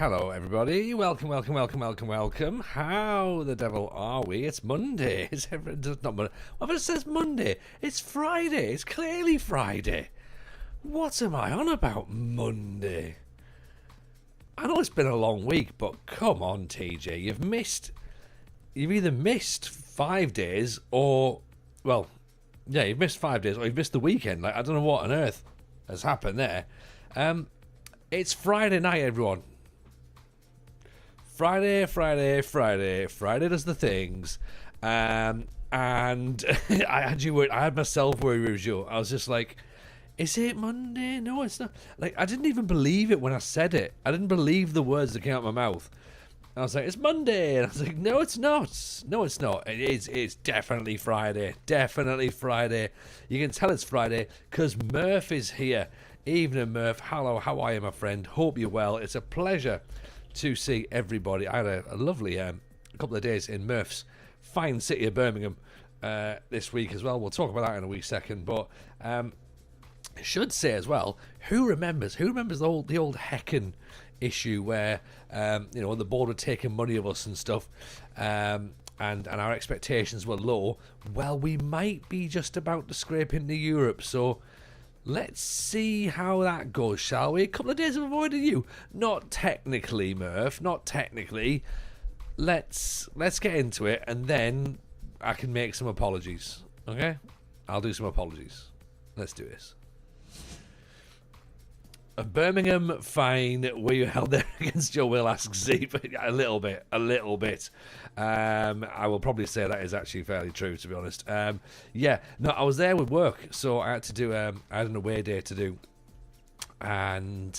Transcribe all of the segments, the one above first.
Hello, everybody. Welcome. How the devil are we? It's Monday. It's not Monday. Well, it says Monday. It's Friday. It's clearly Friday. What am I on about, Monday? I know it's been a long week, but come on, TJ. You've either missed 5 days or, well, yeah, you've missed 5 days or you've missed the weekend. Like, I don't know what on earth has happened there. It's Friday night, everyone. Friday does the things. And I had myself worried with you. I was just like, is it Monday? No, it's not. Like, I didn't even believe it when I said it. I didn't believe the words that came out of my mouth. I was like, it's Monday. And I was like, no, it's not. No, it's not. It's definitely Friday. Definitely Friday. You can tell it's Friday because Murph is here. Evening, Murph. Hello, how are you, my friend? Hope you're well. It's a pleasure to see everybody. I had a lovely couple of days in Murph's fine city of Birmingham this week as well. We'll talk about that in a wee second. But I should say as well, who remembers the old Hacken issue where the board were taking money of us and stuff, and our expectations were low. Well, we might be just about to scrape into Europe, so let's see how that goes, shall we? A couple of days of avoiding you. Not technically, Murph. Not technically. Let's get into it, and then I can make some apologies. Okay? I'll do some apologies. Let's do this. Birmingham, fine. Were you held there against your will? Asks Z. A little bit. I will probably say that is actually fairly true, to be honest. I was there with work, so I had to do. I had an away day to do, and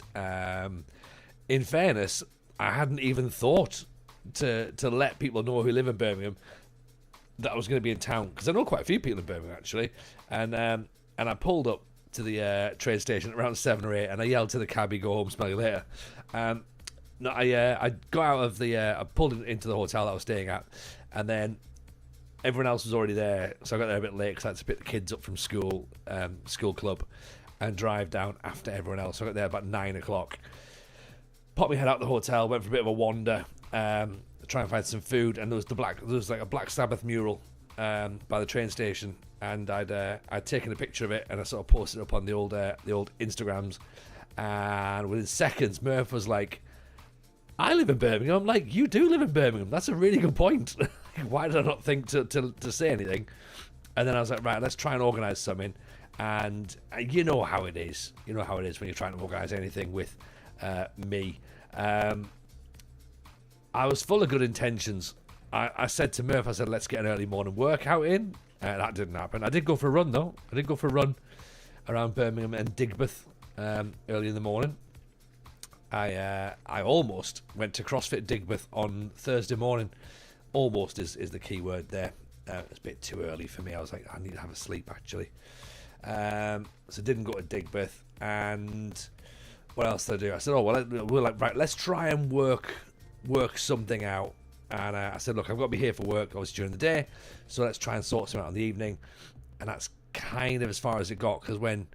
in fairness, I hadn't even thought to let people know who live in Birmingham that I was going to be in town, because I know quite a few people in Birmingham actually, and I pulled up to the train station around 7 or 8, and I yelled to the cabbie, "Go home, smell you later." I got out of I pulled into the hotel that I was staying at, and then everyone else was already there, so I got there a bit late because I had to pick the kids up from school club, and drive down after everyone else. So I got there about 9 o'clock. Popped my head out the hotel, went for a bit of a wander, try and find some food, and there was like a Black Sabbath mural by the train station, and I'd taken a picture of it, and I sort of posted it up on the old Instagrams, and within seconds Murph was like, "I live in Birmingham." I'm like, "You do live in Birmingham. That's a really good point." Why did I not think to say anything? And then I was like, right, let's try and organise something. And you know how it is. You know how it is when you're trying to organise anything with me. I was full of good intentions. I said to Murph, let's get an early morning workout in. That didn't happen. I did go for a run, though. I did go for a run around Birmingham and Digbeth early in the morning. I almost went to CrossFit Digbeth on Thursday morning. Almost is the key word there. It's a bit too early for me. I was like, I need to have a sleep, actually. So didn't go to Digbeth. And what else did I do? I said, we're like, right, let's try and work something out. And I said, look, I've got to be here for work, obviously, during the day, so let's try and sort something out in the evening. And that's kind of as far as it got, because when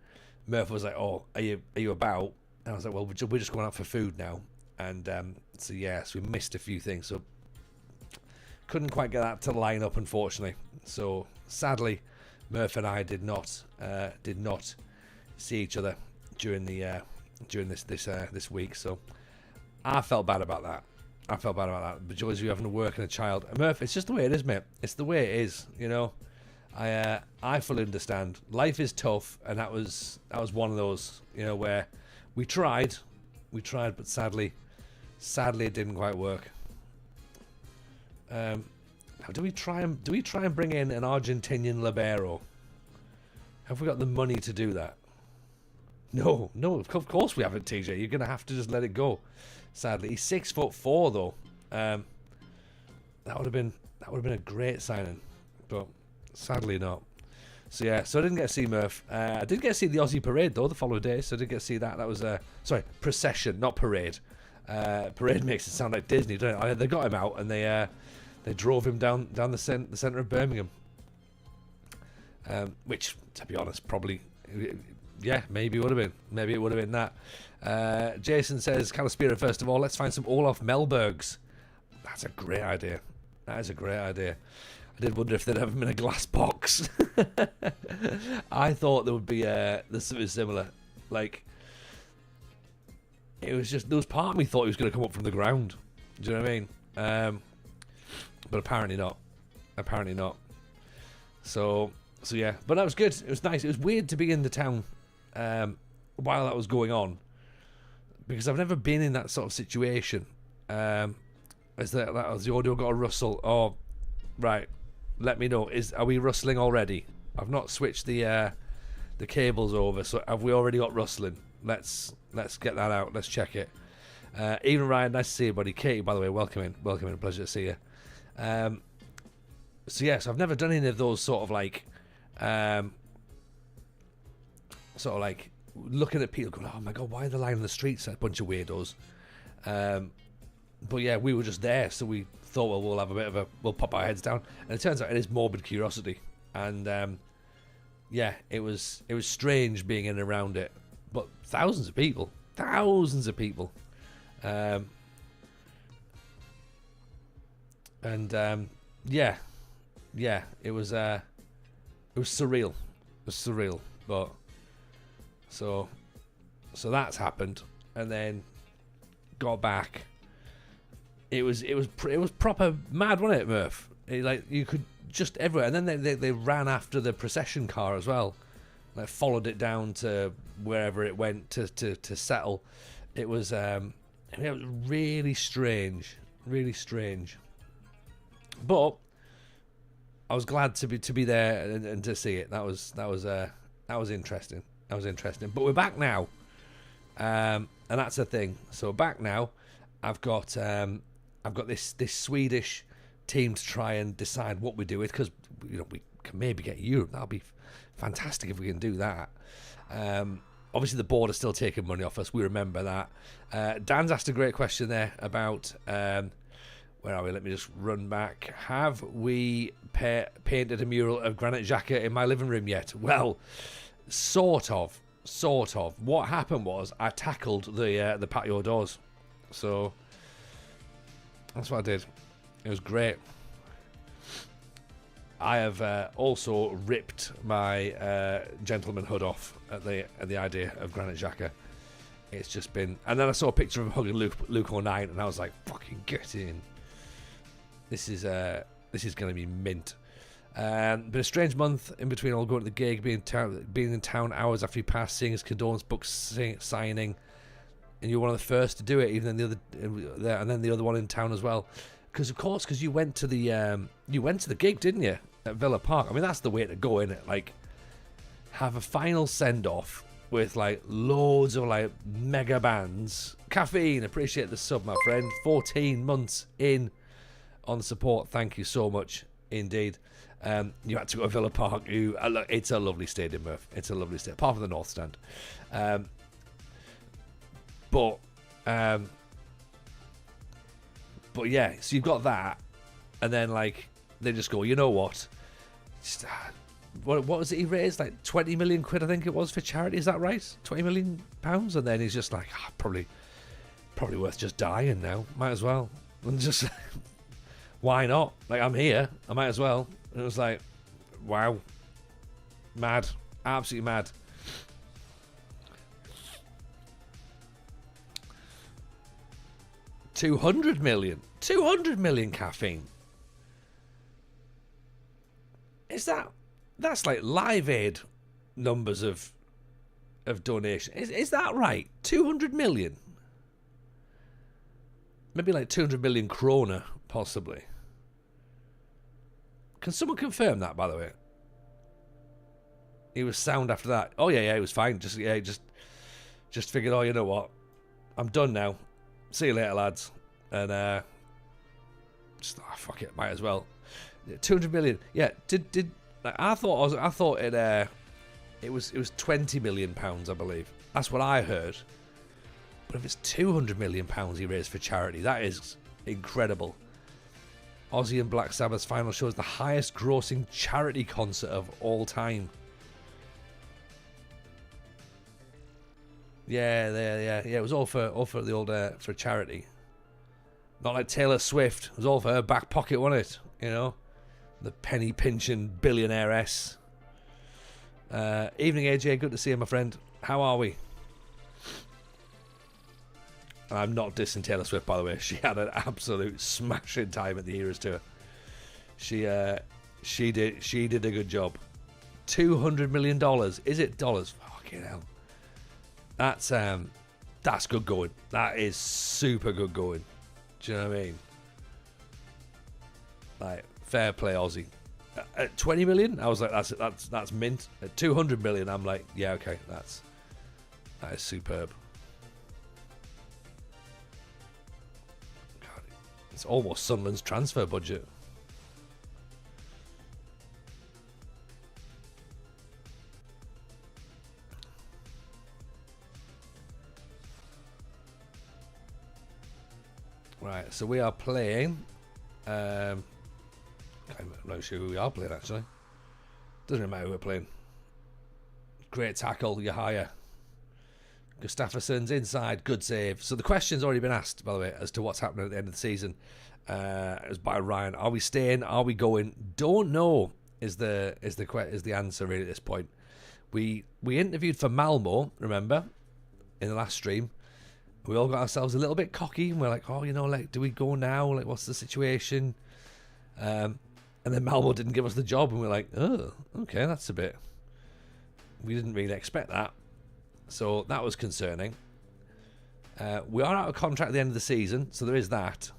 Murph was like, "Oh, are you about?" And I was like, "Well, we're just going out for food now." And so we missed a few things, so couldn't quite get that to line up, unfortunately. So sadly, Murph and I did not see each other during this week. So I felt bad about that. But Joyce, you having to work and a child. Murph, it's just the way it is, mate. It's the way it is, you know. I fully understand. Life is tough, and that was one of those, you know, where we tried, but sadly it didn't quite work. Now, do we try and bring in an Argentinian libero? Have we got the money to do that? No, of course we haven't, TJ. You're gonna have to just let it go. Sadly, he's 6'4" though. That would have been a great signing, but sadly not. So I didn't get to see Murph. I did get to see the Aussie parade though the following day, so I did get to see that. That was procession, not parade. Parade makes it sound like Disney, doesn't it? They got him out and they drove him down the centre of Birmingham, which, to be honest, probably Yeah, maybe it would have been. Maybe it would have been that. Jason says, Calispira, first of all, let's find some Olaf Melbergs. That's a great idea. That is a great idea. I did wonder if there'd ever been a glass box. I thought there would be there's something similar. Like, it was just, there was part of me thought he was going to come up from the ground. Do you know what I mean? But apparently not. Apparently not. So yeah. But that was good. It was nice. It was weird to be in the town while that was going on, because I've never been in that sort of situation. Is that has the audio got a rustle? Oh, right. Let me know. Are we rustling already? I've not switched the cables over, so have we already got rustling? Let's get that out. Let's check it. Even Ryan, nice to see you, buddy. Katie, by the way, welcome in. Pleasure to see you. So yes, I've never done any of those sort of like looking at people going, oh my god, why are they lying in the streets? A bunch of weirdos. But yeah, we were just there, so we thought, well, we'll have a bit of we'll pop our heads down, and it turns out it is morbid curiosity, and yeah, it was strange being in and around it, but thousands of people, and yeah, it was surreal. It was surreal, but so that's happened, and then got back. It was proper mad, wasn't it, Murph? Like, you could just everywhere, and then they ran after the procession car as well, like followed it down to wherever it went to settle. It was really strange, but I was glad to be there and to see it. That was interesting. That was interesting. But we're back now, and that's the thing. So back now, I've got this Swedish team to try and decide what we do with, because we can maybe get Europe. That'll be fantastic if we can do that. Obviously, the board is still taking money off us. We remember that. Dan's asked a great question there about where are we? Let me just run back. Have we painted a mural of Granit Xhaka in my living room yet? Well, sort of. What happened was I tackled the patio doors, so that's what I did. It was great. I have also ripped my gentleman hood off at the idea of Granit Xhaka. It's just been, and then I saw a picture of him hugging Luke O'Nien, and I was like, "Fucking get in! This is going to be mint." Been a strange month in between all going to the gig, being in town hours after he passed, seeing his condolence book signing, and you're one of the first to do it, even then and then the other one in town as well. Because you went to the gig, didn't you, at Villa Park? I mean, that's the way to go, innit? Like, have a final send off with like loads of like mega bands. Caffeine, appreciate the sub, my friend. 14 months in on support. Thank you so much indeed. You had to go to Villa Park. It's a lovely stadium, Murph. It's a lovely stadium, apart from the North Stand. But yeah, so you've got that, and then like they just go, you know what? What was it he raised? Like 20 million quid, I think it was, for charity. Is that right? 20 million pounds, and then he's just like, probably worth just dying now. Might as well, and just why not? Like, I'm here, I might as well. And it was like, wow, mad, absolutely mad. $200 million caffeine. That's like Live Aid numbers of donation. Is that right? 200 million? Maybe like 200 million krona, possibly. Can someone confirm that, by the way? He was sound after that. Oh yeah, he was fine. Just figured, oh, you know what? I'm done now. See you later, lads. And fuck it, might as well. 200 million. Yeah, did like, I thought it was 20 million pounds, I believe. That's what I heard. But if it's 200 million pounds he raised for charity, that is incredible. Ozzy and Black Sabbath's final show is the highest grossing charity concert of all time. Yeah. It was all for the old for charity. Not like Taylor Swift. It was all for her back pocket, wasn't it? You know, the penny pinching billionairess. Evening, AJ. Good to see you, my friend. How are we? I'm not dissing Taylor Swift, by the way. She had an absolute smashing time at the Eras Tour. She did a good job. $200 million. Is it dollars? Fucking hell. That's good going. That is super good going. Do you know what I mean? Like, fair play, Aussie. At 20 million, I was like, that's mint. At 200 million, I'm like, yeah, okay, that is superb. God, it's almost Sunderland's transfer budget. Right, so we are playing. I'm not sure who we are playing, actually. Doesn't really matter who we're playing. Great tackle, you're higher. Gustafsson's inside, good save. So the question's already been asked, by the way, as to what's happening at the end of the season. It was by Ryan. Are we staying? Are we going? Don't know is the answer really at this point. We interviewed for Malmo, remember, in the last stream. We all got ourselves a little bit cocky, and we're like, oh, like, do we go now? Like, what's the situation? And then Malmo didn't give us the job, and we're like, oh, okay, that's a bit... We didn't really expect that. So that was concerning. We are out of contract at the end of the season, so there is that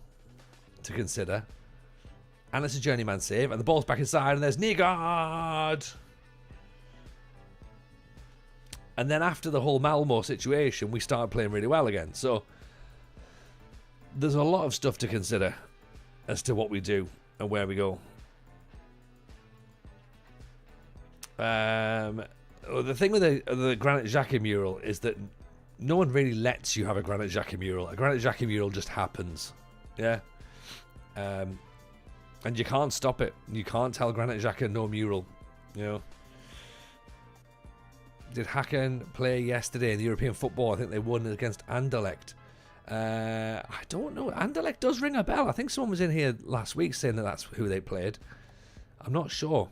to consider. And it's a journeyman save, and the ball's back inside, and there's Nygaard! And then after the whole Malmo situation, we started playing really well again. So there's a lot of stuff to consider as to what we do and where we go. The thing with the Granit Xhaka mural is that no one really lets you have a Granit Xhaka mural. A Granit Xhaka mural just happens. Yeah. And you can't stop it. You can't tell Granit Xhaka no mural. You know. Did Hacken play yesterday in the European football? I think they won against Anderlecht. I don't know. Anderlecht does ring a bell. I think someone was in here last week saying that that's who they played. I'm not sure.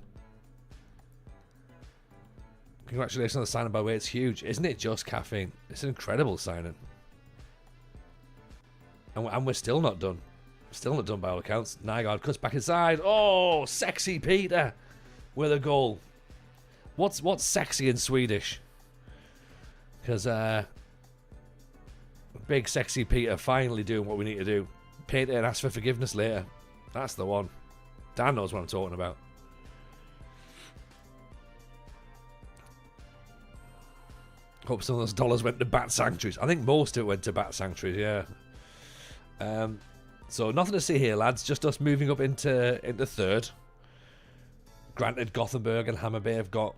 Congratulations on the signing, by the way. It's huge. Isn't it just caffeine? It's an incredible signing. And we're still not done. Still not done by all accounts. Nygaard cuts back inside. Oh, sexy Peter with a goal. What's sexy in Swedish? Because big sexy Peter finally doing what we need to do. Paint it and ask for forgiveness later. That's the one. Dan knows what I'm talking about. Hope some of those dollars went to bat sanctuaries. I think most of it went to bat sanctuaries, yeah. So nothing to see here, lads. Just us moving up into third. Granted, Gothenburg and Hammarby have got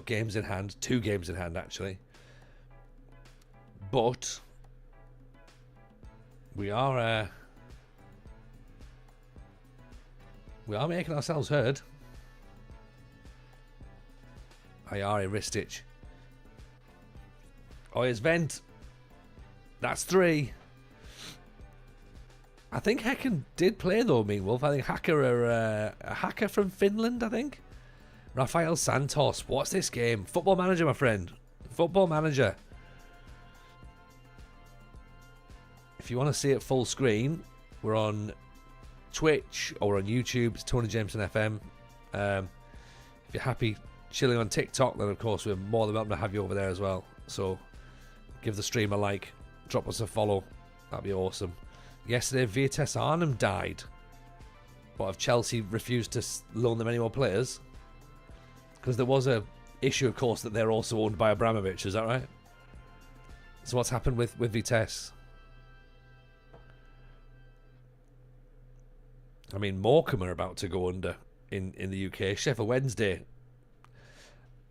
games in hand. 2 games in hand, actually. But we are making ourselves heard. Ayari Ristich. Oh, it's Vent. That's 3. I think Hacken did play though, Mean Wolf. I think a hacker from Finland, I think. Rafael Santos. What's this game? Football Manager, my friend. Football Manager. If you want to see it full screen, we're on Twitch or we're on YouTube. It's Tony Jameson FM. If you're happy chilling on TikTok, then of course we're more than welcome to have you over there as well. So give the stream a like, drop us a follow. That'd be awesome. Yesterday, Vitesse Arnhem died. But have Chelsea refused to loan them any more players? Because there was a issue, of course, that they're also owned by Abramovich. Is that right? So what's happened with Vitesse? I mean, Morecambe are about to go under in the UK. Sheffield Wednesday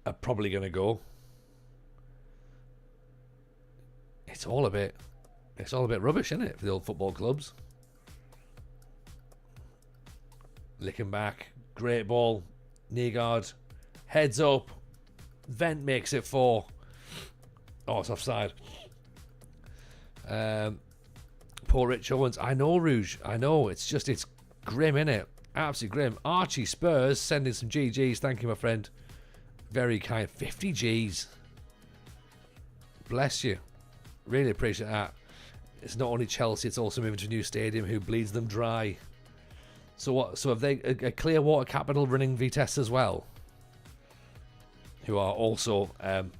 are probably going to go. It's all a bit rubbish, isn't it, for the old football clubs? Licking back, great ball, Nygaard, heads up, Vent makes it 4. Oh, it's offside. Poor Rich Owens. I know, Rouge. I know. It's grim, innit? Absolutely grim. Archie Spurs sending some GGs. Thank you, my friend. Very kind. 50 Gs. Bless you. Really appreciate that. It's not only Chelsea, it's also moving to a new stadium who bleeds them dry. So what? So have they a Clearwater Capital running Vitesse as well? Who are also have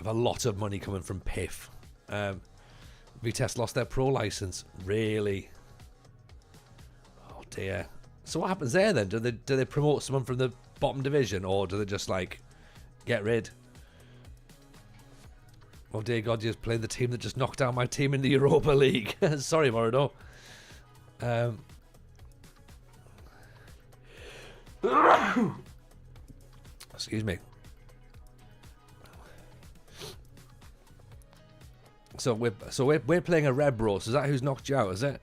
a lot of money coming from PIF. Vitesse lost their pro license. Really? Oh dear. So what happens there then? Do they promote someone from the bottom division, or do they just like get rid? Oh dear God, you're playing the team that just knocked out my team in the Europa League. Sorry, Morado. Excuse me. So we're playing a Rebro. So is that who's knocked you out? Is it?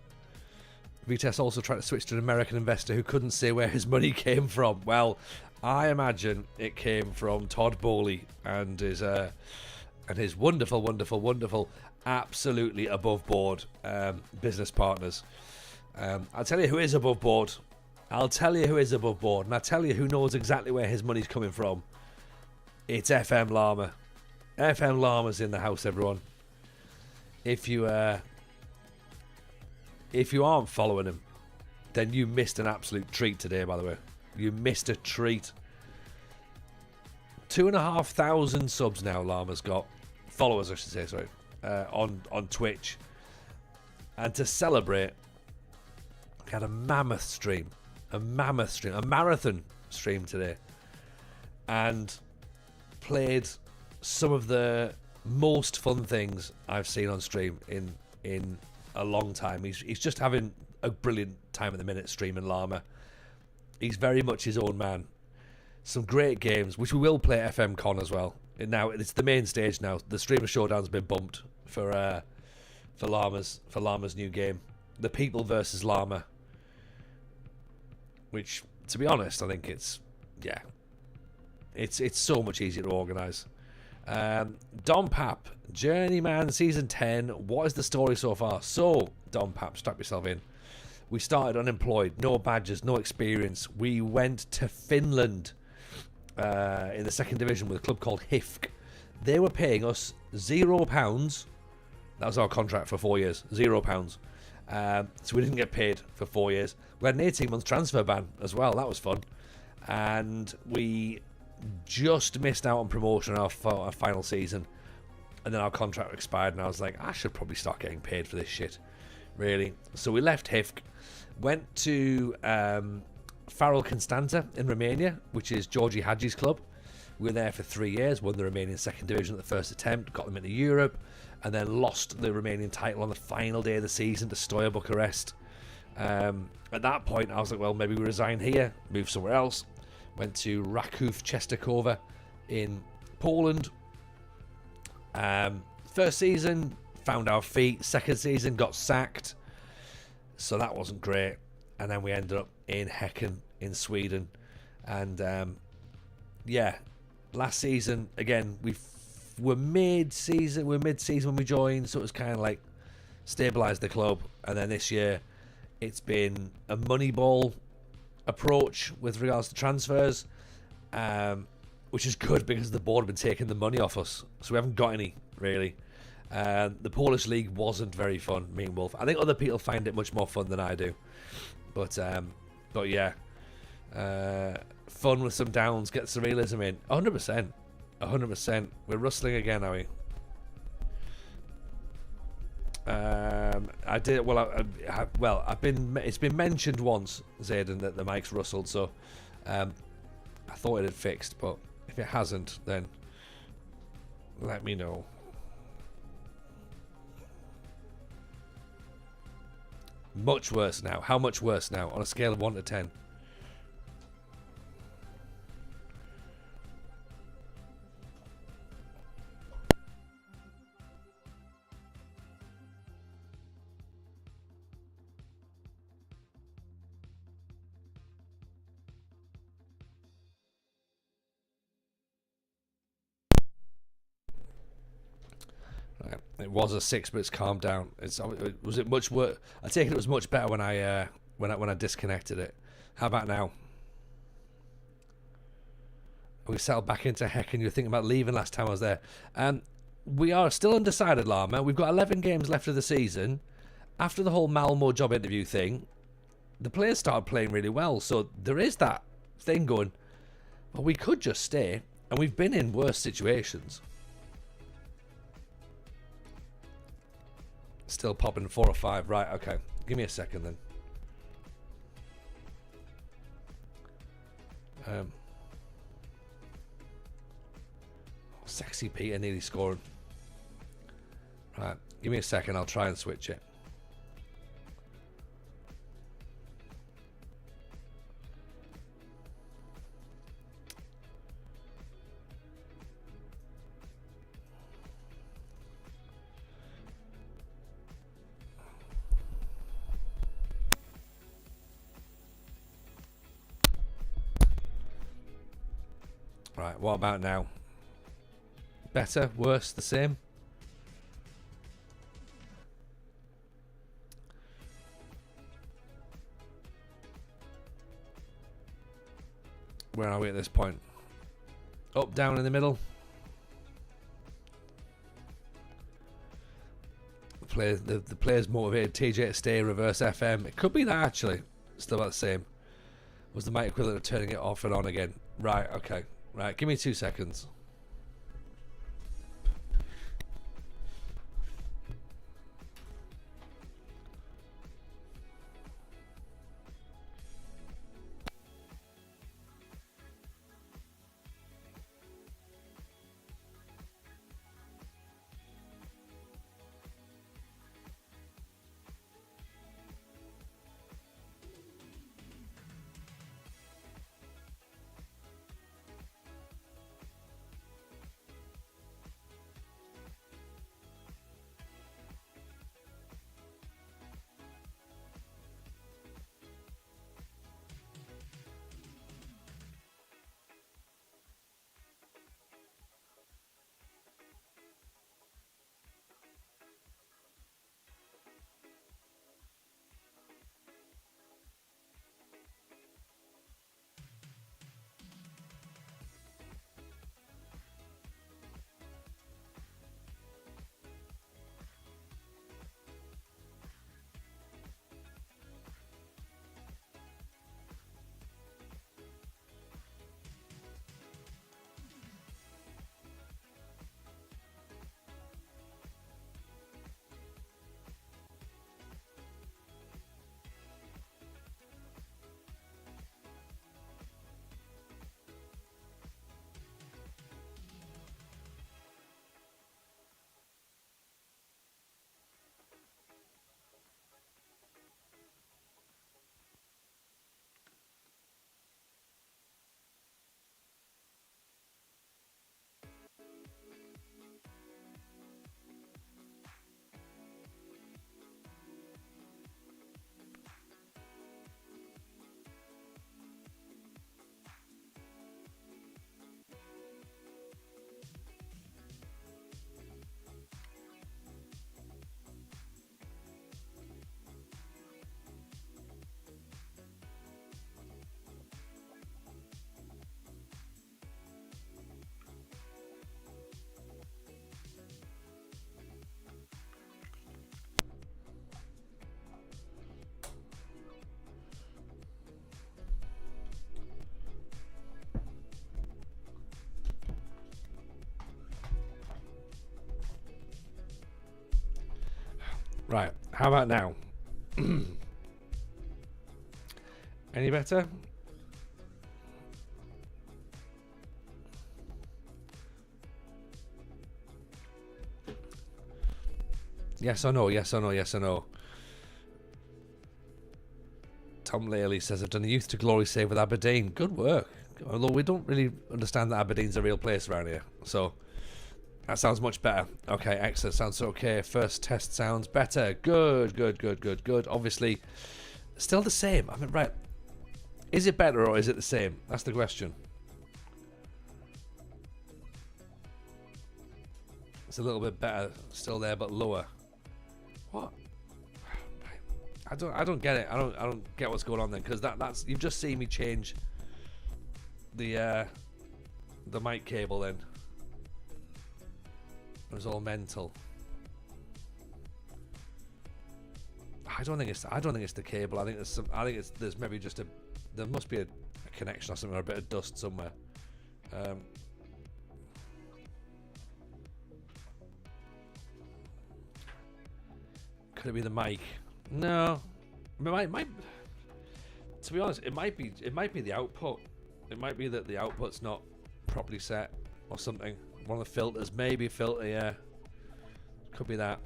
Vitesse also tried to switch to an American investor who couldn't say where his money came from. Well, I imagine it came from Todd Bowley and his wonderful, absolutely above board business partners. I'll tell you who is above board. And I'll tell you who knows exactly where his money's coming from. It's FM Llama. FM Llama's in the house, everyone. If you aren't following him, then you missed an absolute treat today, by the way. You missed a treat. 2,500 subs now Llama's got. Followers, I should say, sorry. On Twitch. And to celebrate, I had a marathon stream today. And played some of the most fun things I've seen on stream in a long time. He's just having a brilliant time at the minute streaming Llama. He's very much his own man. Some great games, which we will play at FM Con as well. And now it's the main stage now. The Streamer Showdown's been bumped for Llama's new game, The People versus Llama. Which, to be honest, I think it's so much easier to organise. Don Pap, Journeyman Season 10. What is the story so far? So, Don Pap, strap yourself in. We started unemployed, no badges, no experience. We went to Finland in the second division with a club called HIFK. They were paying us £0. That was our contract for 4 years. £0. So we didn't get paid for 4 years. We had an 18-month transfer ban as well. That was fun. And we just missed out on promotion in our final season, and then our contract expired, and I was like, I should probably start getting paid for this shit, really. So we left HIFK, went to Farul Constanta in Romania, which is Georgie Hadji's club. We were there for 3 years, won the Romanian second division at the first attempt, got them into Europe, and then lost the Romanian title on the final day of the season to Stoia Bucharest. At that point, I was like, well, maybe we resign here, move somewhere else. Went to Raków Częstochowa in Poland. First season, found our feet. Second season, got sacked. So that wasn't great. And then we ended up in Hacken in Sweden. And last season, again, we're mid-season. We're mid-season when we joined, so it was kind of like stabilised the club. And then this year, it's been a Moneyball approach with regards to transfers, which is good because the board have been taking the money off us, so we haven't got any really. The Polish league wasn't very fun, me and Wolf. I think other people find it much more fun than I do, but yeah, fun with some downs, get some realism in. 100%. We're rustling again, are we? I did I've been. It's been mentioned once, Zayden, that the mic's rustled. So I thought it had fixed, but if it hasn't, then let me know. Much worse now. How much worse now? On a scale of 1 to 10. It was a 6, but it's calmed down. Was it much worse? I take it was much better when I disconnected it. How about now? We settled back into Hacken. You were thinking about leaving last time I was there. We are still undecided, Llama. We've got 11 games left of the season. After the whole Malmo job interview thing, the players started playing really well. So there is that thing going. But we could just stay, and we've been in worse situations. Still popping 4 or 5. Right, okay. Give me a second then. Sexy Peter nearly scoring. Right, give me a second. I'll try and switch it. Right, what about now? Better? Worse? The same? Where are we at this point? Up, down, in the middle? The players motivated TJ to stay, reverse FM. It could be that actually. Still about the same. Was the mic equivalent of turning it off and on again? Right, okay. Right, give me 2 seconds. Right, how about now? Any better? Yes or no, yes or no, yes or no. Tom Laley says, I've done a youth to glory save with Aberdeen. Good work. Although we don't really understand that Aberdeen's a real place around here. So that sounds much better. Okay, excellent. Sounds okay. First test sounds better. Good, good, good, good, good. Obviously, still the same. I mean, right. Is it better or is it the same? That's the question. It's a little bit better still there, but lower. What? I don't get it. I don't get what's going on then, because that's you've just seen me change the mic cable then. It was all mental. I don't think it's the cable. I think there's maybe just there must be a connection or something, or a bit of dust somewhere. Could it be the mic? No, might. To be honest, it might be the output. It might be that the output's not properly set or something. One of the filters, maybe a filter. Yeah, could be that.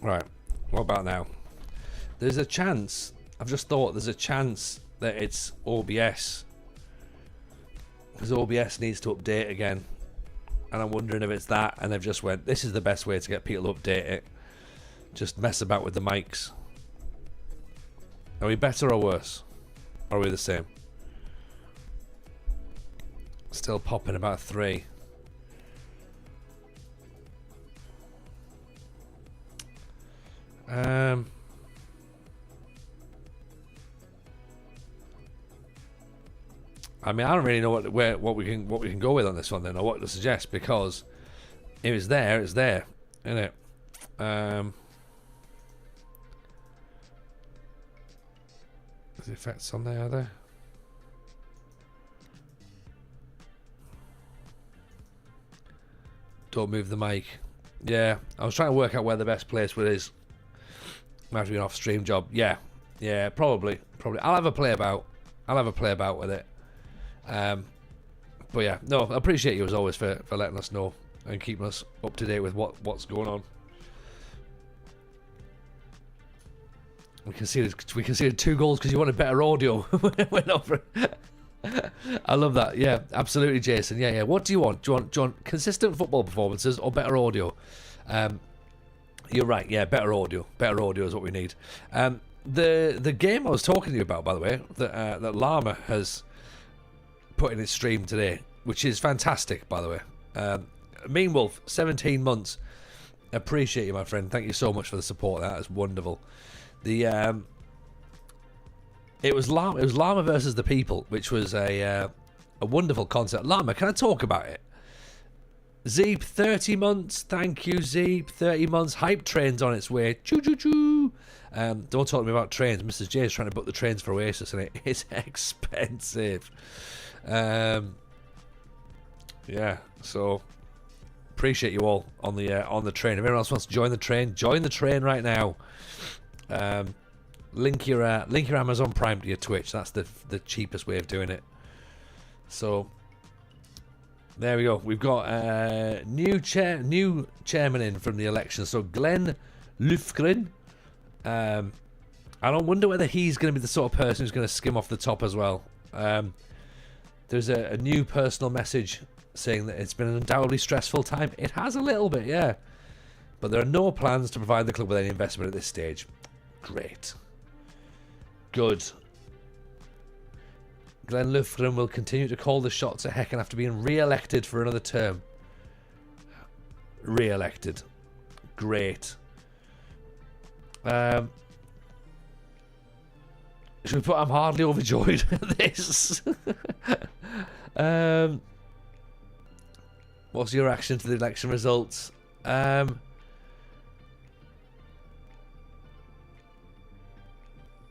Right, what about now? There's a chance, I've just thought, there's a chance that it's OBS. Because OBS needs to update again. And I'm wondering if it's that, and they've just went, this is the best way to get people to update it. Just mess about with the mics. Are we better or worse? Or are we the same? Still popping about 3. I mean, I don't really know what we can go with on this one then, or what to suggest, because if it's there, it's there, isn't it? There's effects on there, are there? Don't move the mic. Yeah, I was trying to work out where the best place for it is. Might have to be an off-stream job. Yeah, probably. I'll have a play about with it. But yeah, no, I appreciate you as always for letting us know and keeping us up to date with what's going on. We conceded 2 goals because you wanted better audio. Went over. I love that. Yeah, absolutely, Jason. Yeah. What do you want? Do you want consistent football performances or better audio? You're right. Yeah, better audio. Better audio is what we need. The game I was talking to you about, by the way, that Llama has put in his stream today, which is fantastic, by the way. Mean Wolf, 17 months. Appreciate you, my friend. Thank you so much for the support. That is wonderful. It was Llama versus the People, which was a wonderful concept. Llama, can I talk about it? Zeep, 30 months. Thank you, Zeep. 30 months. Hype train's on its way. Choo choo choo. Don't talk to me about trains. Mrs. J is trying to book the trains for Oasis, and it is expensive. Yeah. So appreciate you all on the train. If anyone else wants to join the train right now. Link your Amazon Prime to your Twitch. That's the cheapest way of doing it. So there we go. We've got new chairman in from the election. So Glenn Lufgren. I don't wonder whether he's going to be the sort of person who's going to skim off the top as well. There's a new personal message saying that it's been an undoubtedly stressful time. It has a little bit, yeah. But there are no plans to provide the club with any investment at this stage. Great. Good. Glenn Lufgren will continue to call the shots at Hacken after being re-elected for another term. Re-elected. Great. Should we put I'm hardly overjoyed at this? What's your reaction to the election results?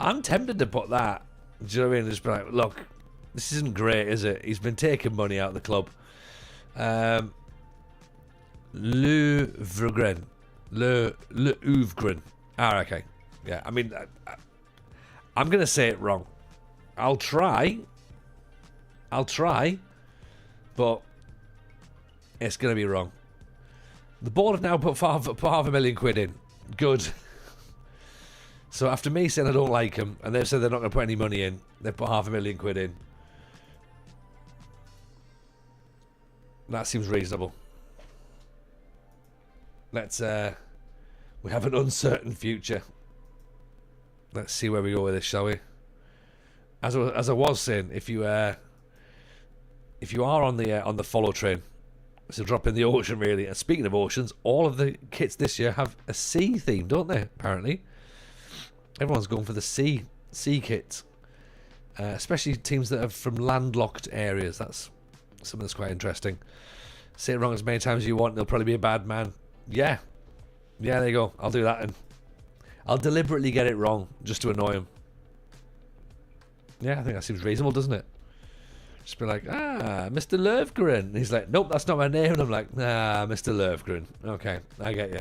I'm tempted to put that. Do you know what I mean? Just be like, look, this isn't great, is it? He's been taking money out of the club. Lufgren. Lufgren. Okay. Yeah, I mean, I'm going to say it wrong. I'll try, but it's going to be wrong. The board have now put half £500,000 in. Good. So after me saying I don't like them, and they've said they're not going to put any money in, they've put £500,000 in. That seems reasonable. Let's, we have an uncertain future. Let's see where we go with this, shall we? As I was saying, if you are on the follow train, it's a drop in the ocean, really. And speaking of oceans, all of the kits this year have a sea theme, don't they? Apparently, everyone's going for the sea kits, especially teams that are from landlocked areas. That's something that's quite interesting. Say it wrong as many times as you want, they'll probably be a bad man. Yeah, there you go. I'll do that, and I'll deliberately get it wrong just to annoy him. Yeah, I think that seems reasonable, doesn't it? Just be like, Mr. Löfgren. And he's like, nope, that's not my name. And I'm like, Mr. Löfgren. Okay, I get you.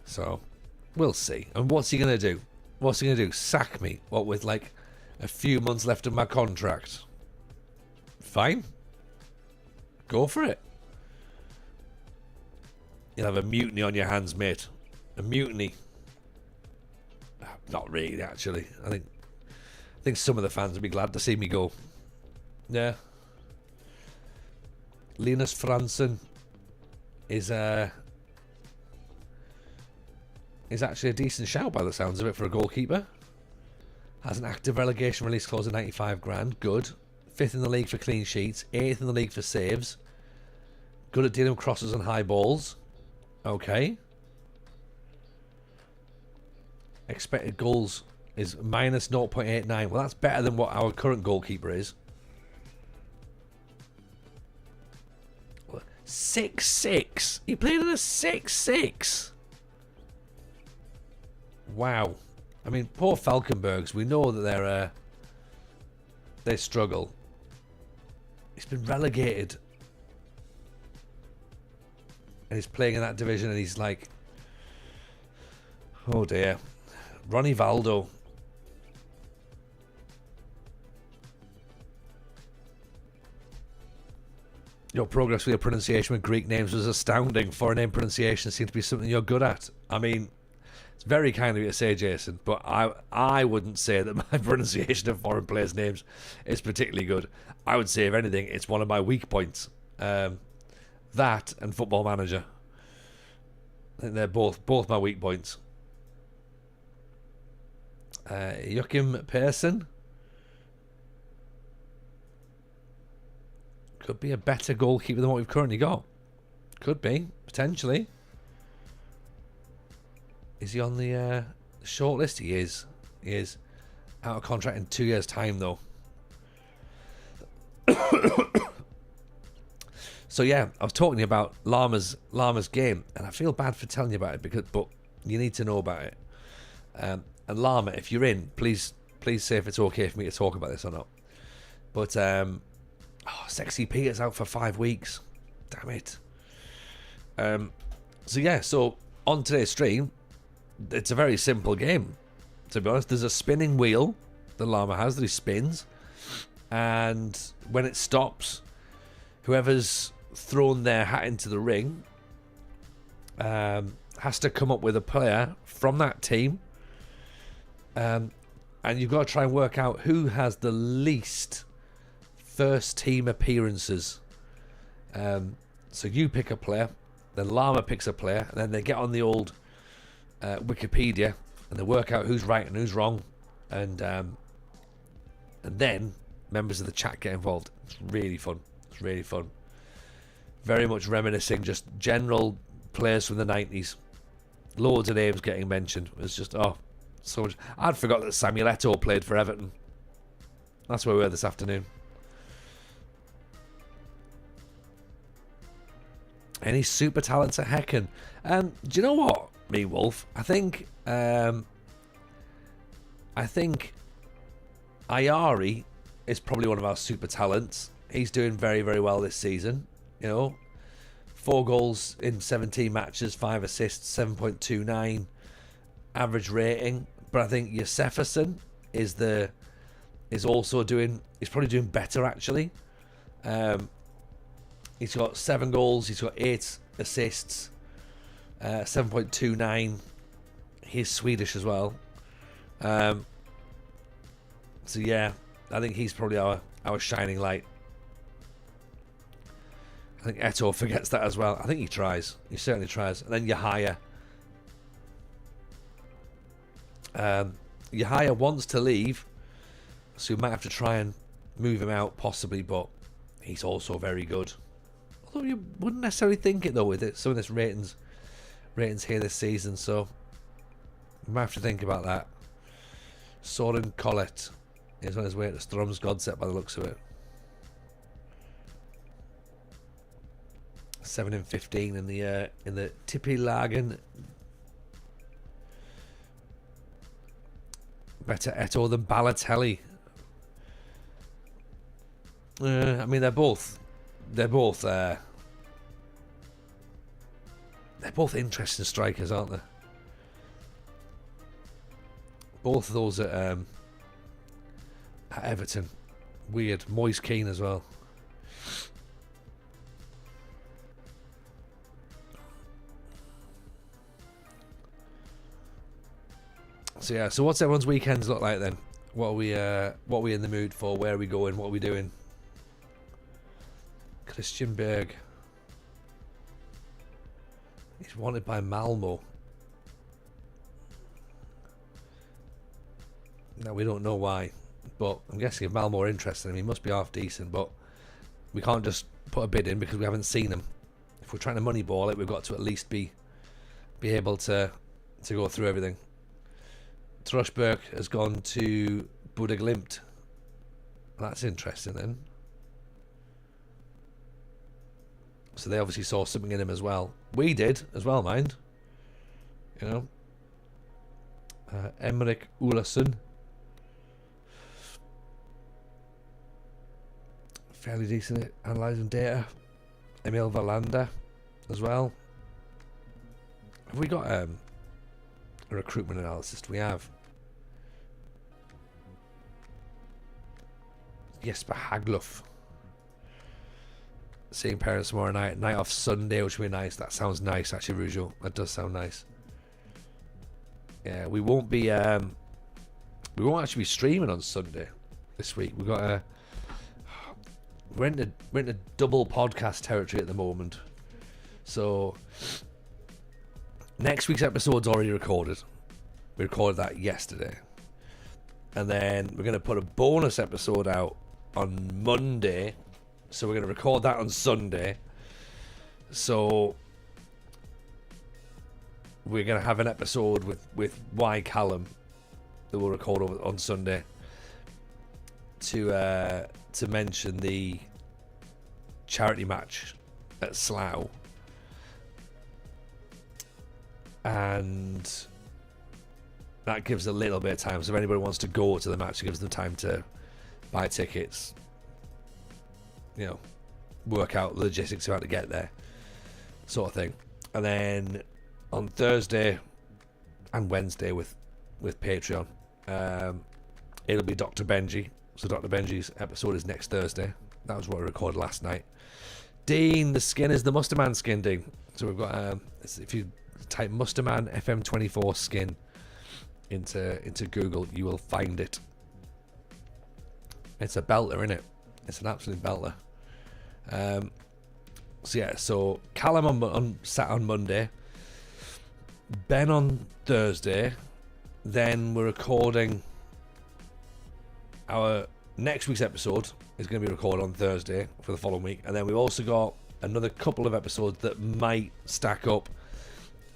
So, we'll see. And what's he going to do? What's he going to do? Sack me? What, with like a few months left of my contract? Fine. Go for it. You'll have a mutiny on your hands, mate. A mutiny. Not really, actually. I think some of the fans would be glad to see me go. Yeah. Linus Fransson is actually a decent shout by the sounds of it for a goalkeeper. Has an active relegation release clause of 95 grand. Good. 5th in the league for clean sheets. 8th in the league for saves. Good at dealing with crosses and high balls. Okay. Expected goals is minus 0.89. Well, that's better than what our current goalkeeper is. 6'6". He played in a 6'6". Wow. I mean, poor Falkenbergs. We know that they struggle. He's been relegated. And he's playing in that division and he's like, oh dear. Ronnie Valdo. Your progress with your pronunciation with Greek names was astounding. Foreign name pronunciation seems to be something you're good at. I mean, it's very kind of you to say, Jason, but I wouldn't say that my pronunciation of foreign players' names is particularly good. I would say, if anything, it's one of my weak points. That and Football Manager. I think they're both my weak points. Joachim Persson could be a better goalkeeper than what we've currently got. Could be, potentially. Is he on the short list? He is. He is. Out of contract in 2 years' time, though. So yeah, I was talking to you about Llama's game, and I feel bad for telling you about it but you need to know about it. And Llama, if you're in, please say if it's okay for me to talk about this or not. But Sexy Peter's out for 5 weeks. Damn it. So yeah, so on today's stream, it's a very simple game, to be honest. There's a spinning wheel the Llama has that he spins, and when it stops, whoever's thrown their hat into the ring has to come up with a player from that team, and you've got to try and work out who has the least first team appearances. So you pick a player, then Llama picks a player, and then they get on the old Wikipedia and they work out who's right and who's wrong, and then members of the chat get involved. It's really fun. It's really fun. Very much reminiscing just general players from the 90s. Loads of names getting mentioned. It's just, so much. I'd forgot that Samuel Eto'o played for Everton. That's where we were this afternoon. Any super talents at Hacken? Do you know what, me Wolf? I think Ayari is probably one of our super talents. He's doing very, very well this season. 4 goals in 17 matches, 5 assists, 7.29 average rating. But I think Josefsson is probably doing better actually. He's got 7 goals, he's got 8 assists, 7.29. He's Swedish as well. So yeah, I think he's probably our shining light. I think Eto forgets that as well. I think he tries. He certainly tries. And then Yahaya. Yahaya wants to leave, so we might have to try and move him out, possibly, but he's also very good. Although you wouldn't necessarily think it, though, with some of this ratings here this season, so we might have to think about that. Soren Collett is on his way to Strømsgodset by the looks of it. 7 in 15 in the Tippelagen. Better Eto than Balotelli. I mean, they're both interesting strikers, aren't they? Both of those at Everton. Weird. Moise Keane as well. So yeah, so what's everyone's weekends look like then? What are we in the mood for? Where are we going? What are we doing? Christian Berg. He's wanted by Malmo. Now we don't know why, but I'm guessing if Malmo are interested in him, he must be half decent, but we can't just put a bid in because we haven't seen him. If we're trying to moneyball it, we've got to at least be able to go through everything. Trøsberg has gone to Bodø Glimt. That's interesting then. So they obviously saw something in him as well. We did as well, mind. Emrik Olausson. Fairly decent at analysing data. Emil Valander as well. Have we got a recruitment analysis? We have. Jesper Hagluff. Seeing parents tomorrow night. Night off Sunday, which will be nice. That sounds nice, actually, Rujo. That does sound nice. Yeah, we won't actually be streaming on Sunday this week. We're into double podcast territory at the moment. So next week's episode's already recorded. We recorded that yesterday. And then we're going to put a bonus episode out on Monday. So we're going to record that on Sunday. So we're going to have an episode with Y Callum that we'll record on Sunday to mention the charity match at Slough. And that gives a little bit of time. So if anybody wants to go to the match, it gives them time to buy tickets, work out the logistics of how to get there, sort of thing. And then on Thursday and Wednesday with Patreon, it'll be Dr. Benji. So Dr. Benji's episode is next Thursday. That was what we recorded last night. Dean, the skin is the Musterman skin, Dean. So we've got, if you type Musterman FM24 skin into Google, you will find it. It's a belter, isn't it? It's an absolute belter. So Callum sat on Monday, Ben on Thursday, then we're recording our next week's episode is going to be recorded on Thursday for the following week, and then we've also got another couple of episodes that might stack up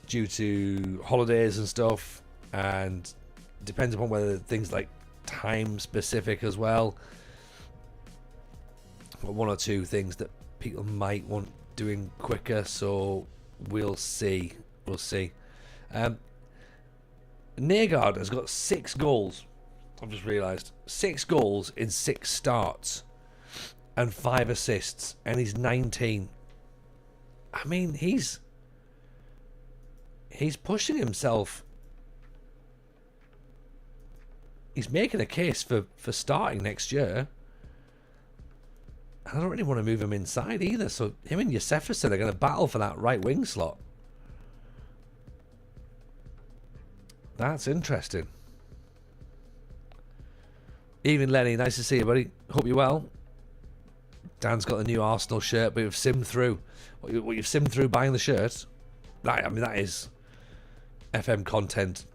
due to holidays and stuff, and depends upon whether things like time specific as well. One or two things that people might want doing quicker, so we'll see. Nergard has got 6 goals. I've just realised 6 goals in 6 starts. and 5 assists, and he's 19. I mean, he's pushing himself. He's making a case for starting next year. I don't really want to move him inside either. So him and Josefferson are going to battle for that right wing slot. That's interesting. Evening, Lenny. Nice to see you, buddy. Hope you're well. Dan's got the new Arsenal shirt, but you've simmed through. What you've simmed through buying the shirt. I mean, that is FM content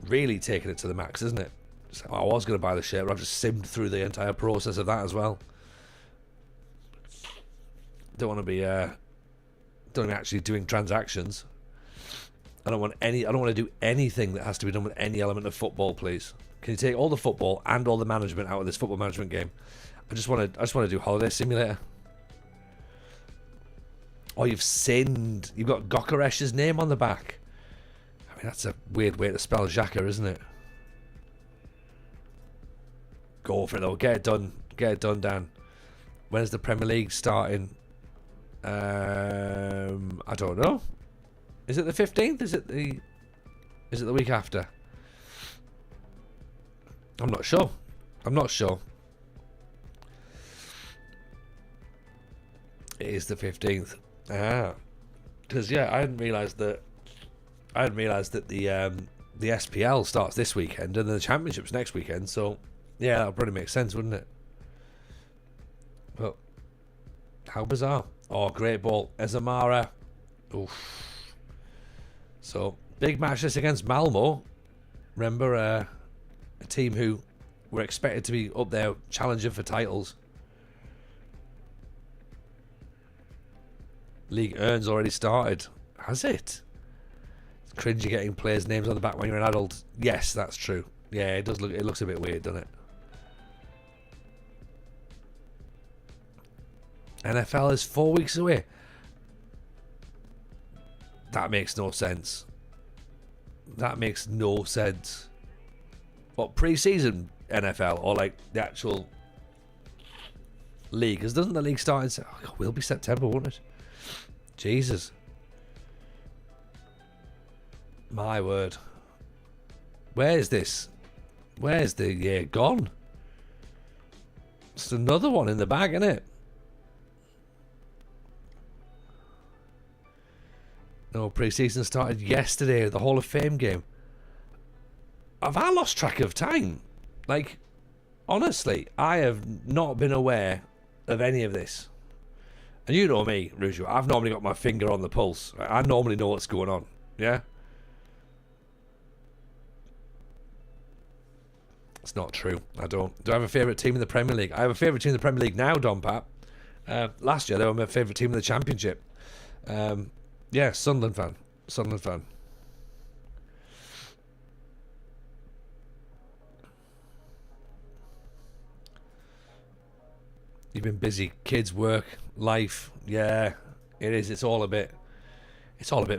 really taking it to the max, isn't it? So I was going to buy the shirt, but I've just simmed through the entire process of that as well. Don't want to be actually doing transactions. I don't want to do anything that has to be done with any element of football, please. Can you take all the football and all the management out of this football management game? I just want to do Holiday Simulator. Oh, you've sinned. You've got Gokaresh's name on the back. I mean, that's a weird way to spell Xhaka, isn't it? Go for it, though. Get it done. Get it done, Dan. When's the Premier League starting? I don't know. Is it the 15th? Is it the week after? I'm not sure. I'm not sure. It is the 15th. Because I hadn't realised that the SPL starts this weekend and then the Championship's next weekend. So yeah, that would probably make sense, wouldn't it? But how bizarre! Oh, great ball, Ezamara. Oof. So big match this against Malmo. Remember, a team who were expected to be up there challenging for titles. League Earn's already started. Has it? It's cringy getting players' names on the back when you're an adult. Yes, that's true. Yeah, it does look. It looks a bit weird, doesn't it? NFL is 4 weeks away. That makes no sense. That makes no sense. What, pre-season NFL or like the actual league? Because doesn't the league start in... Oh, it will be September, won't it? Jesus. My word. Where is this? Where's the year gone? It's another one in the bag, isn't it? No, pre-season started yesterday, the Hall of Fame game. Have I lost track of time? Like, honestly, I have not been aware of any of this. And you know me, Rujo, I've normally got my finger on the pulse. I normally know what's going on, yeah? It's not true, I don't. Do I have a favourite team in the Premier League? I have a favourite team in the Premier League now, Don Pat. Last year, they were my favourite team in the Championship. Yeah, Sunderland fan. Sunderland fan. You've been busy. Kids, work, life. Yeah, it is. It's all a bit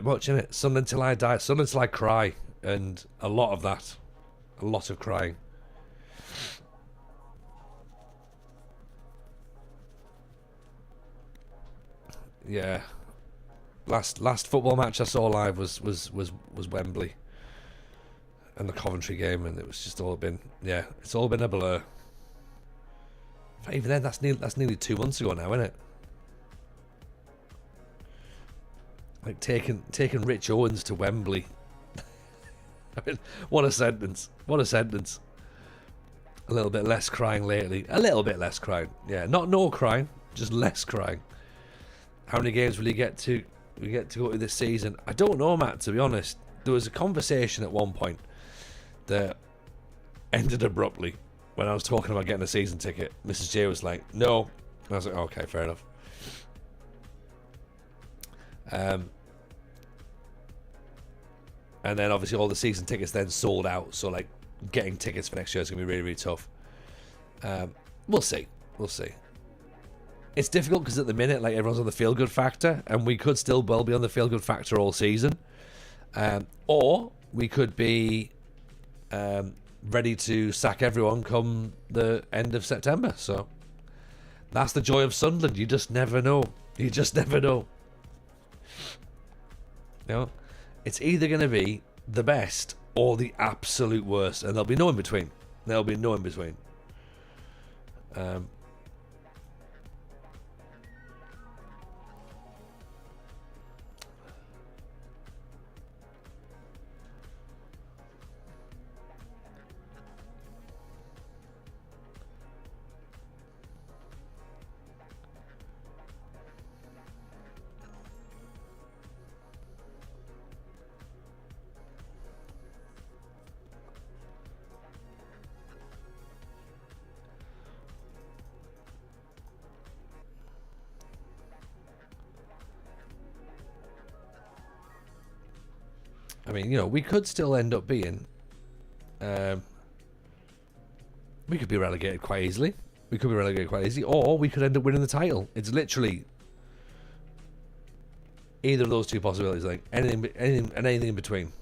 much, isn't it? Sunderland till I die. Sunderland till I cry. And a lot of that. A lot of crying. Yeah. Last football match I saw live was Wembley and the Coventry game, and it was just all been it's all been a blur. Even then, that's nearly 2 months ago now, isn't it? Like taking Rich Owens to Wembley. I mean, what a sentence! What a sentence! A little bit less crying lately. A little bit less crying. Yeah, not no crying, just less crying. How many games will you get to? We get to go to this season. I don't know, Matt, to be honest. There was a conversation at one point that ended abruptly when I was talking about getting a season ticket. Mrs. J was like, no. And I was like, okay, fair enough. And then obviously all the season tickets then sold out. So like getting tickets for next year is going to be really, really tough. We'll see. We'll see. It's difficult because at the minute, like, everyone's on the feel-good factor, and we could still well be on the feel-good factor all season. Or we could be ready to sack everyone come the end of September. So That's the joy of Sunderland. You just never know. You just never know. You know, it's either going to be the best or the absolute worst, and there'll be no in between. There'll be no in between. I mean, you know, we could still end up being... we could be relegated quite easily. We could be relegated quite easily. Or we could end up winning the title. It's literally... either of those two possibilities. Like, anything in between.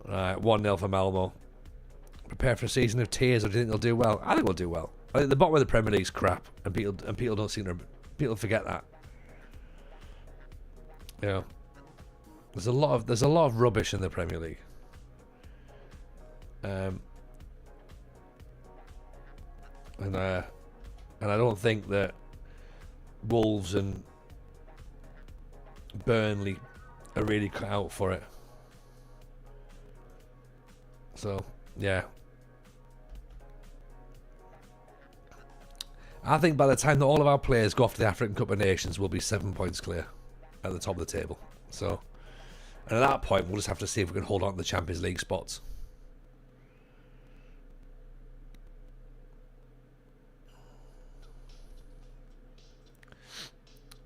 Right, 1-0 for Malmo. Prepare for a season of tears, or do you think they'll do well? I think we'll do well. I think the bottom of the Premier League's crap, and people don't seem to... people forget that. You know, there's a lot of rubbish in the Premier League. And I don't think that Wolves and Burnley are really cut out for it. So yeah, I think by the time that all of our players go off to the African Cup of Nations, we'll be 7 points clear at the top of the table. So, and at that point, we'll just have to see if we can hold on to the Champions League spots.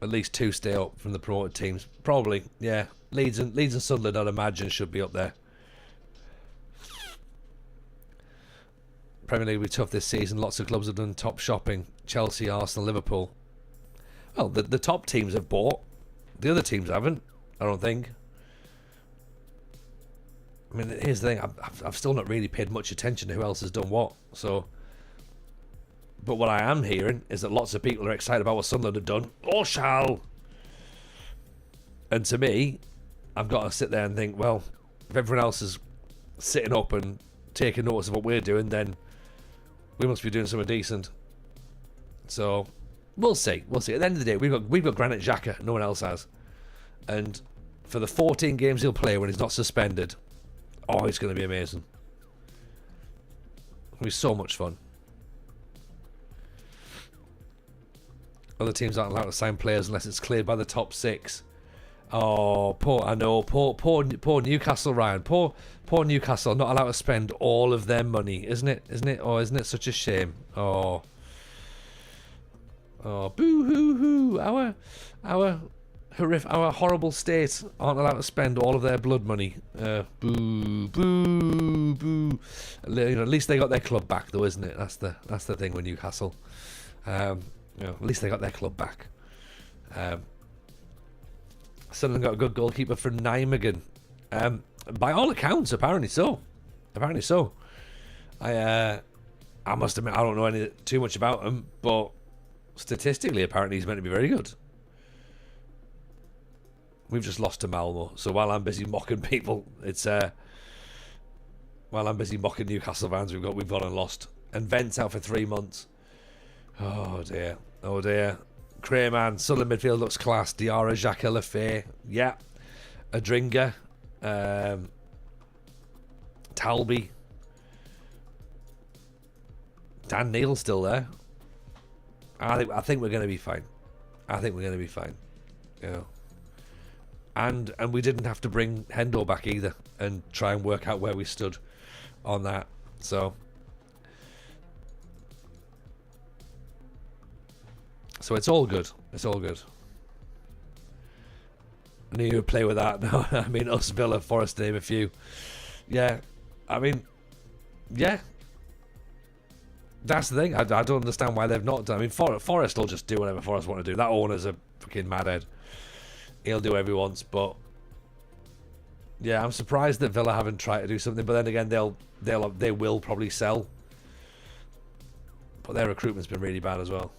At least 2 stay up from the promoted teams. Probably, yeah. Leeds and Sunderland, I'd imagine, should be up there. Premier League will be tough this season. Lots of clubs have done top shopping. Chelsea, Arsenal, Liverpool. Well, the top teams have bought. The other teams haven't, I don't think. I mean, here's the thing. I've still not really paid much attention to who else has done what. So, but what I am hearing is that lots of people are excited about what Sunderland have done. Or shall. And to me, I've got to sit there and think, well, if everyone else is sitting up and taking notice of what we're doing, then we must be doing something decent. So, we'll see. We'll see. At the end of the day, we've got Granit Xhaka. No one else has. And for the 14 games he'll play when he's not suspended, oh, it's going to be amazing. It'll be so much fun. Other teams aren't allowed to sign players unless it's cleared by the top 6. Oh, poor Newcastle, Ryan. Poor Newcastle, not allowed to spend all of their money, isn't it? Oh, isn't it such a shame? Oh, boo hoo hoo. Our horrible state aren't allowed to spend all of their blood money. Boo, boo, boo. You know, at least they got their club back, though, isn't it? That's the thing with Newcastle. You know, at least they got their club back. Sunderland got a good goalkeeper for Nijmegen. By all accounts, apparently so. I must admit, I don't know too much about him, but statistically, apparently he's meant to be very good. We've just lost to Malmo, so while I'm busy mocking people, while I'm busy mocking Newcastle fans, we've gone and lost. And Vent's out for 3 months. Oh dear. Crayman, Sunderland midfield looks class. Diarra, Xhaka, Lafay, yeah. Adringa, Talby, Dan Neal's still there. I think we're going to be fine. You know. And we didn't have to bring Hendo back either and try and work out where we stood on that. So it's all good. I knew you would play with that. No, I mean, us, Villa, Forest, name a few. Yeah, I mean, yeah. That's the thing. I don't understand why they've not done. I mean, Forest will just do whatever Forest want to do. That owner's a fucking madhead. He'll do whatever he wants. But yeah, I'm surprised that Villa haven't tried to do something. But then again, they will probably sell. But their recruitment's been really bad as well.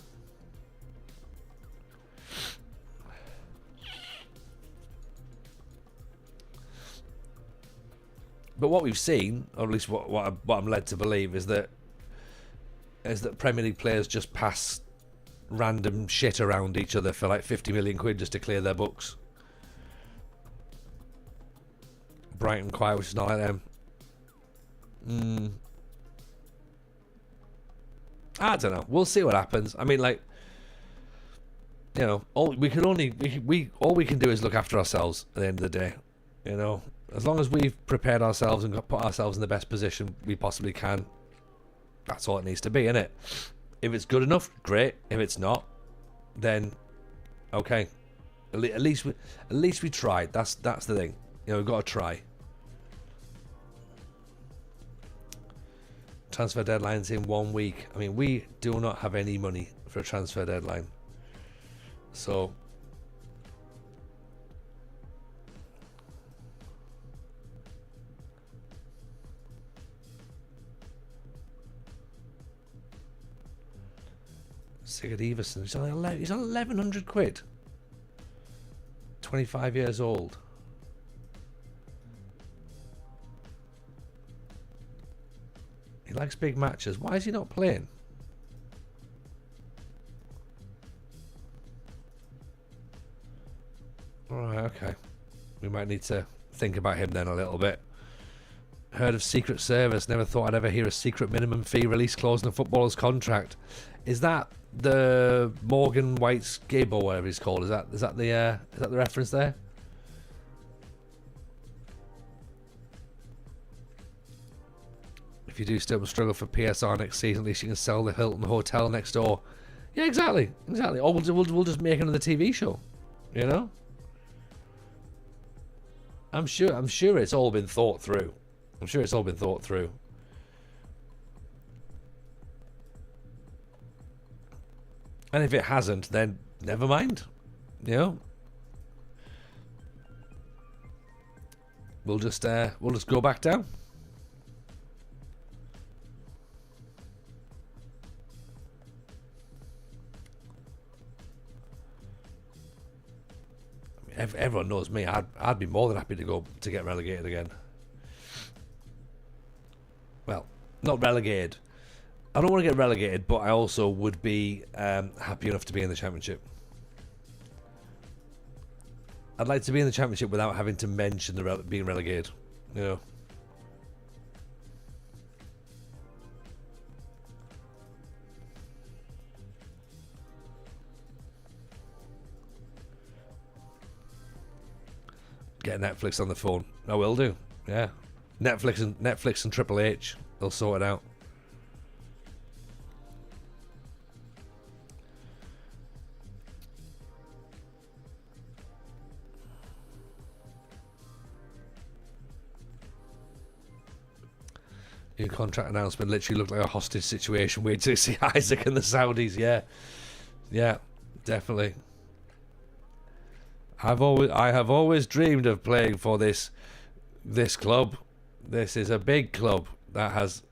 But what we've seen, or at least what I'm led to believe, is that Premier League players just pass random shit around each other for like 50 million quid just to clear their books. Brighton quiet, which is not like them. I don't know. We'll see what happens. I mean, like, you know, all we can do is look after ourselves at the end of the day. You know, as long as we've prepared ourselves and put ourselves in the best position we possibly can, that's all it needs to be, isn't it? If it's good enough, great. If it's not, then okay. At least we tried. That's the thing. You know, we've got to try. Transfer deadline's in 1 week. I mean, we do not have any money for a transfer deadline. So Sigurd Everson, he's on 1,100 quid. 25 years old. He likes big matches. Why is he not playing? Alright, okay. We might need to think about him then a little bit. Heard of Secret Service. Never thought I'd ever hear a secret minimum fee release clause in a footballer's contract. Is that the Morgan White's Gib or whatever he's called? Is that the reference there? If you do still struggle for PSR next season, at least you can sell the Hilton Hotel next door. Yeah, exactly. Or we'll just make another TV show. You know? I'm sure it's all been thought through. And if it hasn't, then never mind. You know? We'll just go back down. Everyone knows me. I'd be more than happy to get relegated again. Well, not relegated. I don't want to get relegated, but I also would be happy enough to be in the Championship. I'd like to be in the Championship without having to mention being relegated. You know. Get Netflix on the phone. I will do. Yeah. Netflix and Triple H. They'll sort it out. Your contract announcement literally looked like a hostage situation. Wait till you see Isaac and the Saudis. Yeah, definitely. I have always dreamed of playing for this club. This is a big club that has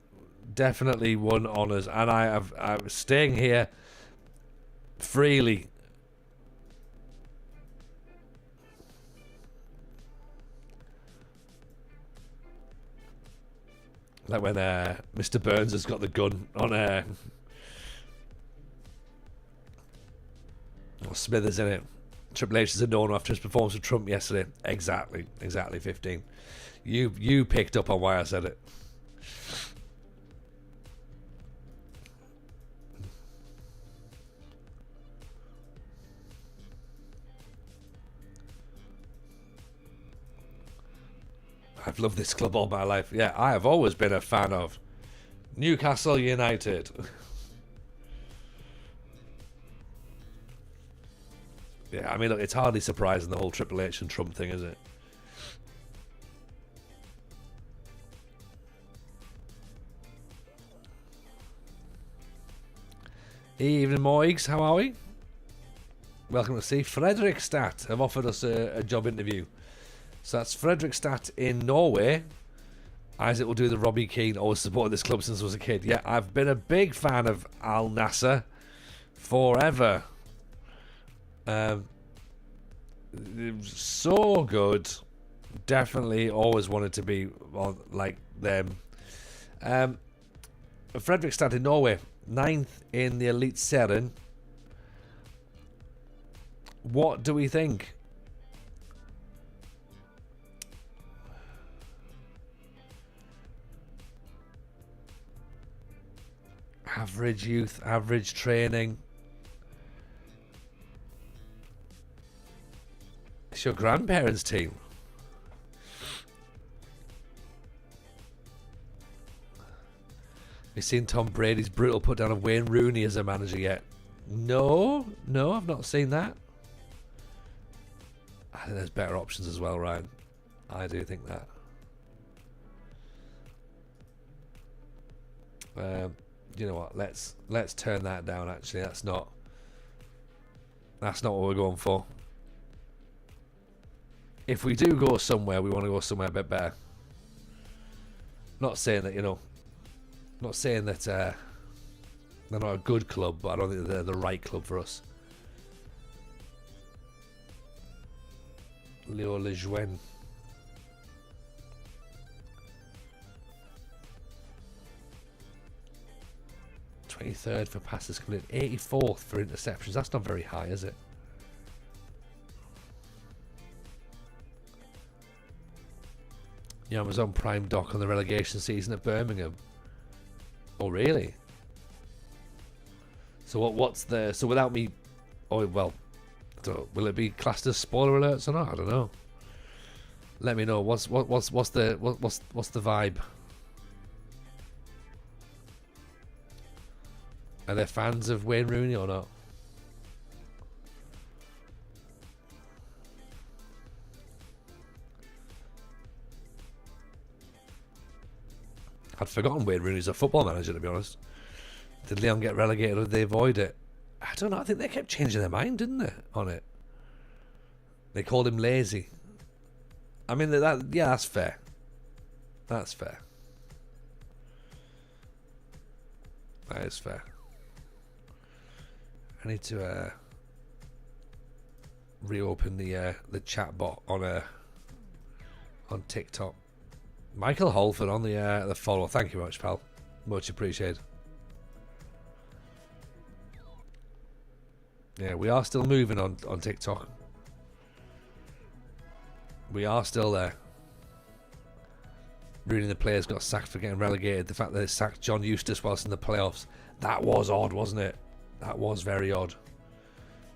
definitely won honours, and I'm staying here freely. Like when Mr. Burns has got the gun on Smithers in it. Triple H is a no-no after his performance with Trump yesterday. Exactly 15. You picked up on why I said it. I've loved this club all my life. Yeah, I have always been a fan of Newcastle United. Yeah, I mean, look, it's hardly surprising, the whole Triple H and Trump thing, is it? Evening, Moigs. How are we? Welcome to see. Fredrikstad have offered us a job interview. So that's Fredrikstad in Norway. Isaac will do the Robbie Keane. Always supported this club since I was a kid. Yeah, I've been a big fan of Al Nassr forever. So good. Definitely always wanted to be like them. Fredrikstad in Norway, 9th in the Elite Serien. What do we think? Average youth, average training. It's your grandparents' team. Have you seen Tom Brady's brutal put down of Wayne Rooney as a manager yet? No, I've not seen that. I think there's better options as well, Ryan. I do think that. You know what? Let's turn that down. Actually, that's not what we're going for. If we do go somewhere, we want to go somewhere a bit better. Not saying that, not saying that they're not a good club, but I don't think they're the right club for us. Leo Lejeune. 23rd for passes coming in, 84th for interceptions. That's not very high, is it? Yeah, I was on Prime Doc on the relegation season at Birmingham. Oh, really? So what's the... So without me... Oh, well... will it be classed as spoiler alerts or not? I don't know. Let me know. What's the vibe? Are they fans of Wayne Rooney or not? I'd forgotten Wayne Rooney's a football manager, to be honest. Did Leon get relegated or did they avoid it? I don't know. I think they kept changing their mind, didn't they, on it? They called him lazy. I mean, yeah, that's fair. That's fair. That is fair. I need to reopen the chat bot on TikTok. Michael Holford on the follow. Thank you very much, pal. Much appreciated. Yeah, we are still moving on TikTok. We are still there. Reading the players got sacked for getting relegated. The fact that they sacked John Eustace whilst in the playoffs. That was odd, wasn't it? That was very odd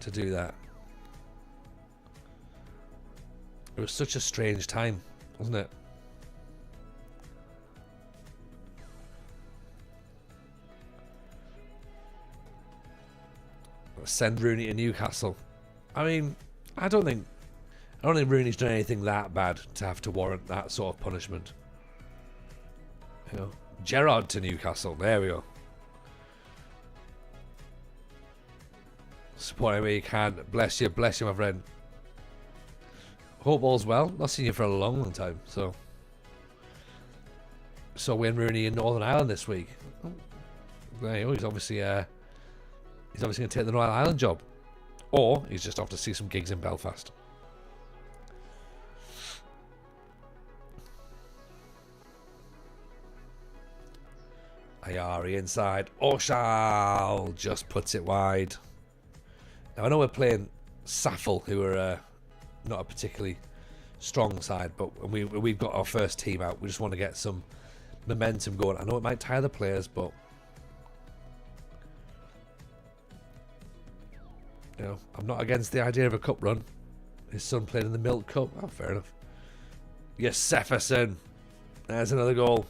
to do that. It was such a strange time, wasn't it? Send Rooney to Newcastle. I mean, I don't think Rooney's done anything that bad to have to warrant that sort of punishment. You know, Gerrard to Newcastle. There we go. Support him where you can. Bless you, my friend. Hope all's well. Not seen you for a long time. So Wayne Rooney in Northern Ireland this week. There you go. He's obviously going to take the Northern Ireland job, or he's just off to see some gigs in Belfast. Ayari inside. Oshal just puts it wide. Now I know we're playing Saffel, who are not a particularly strong side, but we've got our first team out. We just want to get some momentum going. I know it might tire the players, but you know, I'm not against the idea of a cup run. His son played in the Milk Cup. Oh, fair enough. Yes, Sefferson. There's another goal.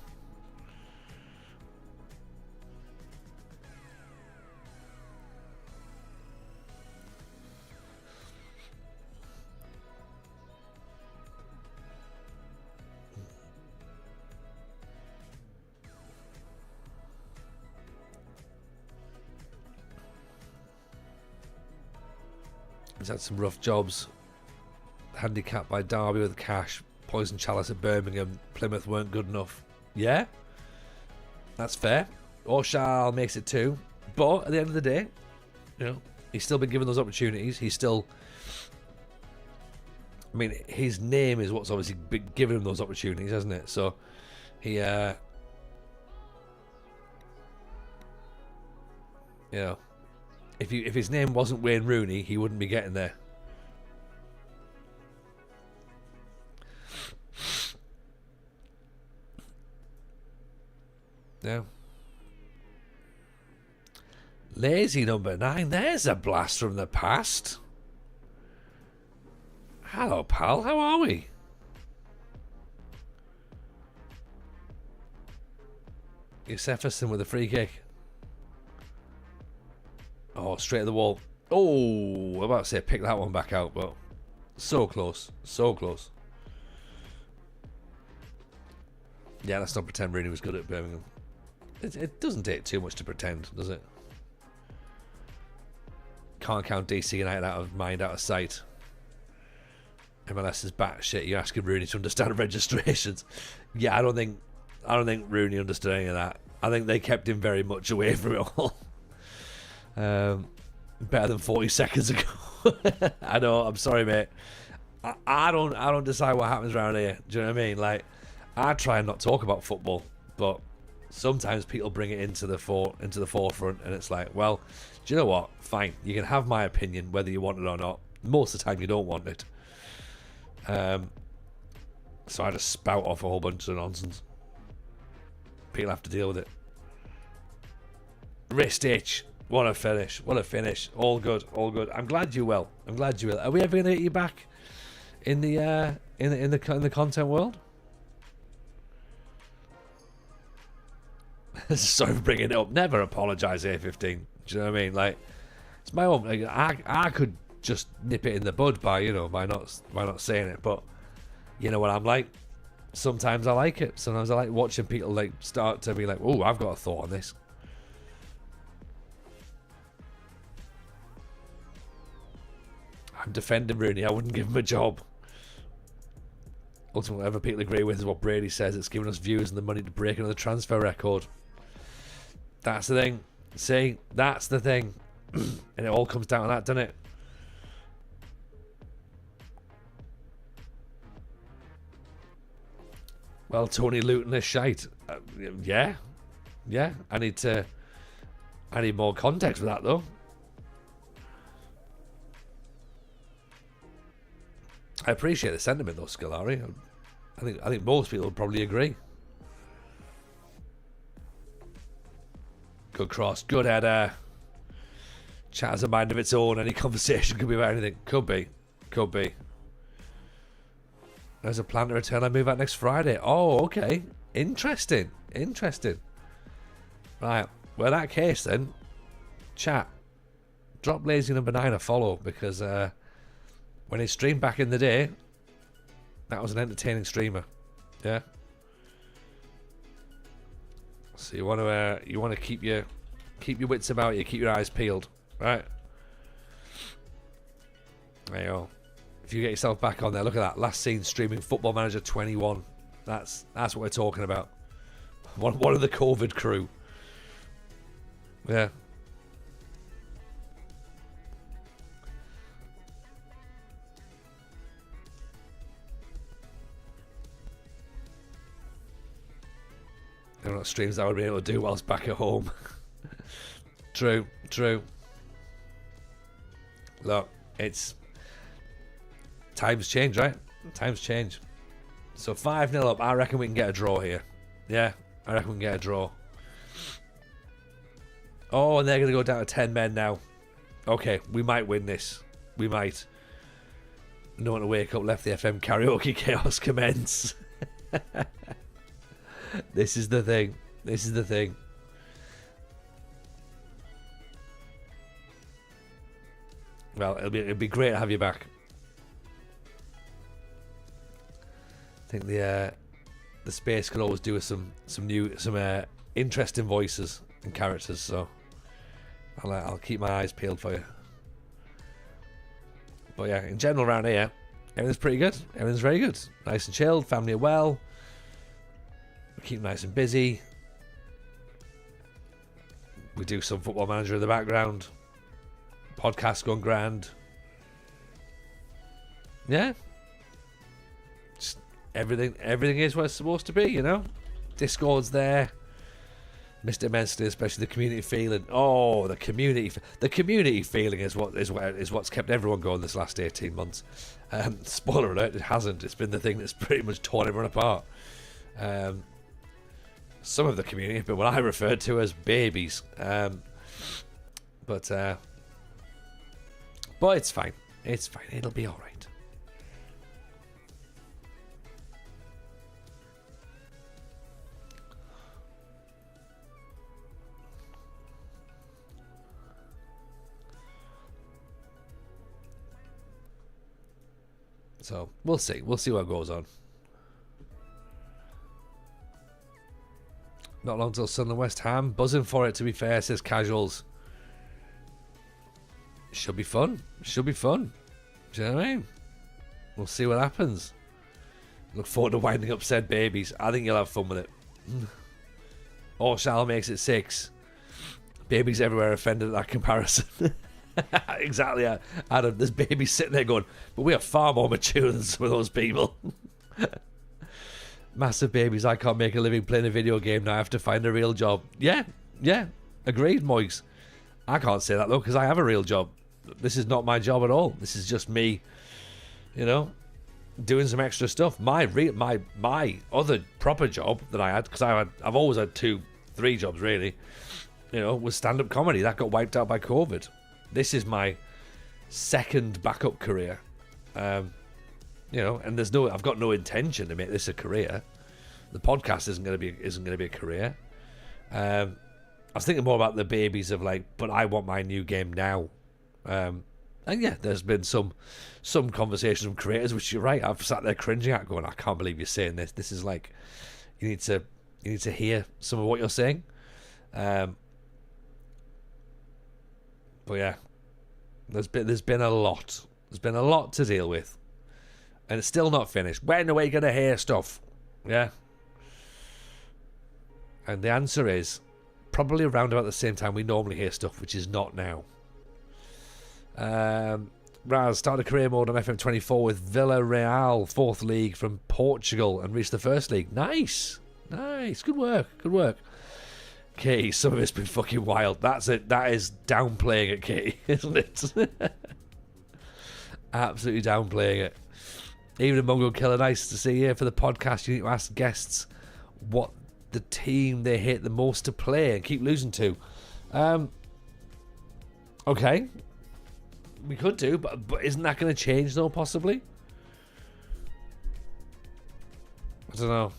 He's had some rough jobs. Handicapped by Derby with cash. Poison Chalice at Birmingham. Plymouth weren't good enough. Yeah, that's fair. Orshal makes it 2. But at the end of the day, you know, he's still been given those opportunities. He's still... I mean, his name is what's obviously been giving him those opportunities, hasn't it? So, he... you know, if his name wasn't Wayne Rooney, he wouldn't be getting there. Yeah. Lazy number 9. There's a blast from the past. Hello, pal. How are we? Jefferson with a free kick. Oh, straight at the wall. Oh, I'm about to say pick that one back out, but so close. So close. Yeah, let's not pretend Rooney was good at Birmingham. It doesn't take too much to pretend, does it? Can't count DC United out of mind, out of sight. MLS is batshit. You're asking Rooney to understand registrations. Yeah, I don't think Rooney understood any of that. I think they kept him very much away from it all. Better than 40 seconds ago. I know. I'm sorry, mate. I don't decide what happens around here. Do you know what I mean? Like, I try and not talk about football, but sometimes people bring it into the forefront, and it's like, well, do you know what? Fine, you can have my opinion whether you want it or not. Most of the time, you don't want it. So I just spout off a whole bunch of nonsense. People have to deal with it. Wrist itch. What a finish. What a finish. All good. All good. I'm glad you're well. I'm glad you're well. Are we ever going to get you back in the content world? Sorry for bringing it up. Never apologise, A15. Do you know what I mean? Like, it's my own. Like, I could just nip it in the bud by not saying it, but you know what I'm like. Sometimes I like it. Sometimes I like watching people like start to be like, "Oh, I've got a thought on this." I'm defending Rooney. I wouldn't give him a job. Ultimately, whatever people agree with is what Brady says. It's giving us views and the money to break another transfer record. That's the thing. See, that's the thing. And it all comes down to that, doesn't it? Well, Tony Luton is shite. Yeah. I need more context for that, though. I appreciate the sentiment, though, Scolari. I think most people would probably agree. Good cross, good header. Chat has a mind of its own. Any conversation could be about anything. Could be. There's a plan to return. I move out next Friday. Oh, okay. Interesting. Right. Well, in that case, then, chat, drop Lazy number 9 a follow, because when he streamed back in the day, that was an entertaining streamer. Yeah. So you want to keep your wits about you, keep your eyes peeled, right? There you go. If you get yourself back on there, look at that. Last seen streaming Football Manager 21. That's what we're talking about. One of the COVID crew. Yeah. There are not streams I would be able to do whilst back at home. True. Look, it's... Times change, right? Times change. So 5-0 up. I reckon we can get a draw here. Yeah, I reckon we can get a draw. Oh, and they're going to go down to 10 men now. Okay, we might win this. We might. No one to wake up, left the FM karaoke chaos commence. This is the thing. Well, it'll be great to have you back. I think the space could always do with some interesting voices and characters, so I'll keep my eyes peeled for you. But yeah, in general around here, everything's pretty good. Everything's very good. Nice and chilled. Family are well. Keep nice and busy. We do some Football Manager in the background. Podcast going grand. Yeah. Just everything is what it's supposed to be, you know? Discord's there. Missed it immensely, especially the community feeling. Oh, the community feeling is what's kept everyone going this last 18 months. Spoiler alert, it hasn't. It's been the thing that's pretty much torn everyone apart. Some of the community have been what I referred to as babies. But it's fine. It's fine. It'll be all right. So we'll see. We'll see what goes on. Not long till Sunderland West Ham. Buzzing for it, to be fair, says Casuals. Should be fun. Should be fun. Do you know what I mean? We'll see what happens. Look forward to winding up said babies. I think you'll have fun with it. Or Shal makes it 6. Babies everywhere offended at that comparison. Exactly, Adam. There's babies sitting there going, but we are far more mature than some of those people. Massive babies. I can't make a living playing a video game now. I have to find a real job. Yeah. Agreed, Moigs. I can't say that though because I have a real job. This is not my job at all. This is just me, you know, doing some extra stuff. My other proper job that I had, because I've always had 2-3 jobs really, you know, was stand-up comedy. That got wiped out by COVID. This is my second backup career, you know, and I've got no intention to make this a career. The podcast isn't going to be a career. I was thinking more about the babies of like, but I want my new game now. And yeah, there's been some conversations from creators, which you're right. I've sat there cringing at, going, I can't believe you're saying this. This is like, you need to hear some of what you're saying. But yeah, there's been a lot. There's been a lot to deal with, and it's still not finished. When are we gonna hear stuff? Yeah, and the answer is probably around about the same time we normally hear stuff, which is not now. Raz started career mode on FM24 with Villarreal, 4th league from Portugal, and reached the 1st league. Nice, good work. Katie, some of it's been fucking wild. That's it. That is downplaying it, Katie, isn't it? Absolutely downplaying it. Even a Mongo Killer, nice to see you for the podcast. You need to ask guests what the team they hate the most to play and keep losing to. Okay. We could do, but isn't that going to change though, possibly? I don't know.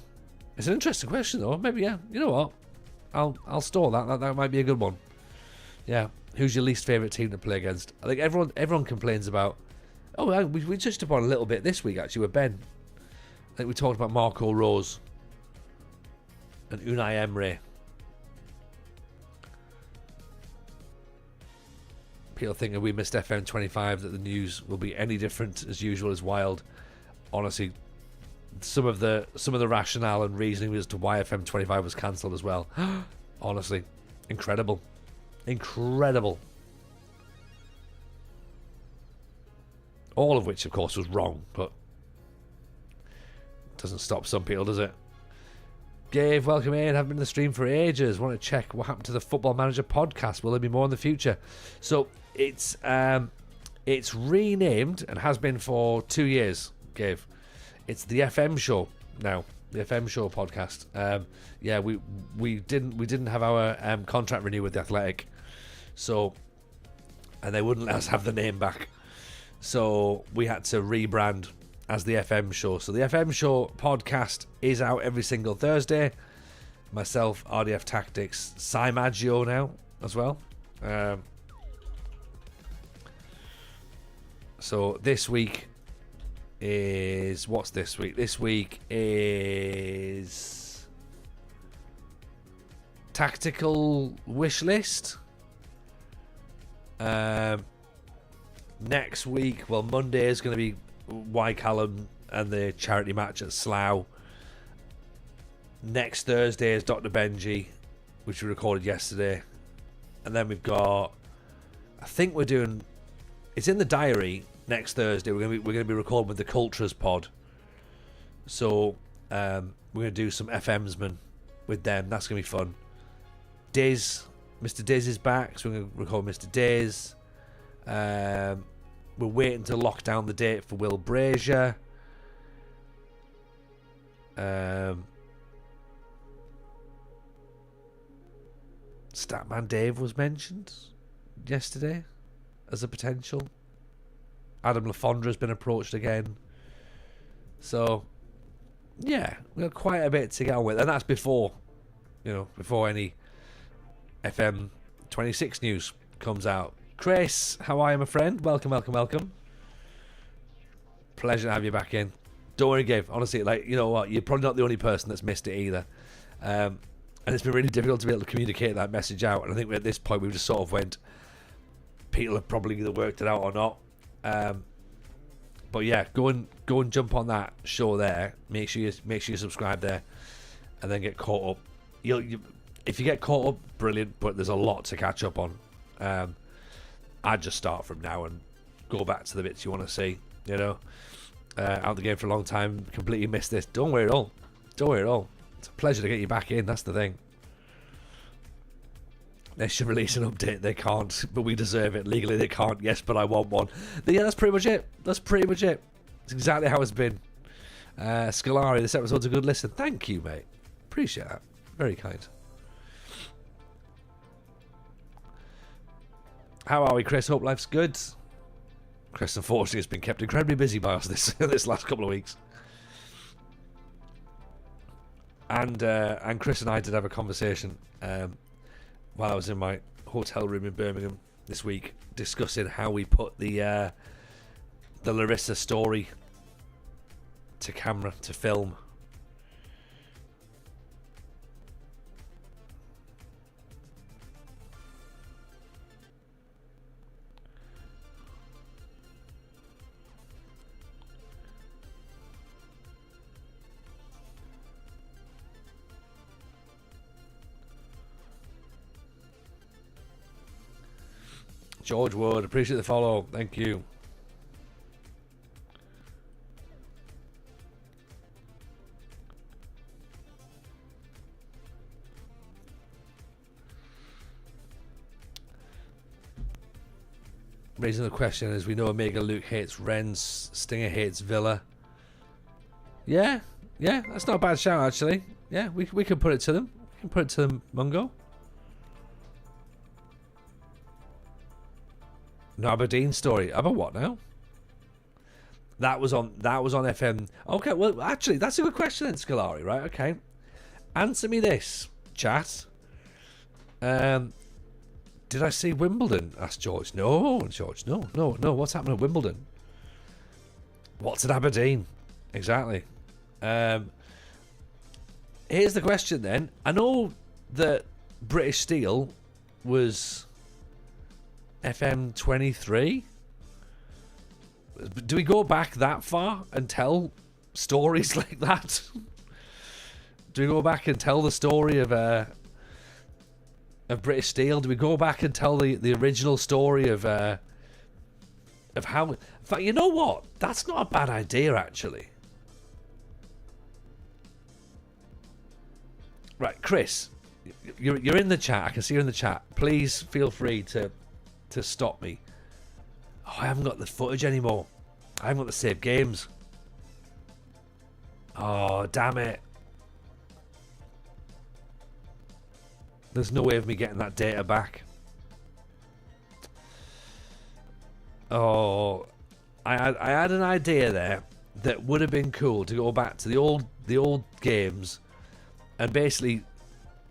It's an interesting question though. Maybe, yeah. You know what? I'll store that. That might be a good one. Yeah. Who's your least favourite team to play against? I think everyone complains about... Oh, we touched upon a little bit this week, actually, with Ben. I think we talked about Marco Rose and Unai Emery. People thinking we missed FM25, that the news will be any different as usual is wild. Honestly, some of the rationale and reasoning as to why FM25 was cancelled as well. Honestly, incredible. All of which, of course, was wrong, but doesn't stop some people, does it? Dave, welcome in. Haven't been in the stream for ages. Want to check what happened to the Football Manager podcast. Will there be more in the future? So it's renamed and has been for 2 years, Gabe. It's the FM show now. The FM show podcast. Yeah, we didn't have our contract renewed with the Athletic, so, and they wouldn't let us have the name back. So we had to rebrand as the FM show. So the FM show podcast is out every single Thursday. Myself, RDF Tactics, Cy Maggio now as well. So this week is... What's this week? This week is... Tactical wish list. Next week, well, Monday is going to be Wycallum and the charity match at Slough. Next Thursday is Dr. Benji, which we recorded yesterday. And then we've got, I think we're doing, it's in the diary next Thursday. We're gonna be recording with the Cultures pod. So we're gonna do some FMsman with them. That's gonna be fun. Diz, Mr. Diz is back, so we're gonna record Mr. Diz. We're waiting to lock down the date for Will Brazier. Statman Dave was mentioned yesterday as a potential. Adam LaFondra has been approached again. So, yeah, we've got quite a bit to get on with. And that's before any FM 26 news comes out. Chris, how are you, my friend? Welcome, welcome, welcome. Pleasure to have you back in. Don't worry, Gabe. Honestly, you know what? You're probably not the only person that's missed it either. And it's been really difficult to be able to communicate that message out. And I think at this point we've just sort of went, people have probably either worked it out or not. But yeah, go and jump on that show there. Make sure you subscribe there, and then get caught up. If you get caught up, brilliant. But there's a lot to catch up on. I'd just start from now and go back to the bits you want to see. Out the game for a long time, completely missed this. Don't worry at all. It's a pleasure to get you back in. That's the thing. They should release an update. They can't, but we deserve it. Legally, they can't. Yes, but I want one. But yeah, that's pretty much it. It's exactly how it's been. Scolari, this episode's a good listen. Thank you, mate. Appreciate that. Very kind. How are we, Chris? Hope life's good. Chris, unfortunately, has been kept incredibly busy by us this last couple of weeks. And Chris and I did have a conversation while I was in my hotel room in Birmingham this week, discussing how we put the Larissa story to camera, to film. George Wood, appreciate the follow. Thank you. Raising the question is, we know Omega Luke hates Rennes, Stinger hates Villa. Yeah, that's not a bad shout actually. Yeah, we can put it to them. We can put it to them, Mungo. No Aberdeen story. About what now? That was on FM. Okay, well actually that's a good question then, Scolari, right? Okay. Answer me this, chat. Did I see Wimbledon? Asked George. No, George, no. What's happening at Wimbledon? What's at Aberdeen? Exactly. Here's the question then. I know that British Steel was FM 23. Do we go back that far and tell stories like that? Do we go back and tell the story of British Steel? Do we go back and tell the original story of how? In fact, you know what? That's not a bad idea, actually. Right, Chris, you're in the chat. I can see you in the chat. Please feel free to stop me. Oh, I haven't got the footage anymore. I haven't got the saved games. Oh, damn it. There's no way of me getting that data back. Oh, I had an idea there that would have been cool to go back to the old games and basically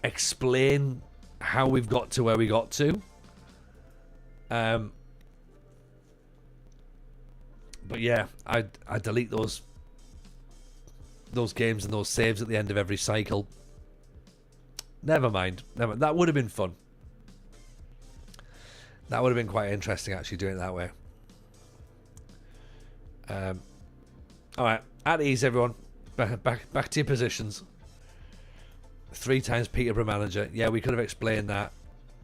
explain how we've got to where we got to. But yeah, I delete those games and those saves at the end of every cycle. Never mind. That would have been fun. That would have been quite interesting, actually, doing it that way. All right, at ease, everyone. Back to your positions. 3 times Peterborough manager. Yeah, we could have explained that.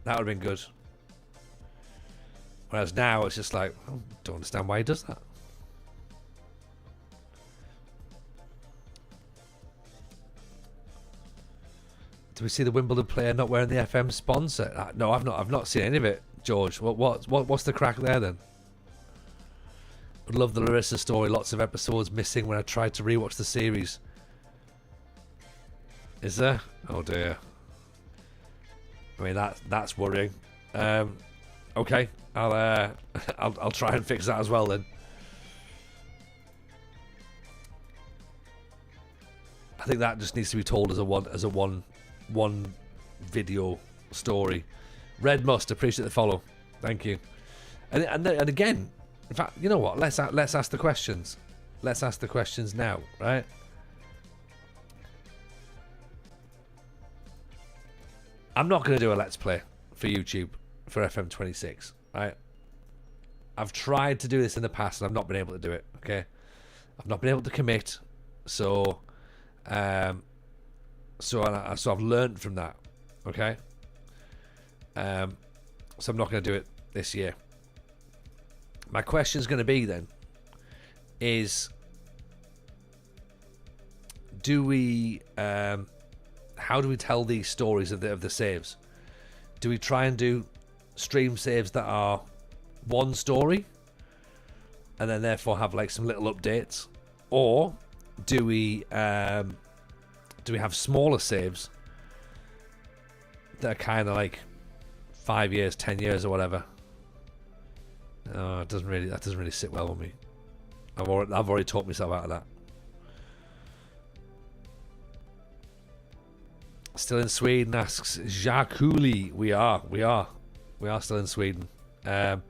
That would have been good. Whereas now it's just like, I don't understand why he does that. Do we see the Wimbledon player not wearing the FM sponsor? No, I've not seen any of it, George. What's the crack there then? Would love the Larissa story. Lots of episodes missing when I tried to rewatch the series. Is there? Oh dear. I mean that's worrying. Okay, I'll try and fix that as well then. I think that just needs to be told as a one video story. Red Must, appreciate the follow. Thank you. And again, in fact, you know what? Let's ask the questions. Let's ask the questions now, right? I'm not going to do a Let's Play for YouTube for FM26, right? I've tried to do this in the past and I've not been able to do it, okay? I've not been able to commit, so I've learned from that, okay? So I'm not going to do it this year. My question is going to be then, is do we how do we tell these stories of the saves? Do we try and do stream saves that are one story and then therefore have like some little updates, or do we have smaller saves that are kind of like 5 years, 10 years, or whatever? That doesn't really sit well with me. I've already talked myself out of that. Still in Sweden, asks Jaculi. We are still in Sweden. It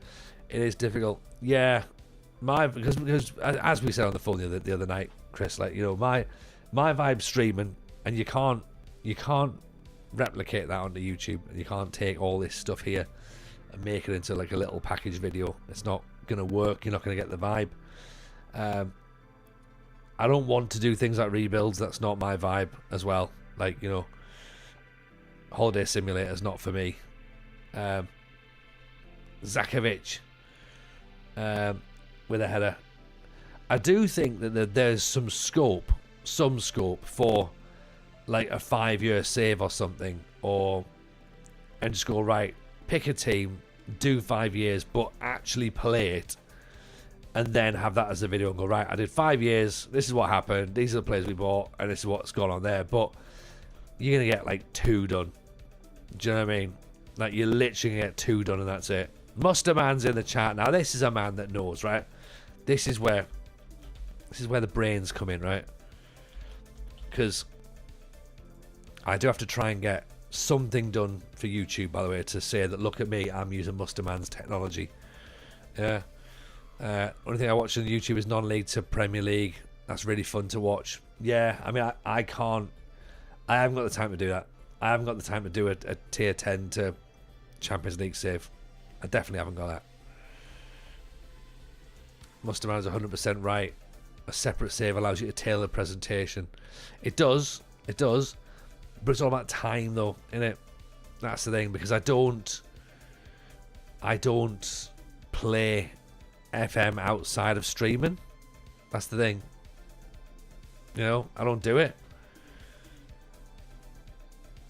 is difficult. Yeah, because as we said on the phone the other night, Chris, like, you know, my vibe streaming, and you can't replicate that onto YouTube, and you can't take all this stuff here and make it into like a little package video. It's not gonna work. You're not gonna get the vibe. I don't want to do things like rebuilds. That's not my vibe as well. Like, you know, Holiday Simulator is not for me. Zakovic with a header. I do think that there's some scope for like a 5-year save or something, and just go, right, pick a team, do 5 years, but actually play it, and then have that as a video and go, right, I did 5 years, this is what happened, these are the players we bought, and this is what's gone on there. But you're gonna get like 2 done. Do you know what I mean? Like, you're literally gonna get 2 done and that's it. Musterman's in the chat now. This is a man that knows, right? This is where the brains come in, right? Because I do have to try and get something done for YouTube, by the way, to say that, look at me, I'm using Musterman's technology. Yeah. Only thing I watch on YouTube is non-league to Premier League. That's really fun to watch. Yeah, I mean, I haven't got the time to do that. I haven't got the time to do a tier 10 to Champions League save. I definitely haven't got that. Musterman's 100% right. A separate save allows you to tailor the presentation. It does. But it's all about time, though, innit? That's the thing, because I don't play FM outside of streaming. That's the thing. You know, I don't do it.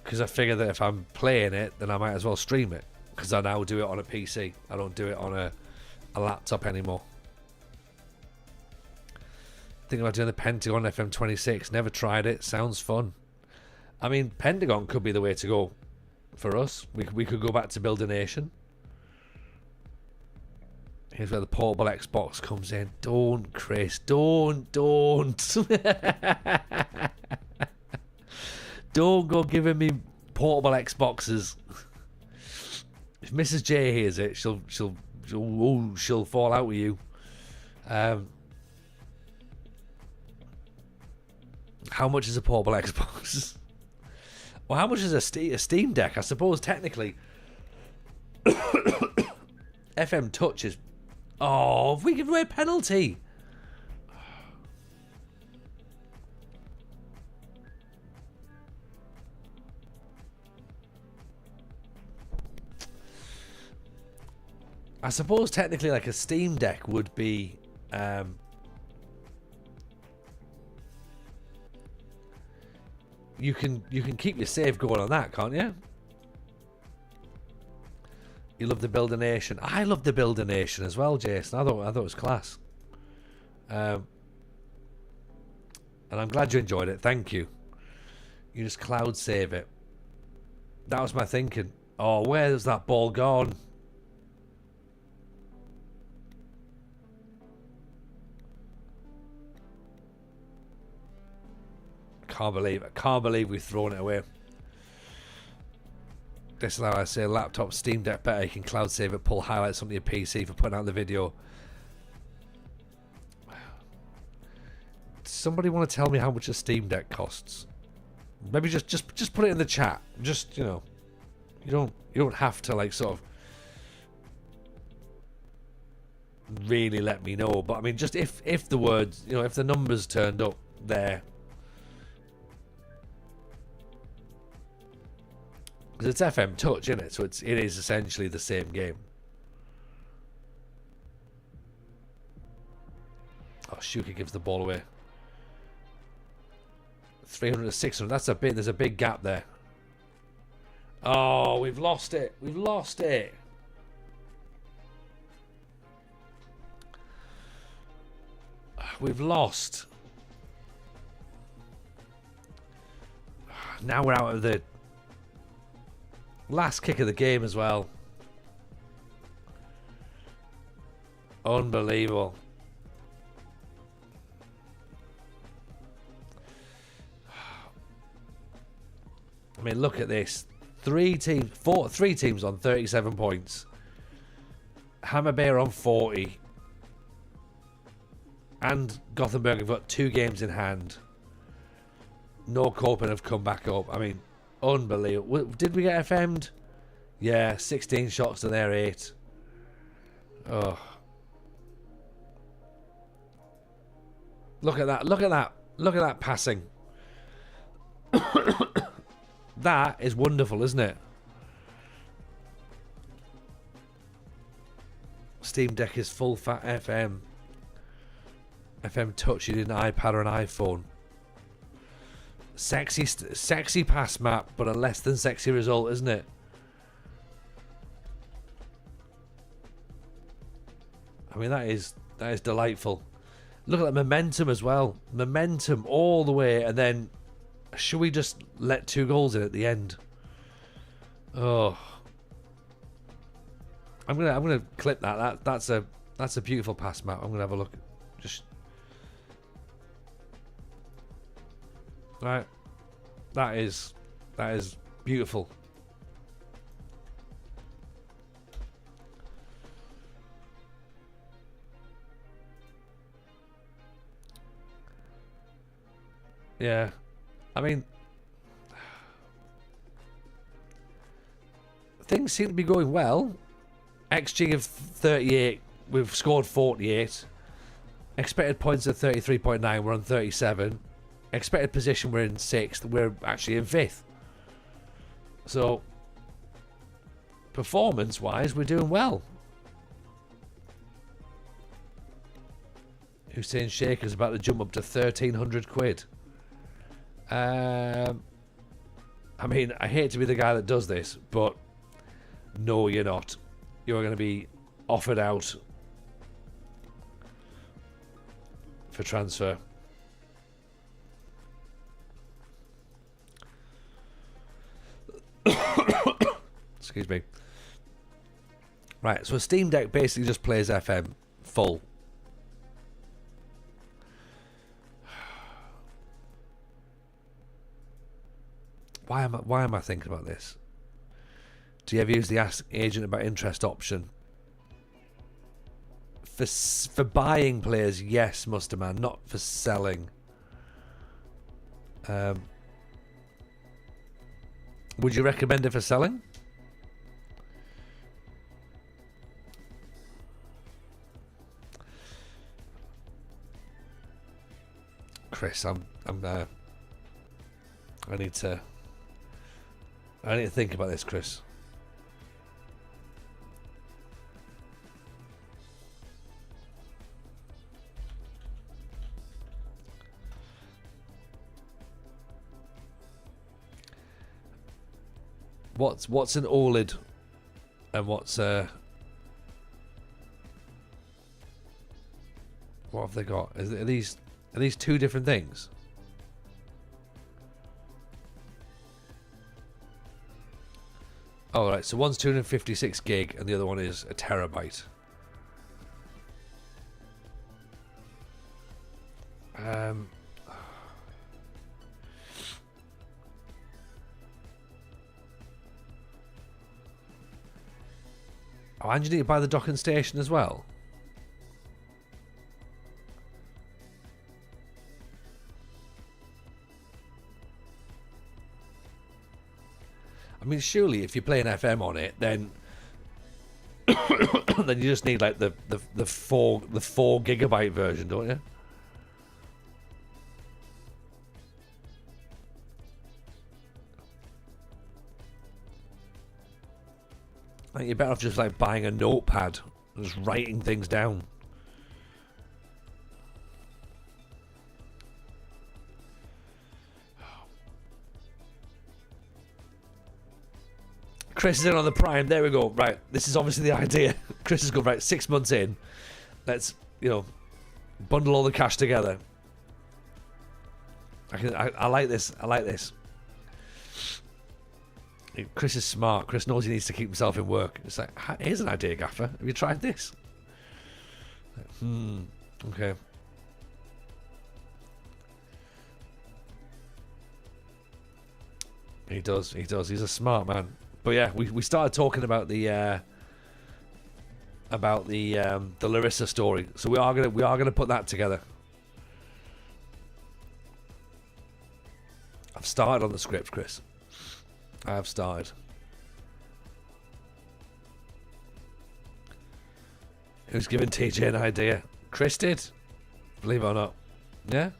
Because I figure that if I'm playing it, then I might as well stream it. Because I now do it on a PC. I don't do it on a laptop anymore. Thinking about doing the Pentagon FM26. Never tried it. Sounds fun. I mean, Pentagon could be the way to go for us. We could go back to Build a Nation. Here's where the portable Xbox comes in. Don't, Chris. Don't. Don't go giving me portable Xboxes. If Mrs. J hears it, she'll fall out with you. How much is a portable Xbox? Well, how much is a Steam Deck? I suppose technically FM Touch is... Oh, if we give away a penalty. I suppose technically like a Steam Deck would be you can keep your save going on that, can't you? You love the Build a Nation. I love the Build a Nation as well, Jason. I thought it was class. And I'm glad you enjoyed it. Thank you. You just cloud save it. That was my thinking. Oh, where's that ball gone? Can't believe we've thrown it away. This is how I say laptop, Steam Deck better. You can cloud save it, pull highlights onto your PC for putting out the video. Somebody want to tell me how much a Steam Deck costs? Maybe just put it in the chat. Just, you know, you don't have to like sort of really let me know. But I mean, just if the words, you know, if the numbers turned up there. Because it's FM Touch, isn't it? So it is essentially the same game. Oh, Shuka gives the ball away. 300 to 600. There's a big gap there. Oh, we've lost it. We've lost it. We've lost. Now we're out of the last kick of the game as well. Unbelievable. I mean, look at this. Three teams on 37 points. Hammer Bay on 40. And Gothenburg have got 2 games in hand. No Copen have come back up. I mean, unbelievable. Did we get FM'd? Yeah, 16 shots to their 8. Oh. Look at that. Look at that. Look at that passing. That is wonderful, isn't it? Steam Deck is full fat FM. FM Touch, you need an iPad or an iPhone. Sexy pass map, but a less than sexy result, isn't it? I mean, that is delightful. Look at that momentum as well. Momentum all the way, and then should we just let 2 goals in at the end? Oh, I'm gonna clip that. That's a beautiful pass map. I'm gonna have a look. Just right. That is beautiful. Yeah. I mean, things seem to be going well. XG of 38, we've scored 48. Expected points of 33.9, we're on 37. Expected position, we're in 6th, we're actually in 5th. So, performance-wise, we're doing well. Hussein Shaker's about to jump up to 1,300 quid. I mean, I hate to be the guy that does this, but no, you're not. You're going to be offered out for transfer. Excuse me. Right, so a Steam Deck basically just plays FM full. Why am I thinking about this? Do you ever use the Ask Agent About Interest option? For buying players, yes, Muster Man, not for selling. Would you recommend it for selling? Chris, I need to think about this, Chris. What's an OLED and what's what have they got? Are these two different things? Oh, right. So one's 256 gig and the other one is a terabyte. Oh, and you need to buy the docking station as well. I mean, surely if you're playing FM on it, then then you just need like the 4 gigabyte version, don't you? I think you're better off just like buying a notepad and just writing things down. Chris is in on the Prime. There we go. Right, this is obviously the idea. Chris has gone, right, 6 months in. Let's, bundle all the cash together. I like this. I like this. Chris is smart. Chris knows he needs to keep himself in work. It's like, here's an idea, Gaffer. Have you tried this? Okay. He does. He does. He's a smart man. But yeah, we started talking about the Larissa story. So we are gonna put that together. I've started on the script, Chris. I have started. Who's given TJ an idea? Chris did. Believe it or not. Yeah?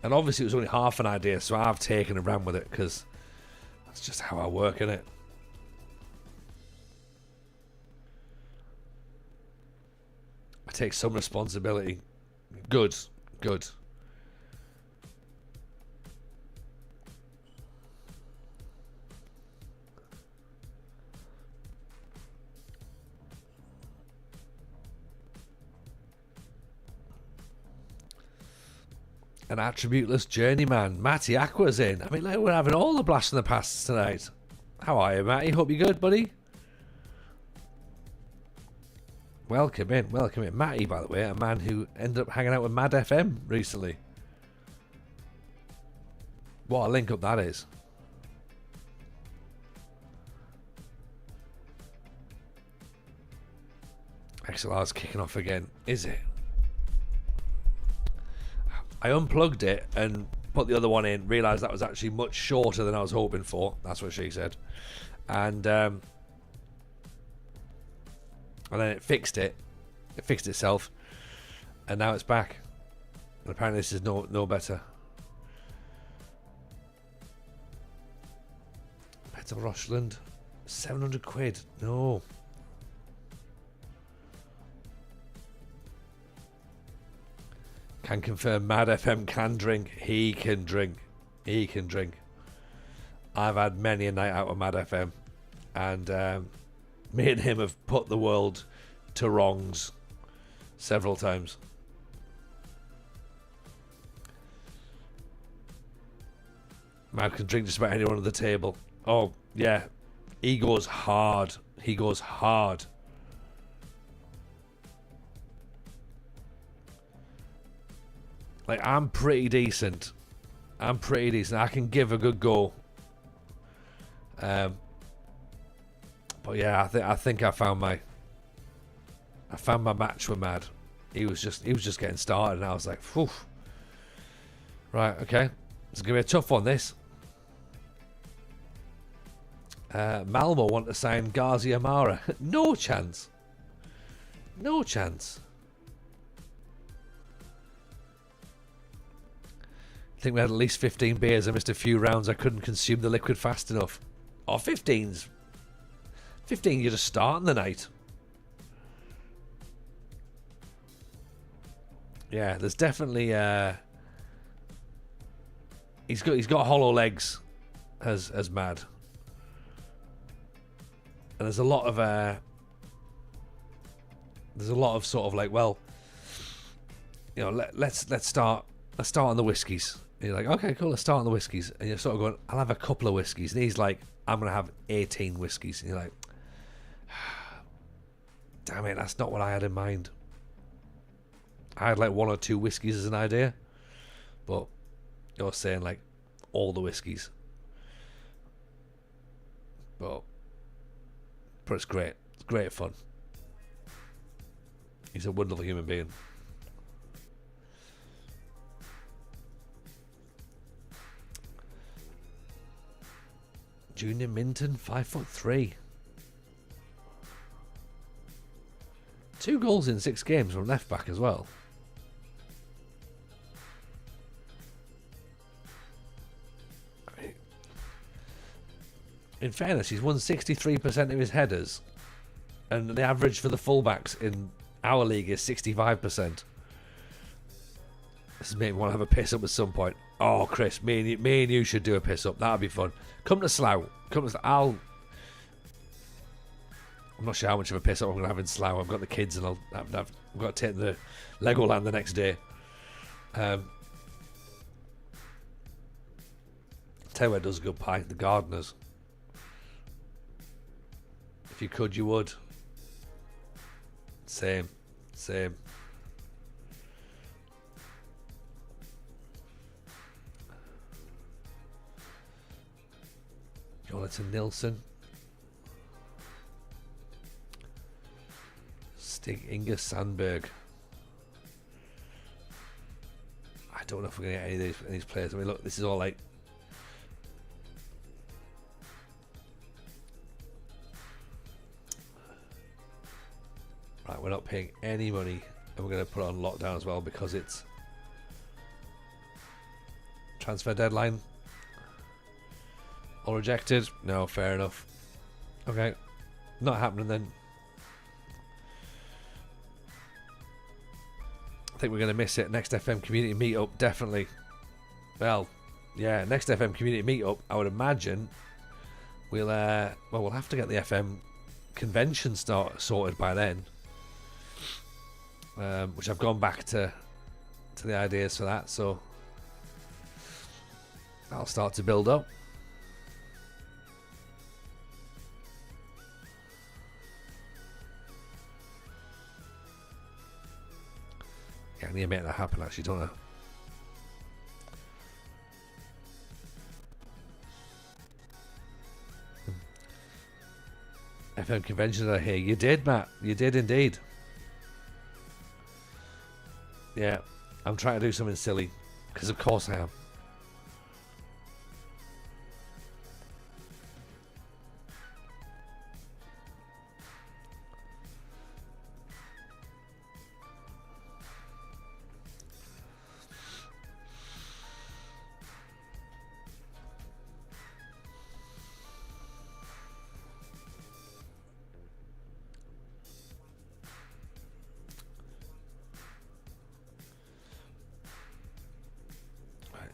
And obviously it was only half an idea, so I've taken and ran with it, because that's just how I work, innit? I take some responsibility. Good. Good. An attributeless journeyman. Matty Aqua's in. I mean, like, we're having all the blast from the past tonight. How are you, Matty? Hope you're good, buddy. Welcome in. Welcome in. Matty, by the way, a man who ended up hanging out with Mad FM recently. What a link up that is. XLR's kicking off again. Is it? I unplugged it and put the other one in, realised that was actually much shorter than I was hoping for. That's what she said. And then it fixed it. It fixed itself. And now it's back. And apparently this is no better. Petal Rochland. 700 quid. No. Can confirm Mad FM can drink. He can drink. He can drink. I've had many a night out with Mad FM. And me and him have put the world to wrongs several times. Mad can drink just about anyone at the table. Oh, yeah. He goes hard. He goes hard. Like, I'm pretty decent. I can give a good go. But yeah, I think I found my match with Mad. He was just getting started, and I was like, phew. Right, okay. It's gonna be a tough one, this. Malmo want to sign Ghazi Amara. No chance. No chance. I think we had at least 15 beers. I missed a few rounds. I couldn't consume the liquid fast enough. Oh, 15's... 15, you're just starting the night. Yeah, there's definitely... He's got hollow legs, as mad. And there's a lot of sort of like, well, you know, let's start on the whiskies. And you're like, okay, cool, let's start on the whiskies. And you're sort of going, I'll have a couple of whiskies. And he's like, I'm gonna have 18 whiskies. And you're like, damn it, that's not what I had in mind. I had like 1 or 2 whiskies as an idea, but you're saying like all the whiskies. But it's great. It's great fun. He's a wonderful human being. Junior Minton, 5'3". 2 goals in 6 games from left back as well. In fairness, he's won 63% of his headers, and the average for the fullbacks in our league is 65%. This is making me want to have a piss up at some point. Oh, Chris, me and you should do a piss up. That'd be fun. Come to Slough. I'm not sure how much of a piss up I'm going to have in Slough. I've got the kids, and I've got to take the Legoland the next day. Tell you where it does a good pie. The Gardeners. If you could, you would. Same. Jonathan Nilsson. Stig Inge Sandberg. I don't know if we're going to get any of these players. I mean, look, this is all like... Right, we're not paying any money, and we're going to put it on lockdown as well because it's transfer deadline. All rejected? No, fair enough. Okay, not happening then. I think we're going to miss it. Next FM community meetup, definitely. Well, yeah, next FM community meetup, I would imagine we'll have to get the FM convention sorted by then. Which I've gone back to the ideas for that, so I'll start to build up. Yeah, I need to make that happen actually, don't I? FM convention I hear. You did, Matt. You did indeed. Yeah, I'm trying to do something silly, because of course I am.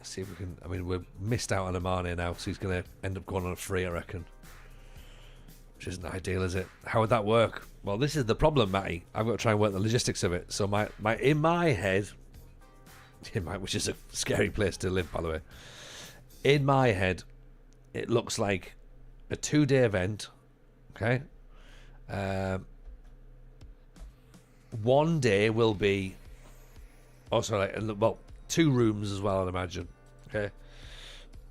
See if we can. I mean, we're missed out on Amane now, so he's going to end up going on a free, I reckon. Which isn't ideal, is it? How would that work? Well, this is the problem, Matty. I've got to try and work the logistics of it. So in my head, which is a scary place to live, by the way. In my head, it looks like a 2-day event. Okay. 1 day will be also like 2 rooms as well, I'd imagine. Okay.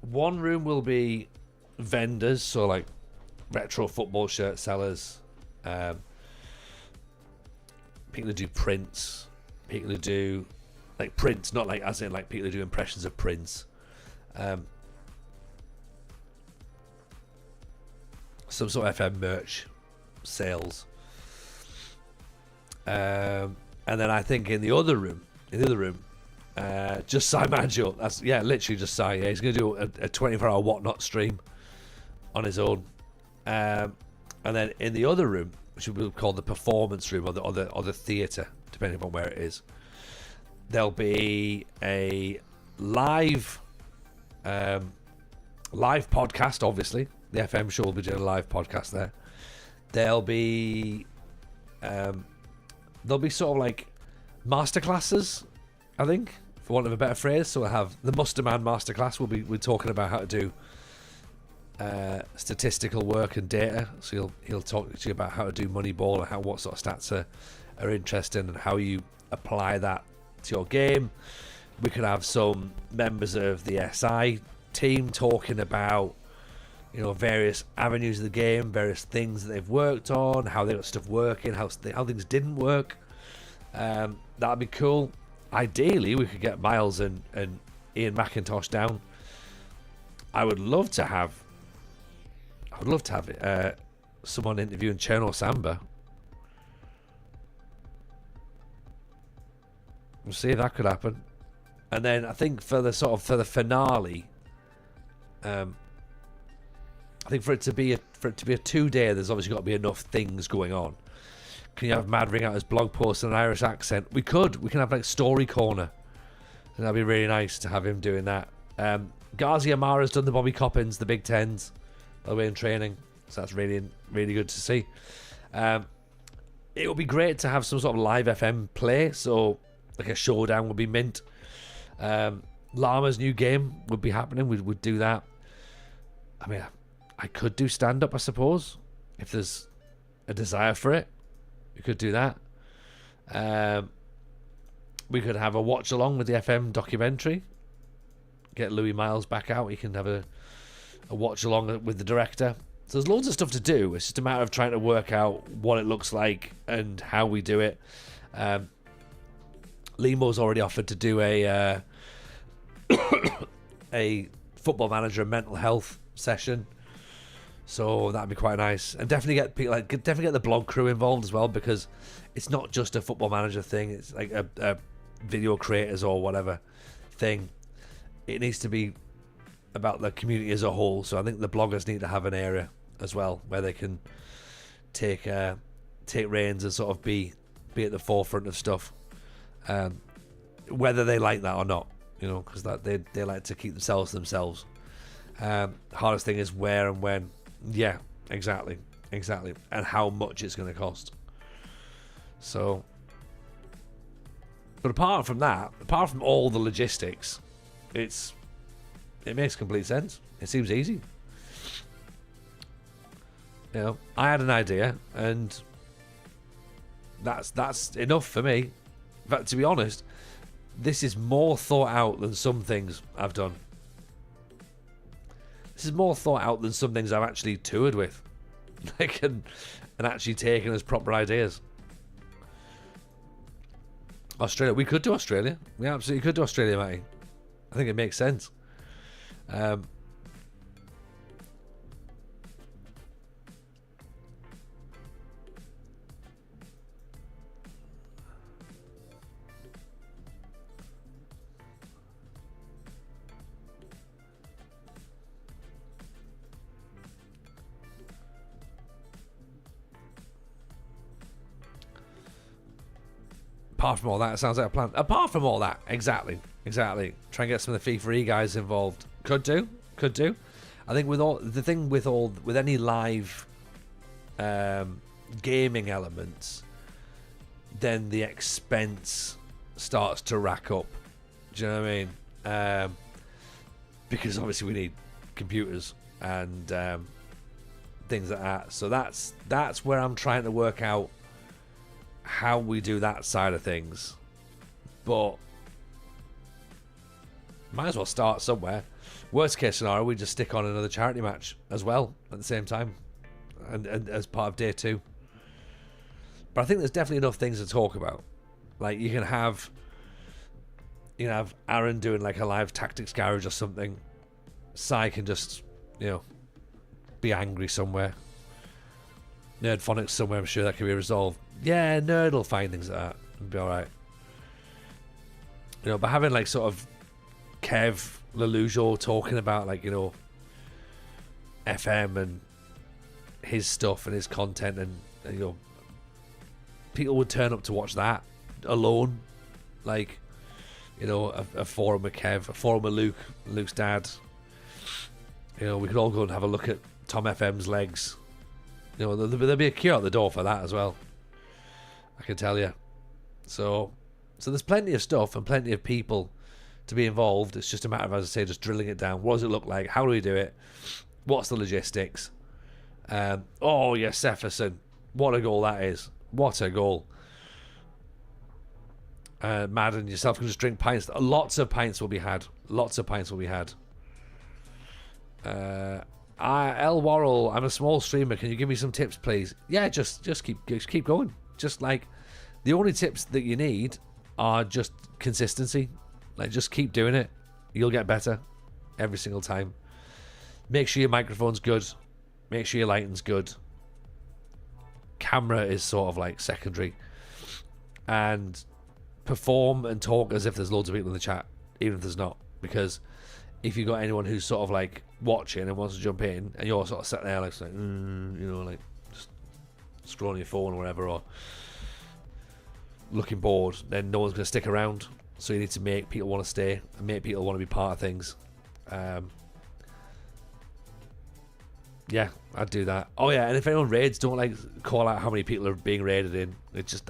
1 room will be vendors, so like retro football shirt sellers, people who do prints, people who do like prints, not like as in like people who do impressions of prints. Some sort of FM merch sales. And then I think in the other room, just Sai Maggio. That's literally just Sai. Yeah, he's going to do a 24-hour whatnot stream on his own. And then in the other room, which we'll call the performance room or the theatre, depending upon where it is, there'll be a live Live podcast, obviously. The FM show will be doing a live podcast there. There'll be sort of like masterclasses, I think, for want of a better phrase. So we'll have the Musterman masterclass. We're talking about how to do statistical work and data. So he'll talk to you about how to do Moneyball and what sort of stats are interesting and how you apply that to your game. We could have some members of the SI team talking about, you know, various avenues of the game, various things that they've worked on, how they got stuff working, how things didn't work. That'd be cool. Ideally, we could get Miles and Ian McIntosh down. I would love to have someone interviewing Cherno Samba. We'll see if that could happen. And then I think for the finale, I think for it to be a 2-day, there's obviously got to be enough things going on. Can you have Mad ring out his blog post in an Irish accent? We can have like Story Corner, and that'd be really nice to have him doing that. Ghazi Amara's done the Bobby Coppins, the Big Tens, by the way, in training, so that's really, really good to see. It would be great to have some sort of live FM play, so like a showdown would be mint. Llama's new game would be happening. We would do that. I mean, I could do stand-up, I suppose, if there's a desire for it. We could do that. We could have a watch-along with the FM documentary. Get Louis Miles back out. He can have a watch-along with the director. So there's loads of stuff to do. It's just a matter of trying to work out what it looks like and how we do it. Limo's already offered to do a football manager and mental health session, so that'd be quite nice. And definitely get people definitely get the blog crew involved as well, because it's not just a football manager thing. It's like a video creators or whatever thing. It needs to be about the community as a whole. So I think the bloggers need to have an area as well where they can take reins and sort of be at the forefront of stuff. Whether they like that or not, you know, because that they like to keep themselves to themselves. Hardest thing is where and when. Yeah, exactly, and how much it's going to cost. So, but apart from all the logistics, it makes complete sense. It seems easy. You know, I had an idea, and that's enough for me. But to be honest, this is more thought out than some things I've done. This is more thought out than some things I've actually toured with, like and actually taken as proper ideas. Australia, we could do Australia. We absolutely could do Australia, Matty. I think it makes sense. Apart from all that, it sounds like a plan. Apart from all that, exactly. Try and get some of the FIFA E guys involved. Could do. I think with any live gaming elements, then the expense starts to rack up. Do you know what I mean? Because obviously we need computers and things like that. So that's where I'm trying to work out how we do that side of things. But might as well start somewhere. Worst case scenario, we just stick on another charity match as well at the same time, and as part of day 2. But I think there's definitely enough things to talk about. Like you can have Aaron doing like a live tactics garage or something. Sai can just, be angry somewhere. Nerdphonics somewhere, I'm sure that can be resolved. Yeah, Nerd will find things like that. It'll be alright. But having like sort of Kev Lelujo talking about like, FM and his stuff and his content and people would turn up to watch that alone. Like, a forum with Kev, a forum with Luke's dad, You know, we could all go and have a look at Tom FM's legs. You know, there'll be a queue at the door for that as well. I can tell you. So there's plenty of stuff and plenty of people to be involved. It's just a matter of, as I say, just drilling it down. What does it look like? How do we do it? What's the logistics? Oh, yes, Jefferson. What a goal that is. What a goal. Madden, yourself can just drink pints. Lots of pints will be had. Lots of pints will be had. L. Worrell, I'm a small streamer. Can you give me some tips, please? Yeah, just keep going. Just like, the only tips that you need are just consistency. Like, just keep doing it. You'll get better every single time. Make sure your microphone's good. Make sure your lighting's good. Camera is sort of like secondary. And perform and talk as if there's loads of people in the chat, even if there's not. Because if you've got anyone who's sort of like watching and wants to jump in, and you're sort of sat there like, you know, like just scrolling your phone or whatever, or looking bored, then no one's going to stick around. So you need to make people want to stay and make people want to be part of things. Yeah, I'd do that. Oh yeah, and if anyone raids, don't like call out how many people are being raided in. It's just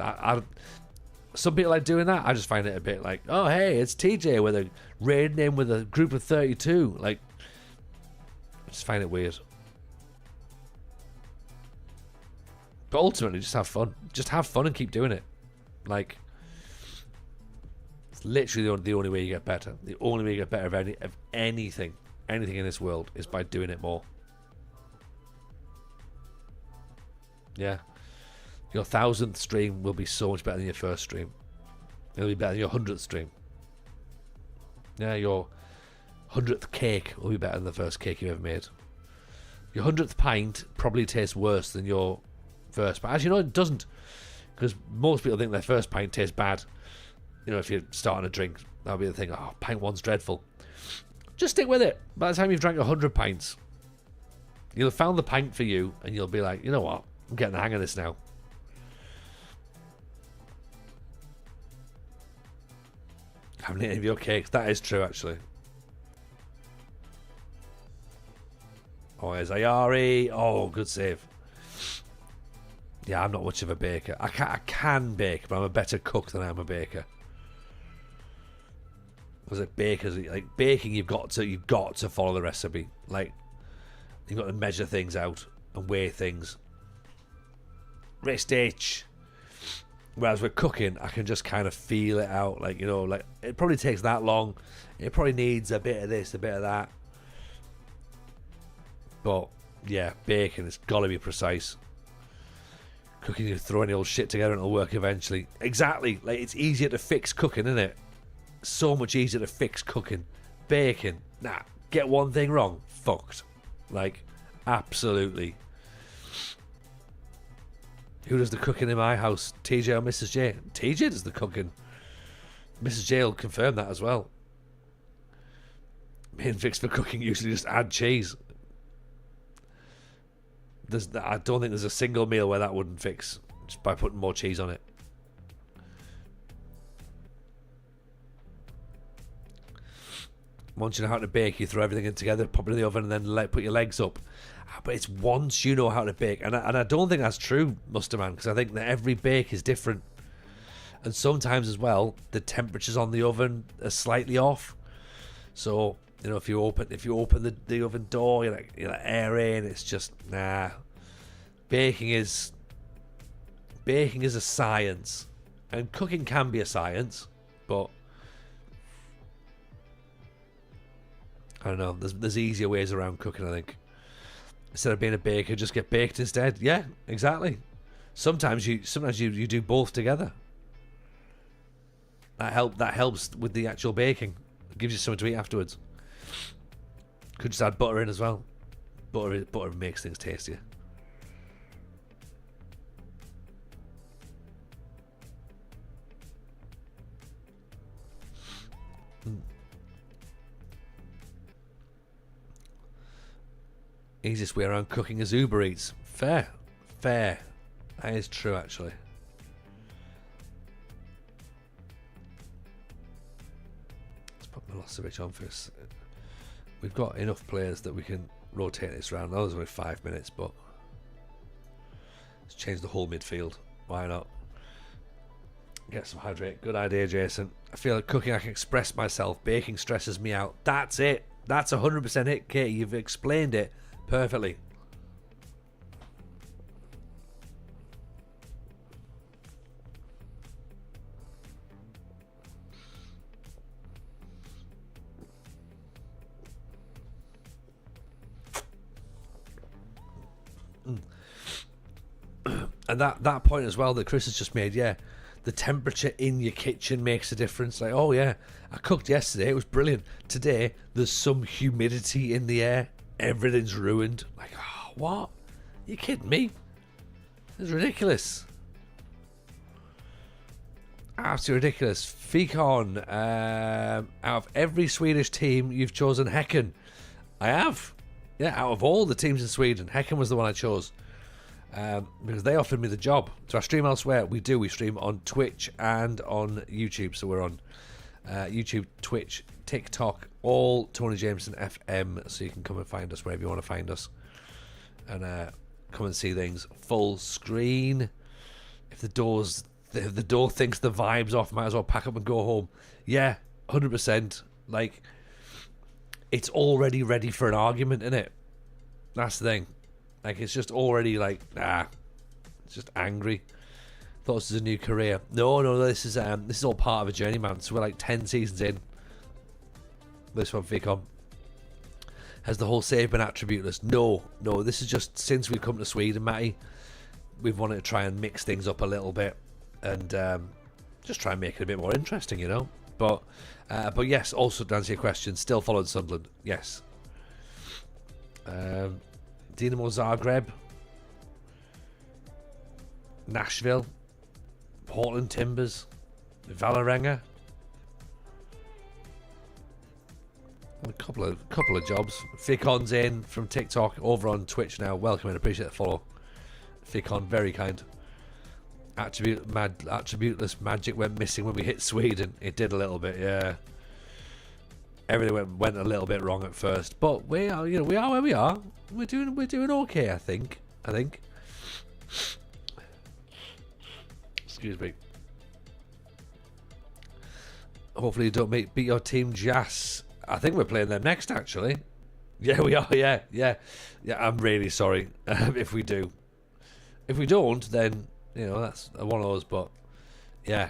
some people like doing that. I just find it a bit like, oh hey, it's TJ with a raiding in with a group of 32. Like, I just find it weird. But ultimately, just have fun. Just have fun and keep doing it. Like, it's literally the only way you get better. The only way you get better of anything in this world is by doing it more. Yeah. Your 1000th stream will be so much better than your first stream. It'll be better than your 100th stream. Yeah, your 100th cake will be better than the first cake you've ever made. Your 100th pint probably tastes worse than your first. But as you know, it doesn't. Because most people think their first pint tastes bad. You know, if you're starting a drink, that'll be the thing. Oh, pint one's dreadful. Just stick with it. By the time you've drank 100 pints, you'll have found the pint for you, and you'll be like, you know what? I'm getting the hang of this now. Haven't eaten any of your cakes. That is true, actually. Oh, there's Ayari. Oh, good save. Yeah, I'm not much of a baker. I can bake, but I'm a better cook than I'm a baker. Because like baking, you've got to follow the recipe. Like, you've got to measure things out and weigh things. Wrist itch. Whereas with cooking, I can just kind of feel it out. Like, you know, like, it probably takes that long. It probably needs a bit of this, a bit of that. But yeah, baking, it's got to be precise. Cooking, you throw any old shit together and it'll work eventually. Exactly. Like, it's easier to fix cooking, isn't it? So much easier to fix cooking. Baking, nah, get one thing wrong, fucked. Like, absolutely. Who does the cooking in my house? TJ or Mrs. J? TJ does the cooking. Mrs. J will confirm that as well. Main fix for cooking usually just add cheese. I don't think there's a single meal where that wouldn't fix just by putting more cheese on it. Once you know how to bake, you throw everything in together, pop it in the oven, and then put your legs up. But it's once you know how to bake, and I don't think that's true, Musterman, because I think that every bake is different, and sometimes as well the temperatures on the oven are slightly off. So you know, if you open the oven door, you're like air in. It's just nah. Baking is a science, and cooking can be a science, but I don't know. There's easier ways around cooking, I think. Instead of being a baker, just get baked instead. Yeah, exactly. Sometimes you do both together. That helps with the actual baking. It gives you something to eat afterwards. Could just add butter in as well. Butter makes things tastier. Easiest way around cooking is Uber Eats. Fair. That is true, actually. Let's put Milosevic on for us. We've got enough players that we can rotate this around. That was only 5 minutes, but let's change the whole midfield. Why not? Get some hydrate. Good idea, Jason. I feel like cooking, I can express myself. Baking stresses me out. That's it. That's 100% it, Katie. You've explained it perfectly. And that point as well that Chris has just made, yeah, the temperature in your kitchen makes a difference. Like, oh yeah, I cooked yesterday, it was brilliant. Today, there's some humidity in the air, everything's ruined. Like, oh, what? You kidding me? It's ridiculous. Absolutely ridiculous. Fikon, out of every Swedish team, you've chosen Hacken. I have. Yeah, out of all the teams in Sweden, Hacken was the one I chose. Because they offered me the job. So I stream elsewhere. We do. We stream on Twitch and on YouTube. So we're on YouTube, Twitch, TikTok, all Tony Jameson FM. So you can come and find us wherever you want to find us. And come and see things full screen. If the door thinks the vibe's off, might as well pack up and go home. Yeah, 100%. Like, it's already ready for an argument, isn't it? That's the thing. Like, it's just already like, it's just angry. Thought this was a new career. No, this is all part of a Journeyman. So we're like 10 seasons in. This one, Ficom. Has the whole save been attributeless? No, this is just since we've come to Sweden, Matty, we've wanted to try and mix things up a little bit and just try and make it a bit more interesting, you know. But yes, also to answer your question, still following Sunderland. Yes. Dinamo Zagreb, Nashville, Portland Timbers, Vålerenga. A couple of jobs. Fikon's in from TikTok, over on Twitch now. Welcome and appreciate the follow. Fikon, very kind. Attributeless magic went missing when we hit Sweden. It did a little bit, yeah. Everything went a little bit wrong at first, but we are where we are. We're doing okay, I think. Excuse me. Hopefully you don't beat your team, Jas. I think we're playing them next, actually. Yeah, we are. Yeah. I'm really sorry if we do. If we don't, then that's one of those. But yeah,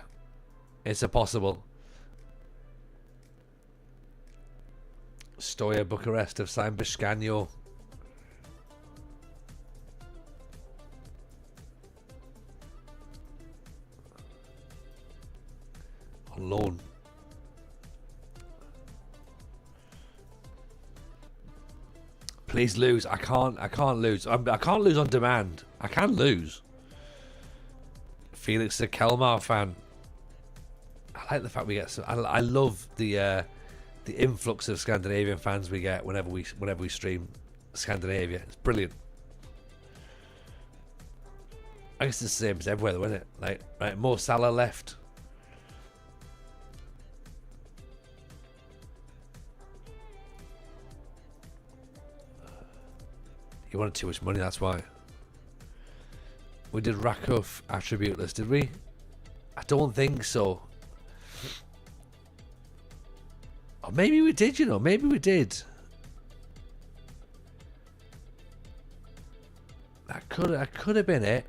it's a possible. Stoya Bucharest have signed Biscanio. On loan. Please lose. I can't lose. I can't lose on demand. I can lose. Felix is a Kelmar fan. I like the fact we get some. I love the influx of Scandinavian fans we get whenever we stream Scandinavia. It's brilliant. I guess it's the same as everywhere, though, isn't it? Like, right, Mo Salah left. You wanted too much money, that's why. We did Rakov attributeless, did we? I don't think so. Or maybe we did, maybe we did. That could have been it.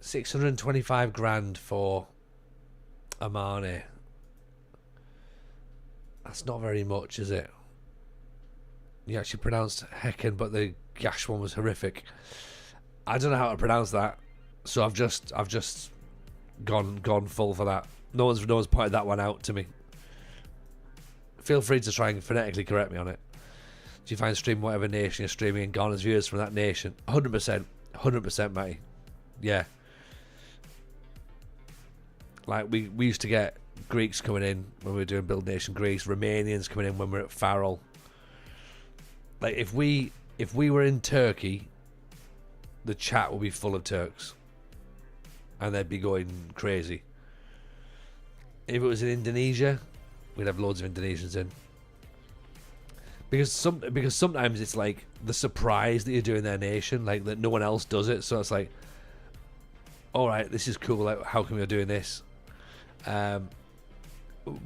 625 grand for Amane. That's not very much, is it? You actually pronounced Hacken, but the Gash one was horrific. I don't know how to pronounce that, so I've just gone full for that. No one's pointed that one out to me. Feel free to try and phonetically correct me on it. Do you find streaming whatever nation you're streaming and garners viewers from that nation? 100%, Matty. Yeah. Like we used to get Greeks coming in when we were doing Build Nation Greece, Romanians coming in when we were at Farrell. Like if we were in Turkey, the chat would be full of Turks, and they'd be going crazy. If it was in Indonesia, we'd have loads of Indonesians in. because sometimes it's like the surprise that you do in their nation, like that no one else does it. So it's like, all right, this is cool. Like, how come you're doing this?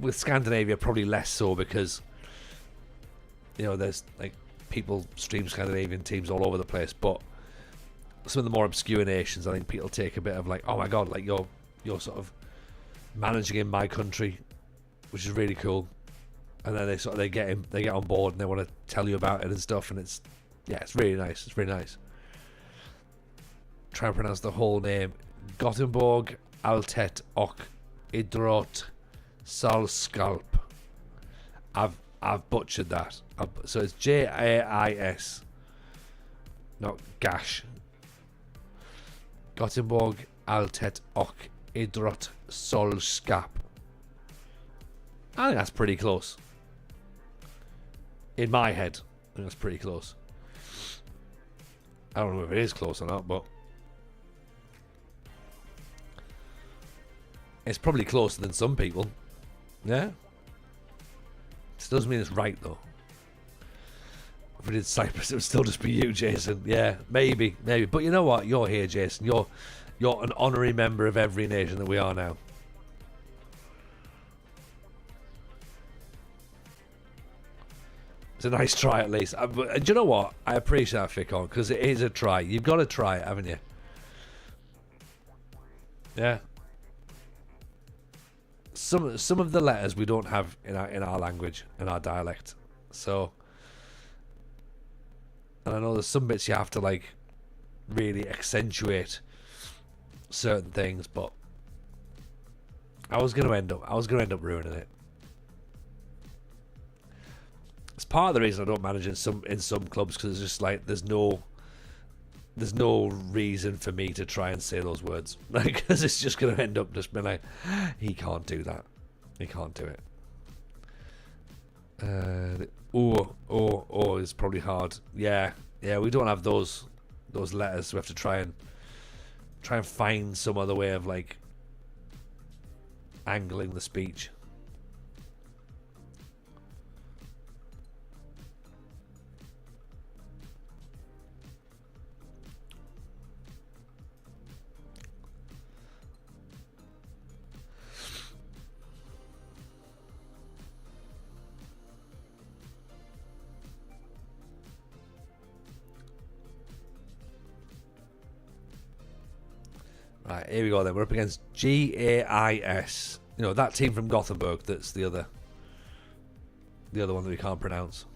With Scandinavia, probably less so because there's like people stream Scandinavian teams all over the place. But some of the more obscure nations, I think people take a bit of like, oh my god, like you're sort of managing in my country, which is really cool. And then they get on board and they want to tell you about it and stuff, and it's really nice. It's really nice. Try and pronounce the whole name: Gothenburg Altet och Idrott Sällskap. I've butchered that. So it's JAIS, not Gash. Gothenburg Altet och Idrott Sällskap. I think that's pretty close. In my head, I think that's pretty close. I don't know if it is close or not, but it's probably closer than some people. Yeah? Still doesn't mean it's right, though. If we did Cyprus, it would still just be you, Jason. Yeah, maybe. But you know what? You're here, Jason. You're an honorary member of every nation that we are now. It's a nice try, at least. And do you know what? I appreciate that, Ficon, because it is a try. You've got to try it, haven't you? Yeah. Some of the letters we don't have in our language, in our dialect. So, and I know there's some bits you have to like really accentuate certain things, but I was gonna end up ruining it. It's part of the reason I don't manage in some clubs, because it's just like there's no reason for me to try and say those words, like, because it's just going to end up just being like, he can't do that, he can't do it. Oh is probably hard. Yeah, we don't have those letters, so we have to try and find some other way of like angling the speech. Right, here we go then. We're up against GAIS. That team from Gothenburg, that's the other one that we can't pronounce.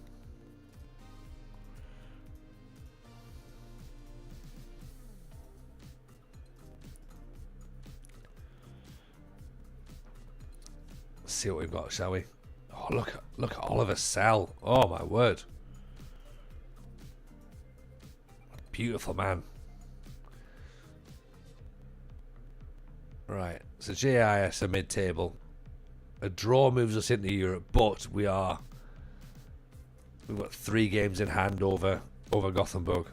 Let's see what we've got, shall we? Oh, look at Oliver Sell. Oh my word. Beautiful man. Right, so JIS are mid-table. A draw moves us into Europe, but we've got 3 games in hand over Gothenburg.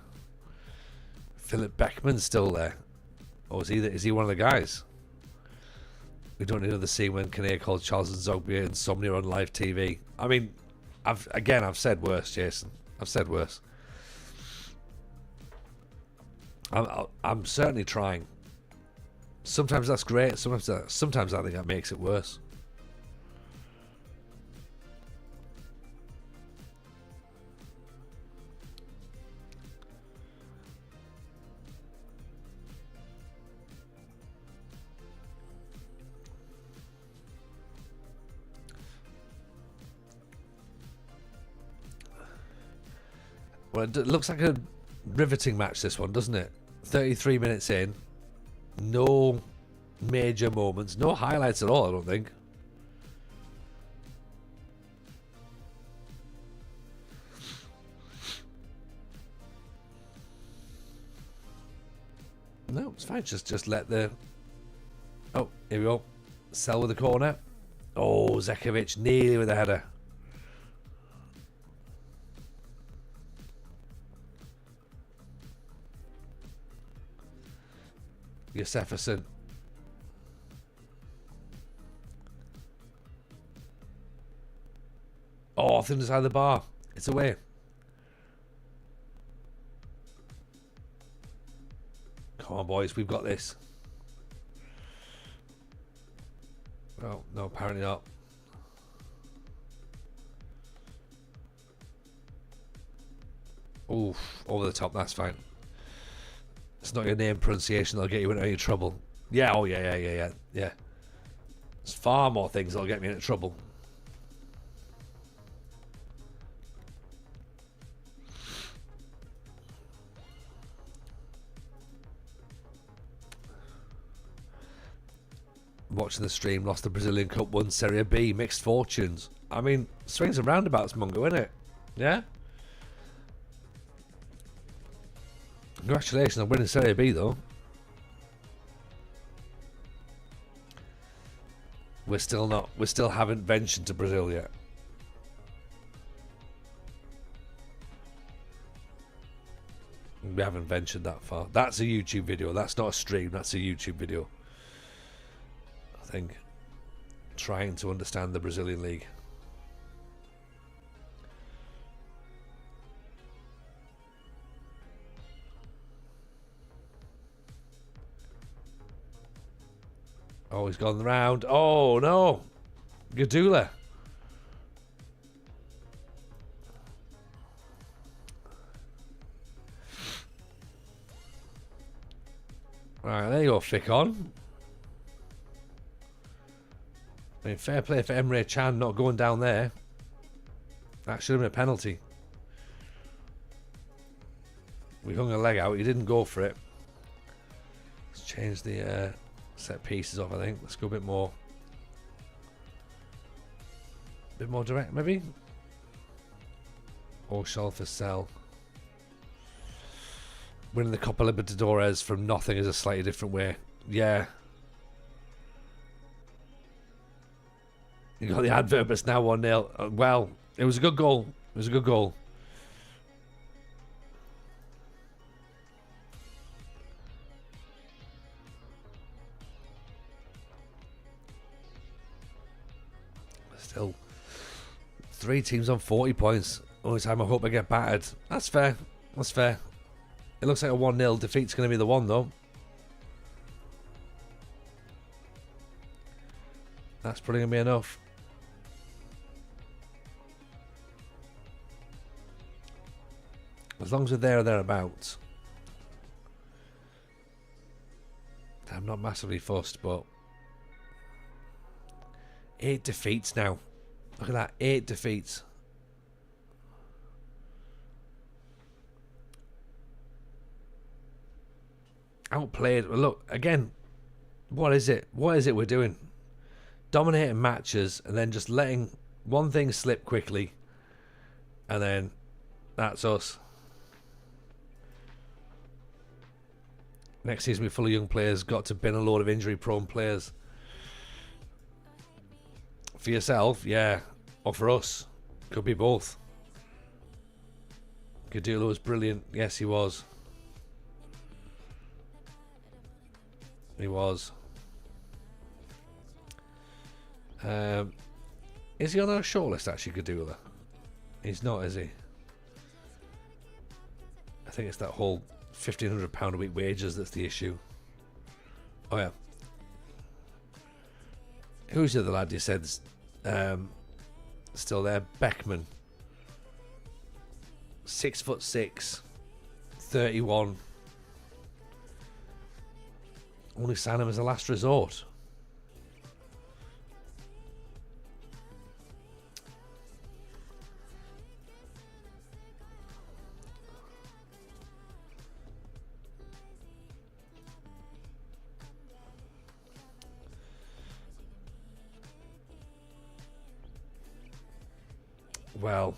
Philip Beckman's still there. Or is he one of the guys? We don't need another scene when Kinnear called Charles and Zogbia insomnia on live TV. I mean, I've said worse, Jason. I've said worse. I'm certainly trying. Sometimes that's great. Sometimes I think that makes it worse. Well, it looks like a riveting match, this one, doesn't it? 33 minutes in. No major moments. No highlights at all, I don't think. No, it's fine. Just let the... Oh, here we go. Sell with the corner. Oh, Zekovic nearly with a header. Josefferson. Oh, thin inside the bar. It's away. Come on, boys. We've got this. Oh, no, apparently not. Oof, over the top. That's fine. It's not your name pronunciation that'll get you into any trouble. Yeah, oh yeah. There's far more things that'll get me into trouble. Watching the stream, lost the Brazilian Cup, won Serie B, mixed fortunes. I mean, swings and roundabouts, Mungo, isn't it? Yeah? Congratulations on winning Serie B, though. We still haven't ventured to Brazil yet. We haven't ventured that far. That's a YouTube video. That's not a stream. That's a YouTube video. I think. Trying to understand the Brazilian league. Oh, he's gone round. Oh, no. Gadula. Alright, there you go, Ficon. I mean, fair play for Emre Can not going down there. That should have been a penalty. We hung a leg out. He didn't go for it. Let's change the set pieces off, I think. Let's go a bit more direct, maybe. Or for Cell. Winning the Copa Libertadores from nothing is a slightly different way. Yeah. You got the advert, but it's now 1-0. Well, it was a good goal. It was a good goal. Still, 3 teams on 40 points. Only time I hope I get battered. That's fair. That's fair. It looks like a 1-0 defeat's going to be the one, though. That's probably going to be enough. As long as we're there or thereabouts. I'm not massively fussed, but 8 defeats now. Look at that, 8 defeats. Outplayed. Look, again, what is it? What is it we're doing? Dominating matches and then just letting one thing slip quickly. And then that's us. Next season we're full of young players. Got to bin a load of injury-prone players. For yourself, yeah. Or for us. Could be both. Gadula was brilliant. Yes, he was. He was. Is he on our shortlist, actually, Gadula? He's not, is he? I think it's that whole £1,500 a week wages that's the issue. Oh, yeah. Who's the other lad you said's still there? Beckman. 6'6", 31. Only sign him as a last resort. Well,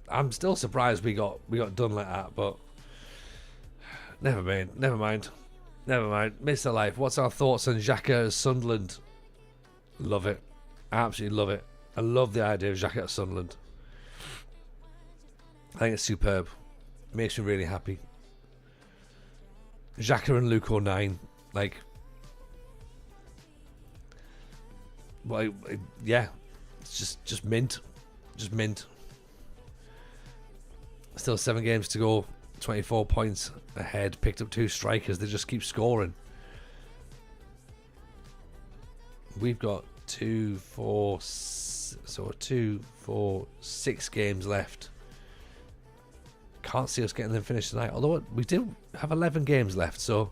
I'm still surprised we got done like that, but never mind. Mr. Life, what's our thoughts on Xhaka at Sunderland? Love it. Absolutely love it. I love the idea of Xhaka at Sunderland. I think it's superb. Makes me really happy. Xhaka and Luke 09, like, well, yeah, It's just mint. Just mint. Still 7 games to go. 24 points ahead. Picked up 2 strikers. They just keep scoring. We've got 2, 4, 6 games left. Can't see us getting them finished tonight. Although we do have 11 games left, so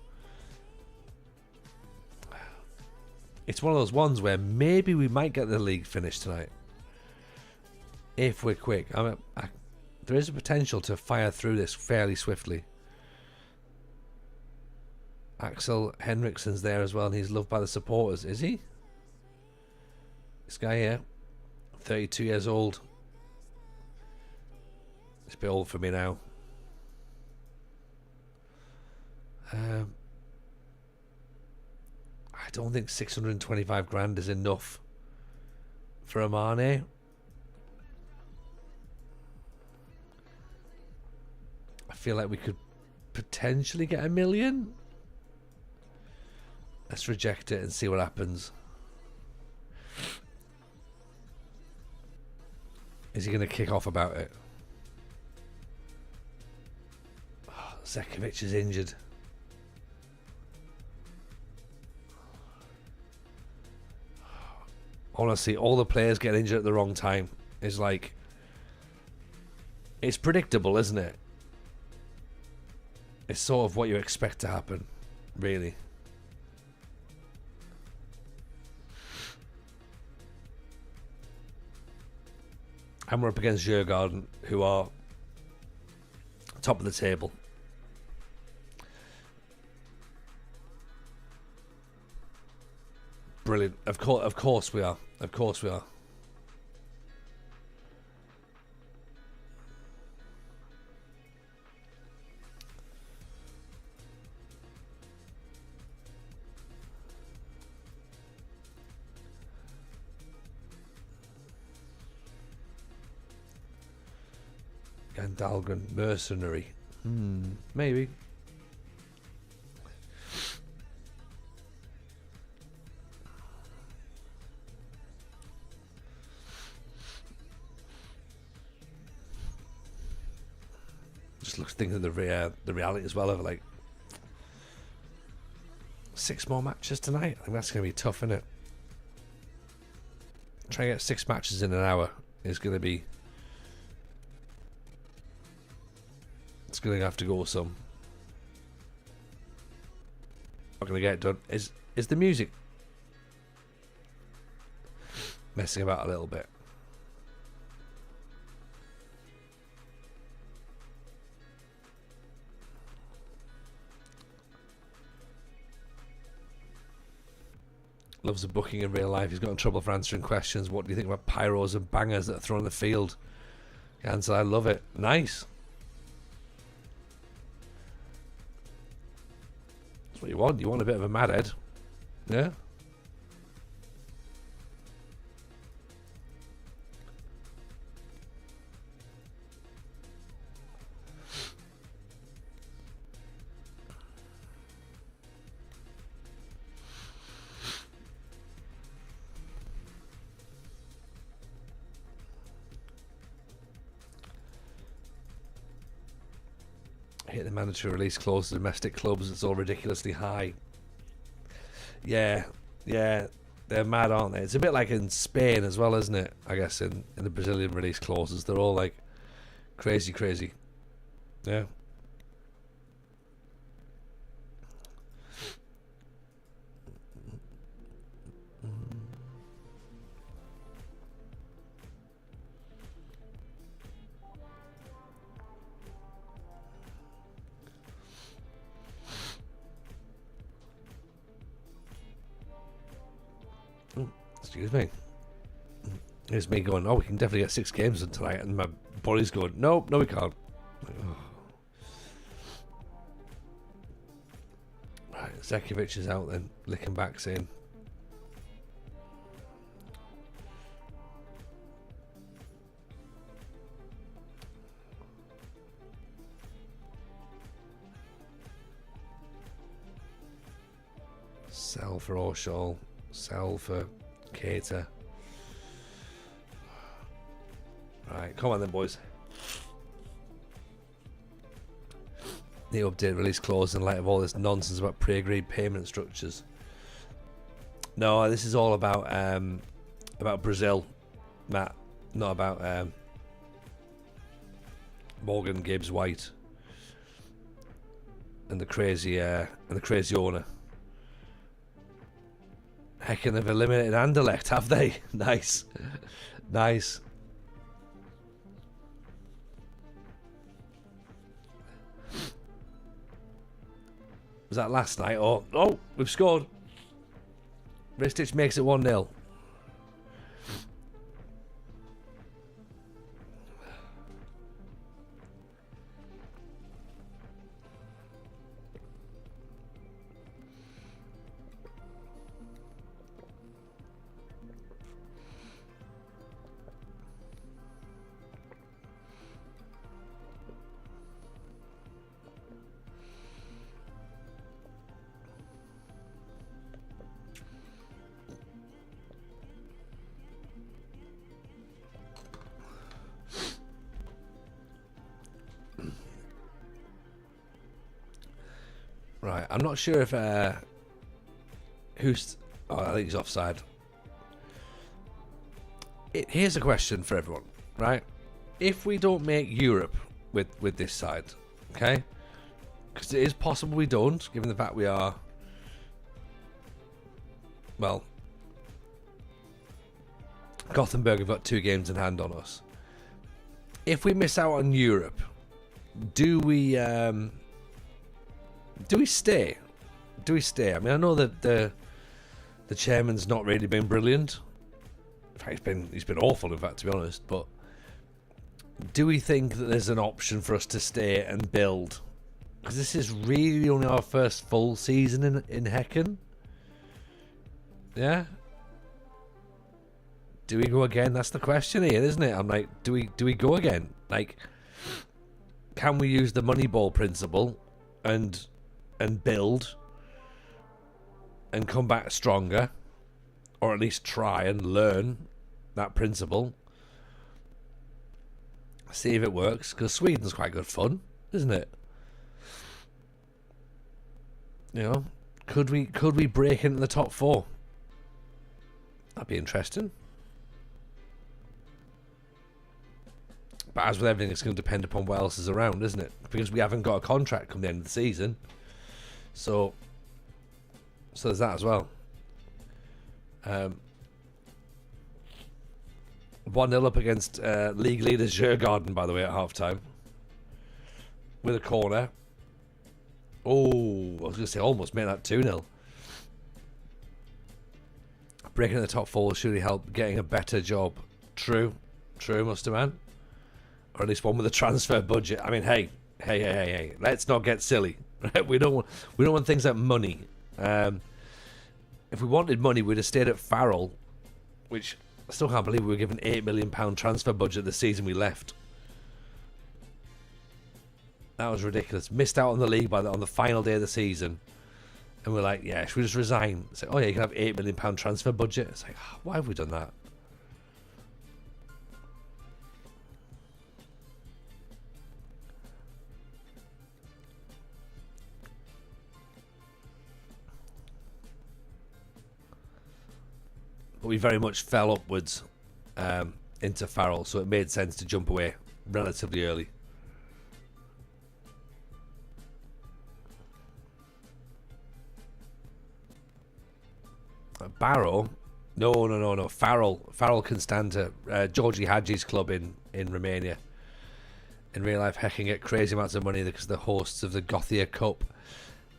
it's one of those ones where maybe we might get the league finished tonight if we're quick. There is a potential to fire through this fairly swiftly. Axel Henriksen's there as well, and he's loved by the supporters. Is he? This guy here, 32 years old. It's a bit old for me now. I don't think 625 grand is enough for a Mane. I feel like we could potentially get 1 million. Let's reject it and see what happens. Is he going to kick off about it? Oh, Zekovic is injured. Honestly, all the players get injured at the wrong time. It's like, it's predictable, isn't it? It's sort of what you expect to happen, really. And we're up against Djurgården, who are top of the table. Brilliant. Of course we are. Of course we are. Gandalgan mercenary. Maybe. Just looks thinking of the reality as well of like 6 more matches tonight. I think that's going to be tough, isn't it? Trying to get 6 matches in an hour is going to be. It's going to have to go some. Not going to get it done. Is the music messing about a little bit? Loves the booking in real life. He's got in trouble for answering questions. What do you think about pyros and bangers that are thrown in the field? Answer, I love it. Nice. That's what you want. You want a bit of a mad head. Yeah? Hit the mandatory release clause to domestic clubs. It's all ridiculously high. Yeah, they're mad, aren't they? It's a bit like in Spain as well, isn't it? I guess in the Brazilian release clauses, they're all like crazy. Yeah. Excuse me. Here's me going, oh, we can definitely get 6 games in tonight, and my body's going, no, we can't. Like, oh. Right, Zekovic is out then, Lickenback's in. Sell for Orshall, sell for Cater. Alright, come on then, boys. The update release clause in light of all this nonsense about pre-agreed payment structures. No, this is all about Brazil, Matt, not about Morgan Gibbs White and the crazy owner. Hacken have eliminated Anderlecht, have they? Nice, nice. Was that last night? Oh, we've scored. Ristich makes it 1-0. Right, I'm not sure if who's. Oh, I think he's offside. Here's a question for everyone, right? If we don't make Europe with this side, okay? Because it is possible we don't, given the fact we are. Well, Gothenburg have got 2 games in hand on us. If we miss out on Europe, do we stay? Do we stay? I mean, I know that the chairman's not really been brilliant. In fact, he's been awful, in fact, to be honest. But do we think that there's an option for us to stay and build? Because this is really only our first full season in Hacken. Yeah. Do we go again? That's the question here, isn't it? I'm like, do we go again? Like, can we use the Moneyball principle and build and come back stronger, or at least try and learn that principle, see if it works? Because Sweden's quite good fun, isn't it? You know, could we break into the top 4? That'd be interesting. But as with everything, it's going to depend upon what else is around, isn't it? Because we haven't got a contract come the end of the season. So there's that as well. 1-0 up against league leaders Djurgården, by the way, at half-time. With a corner. Oh, I was going to say almost made that 2-0. Breaking the top 4 will surely help getting a better job. True, Muster Man. Or at least one with a transfer budget. I mean, hey. Let's not get silly. We don't want things like money. If we wanted money, we'd have stayed at Farrell, which I still can't believe we were given £8 million transfer budget the season we left. That was ridiculous. Missed out on the league on the final day of the season. And we're like, yeah, should we just resign? It's like, oh yeah, you can have £8 million transfer budget. It's like, why have we done that? But we very much fell upwards into Farrell, so it made sense to jump away relatively early. Barrow? No. Farrell can stand to Georgie Hadji's club in Romania. In real life, Hacken get crazy amounts of money because they're hosts of the Gothia Cup.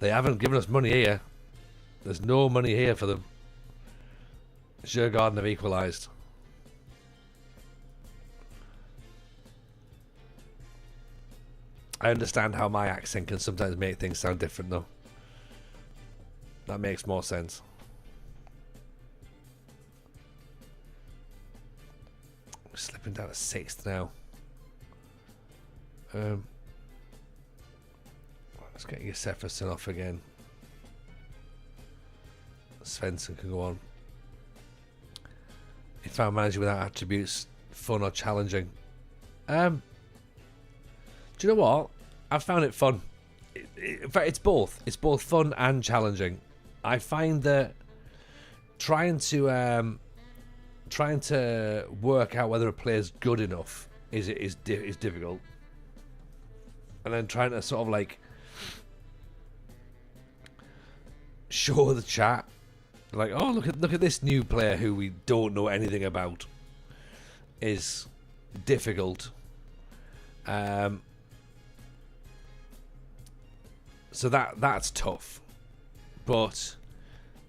They haven't given us money here. There's no money here for them. Djurgården have equalised. I understand how my accent can sometimes make things sound different, though. That makes more sense. We're slipping down to 6th now. Let's get Josefferson off again. Svensson can go on. He found manager without attributes fun or challenging. Do you know what? I've found it fun. In fact, it's both. It's both fun and challenging. I find that trying to work out whether a player's good enough is difficult, and then trying to sort of like show the chat, like, oh, look at this new player who we don't know anything about, is difficult. So that's tough, but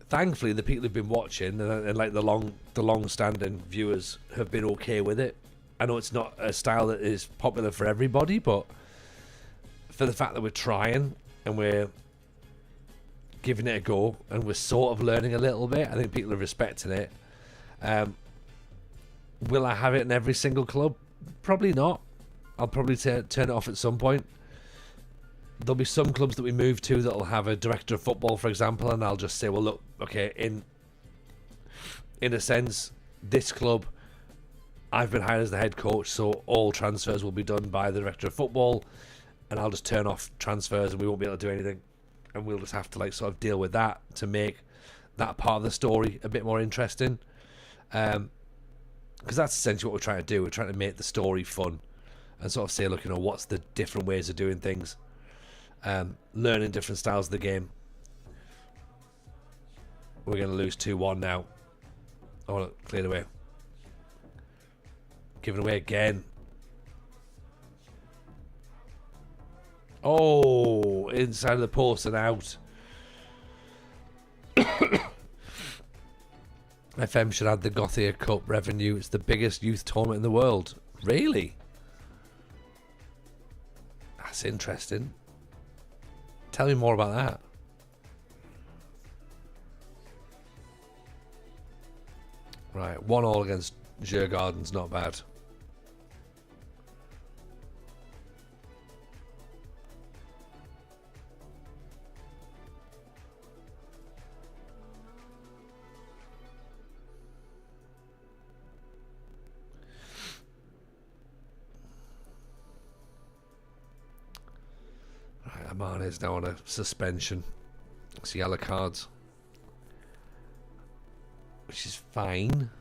thankfully the people who've been watching and like the long-standing viewers have been okay with it. I know it's not a style that is popular for everybody, but for the fact that we're trying and we're giving it a go and we're sort of learning a little bit, I think people are respecting it. Will I have it in every single club? Probably not. I'll probably turn it off at some point. There'll be some clubs that we move to that'll have a director of football, for example, and I'll just say, well, look, okay, in a sense, this club, I've been hired as the head coach, so all transfers will be done by the director of football, and I'll just turn off transfers and we won't be able to do anything, and we'll just have to like sort of deal with that to make that part of the story a bit more interesting, because that's essentially what we're trying to do. We're trying to make the story fun and sort of say, look, you know, what's the different ways of doing things. Learning different styles of the game. We're going to lose 2-1 now. Oh, look, cleared away. Given away again. Oh, inside of the post and out. FM should add the Gothia Cup revenue. It's the biggest youth tournament in the world. Really? That's interesting. Tell me more about that. Right, 1-1 against Djurgården's not bad. Amane is now on a suspension. It's yellow cards, which is fine.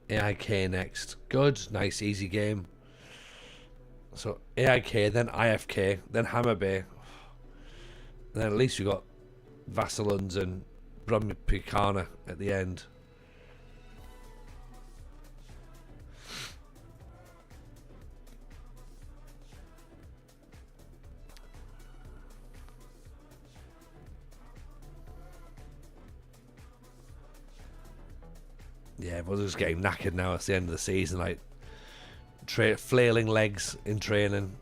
AIK next. Good, nice, easy game. So AIK, then IFK, then Hammarby. And then at least we got Vassillans and Brumikana at the end. Yeah, everyone's just getting knackered now. It's the end of the season, like flailing legs in training.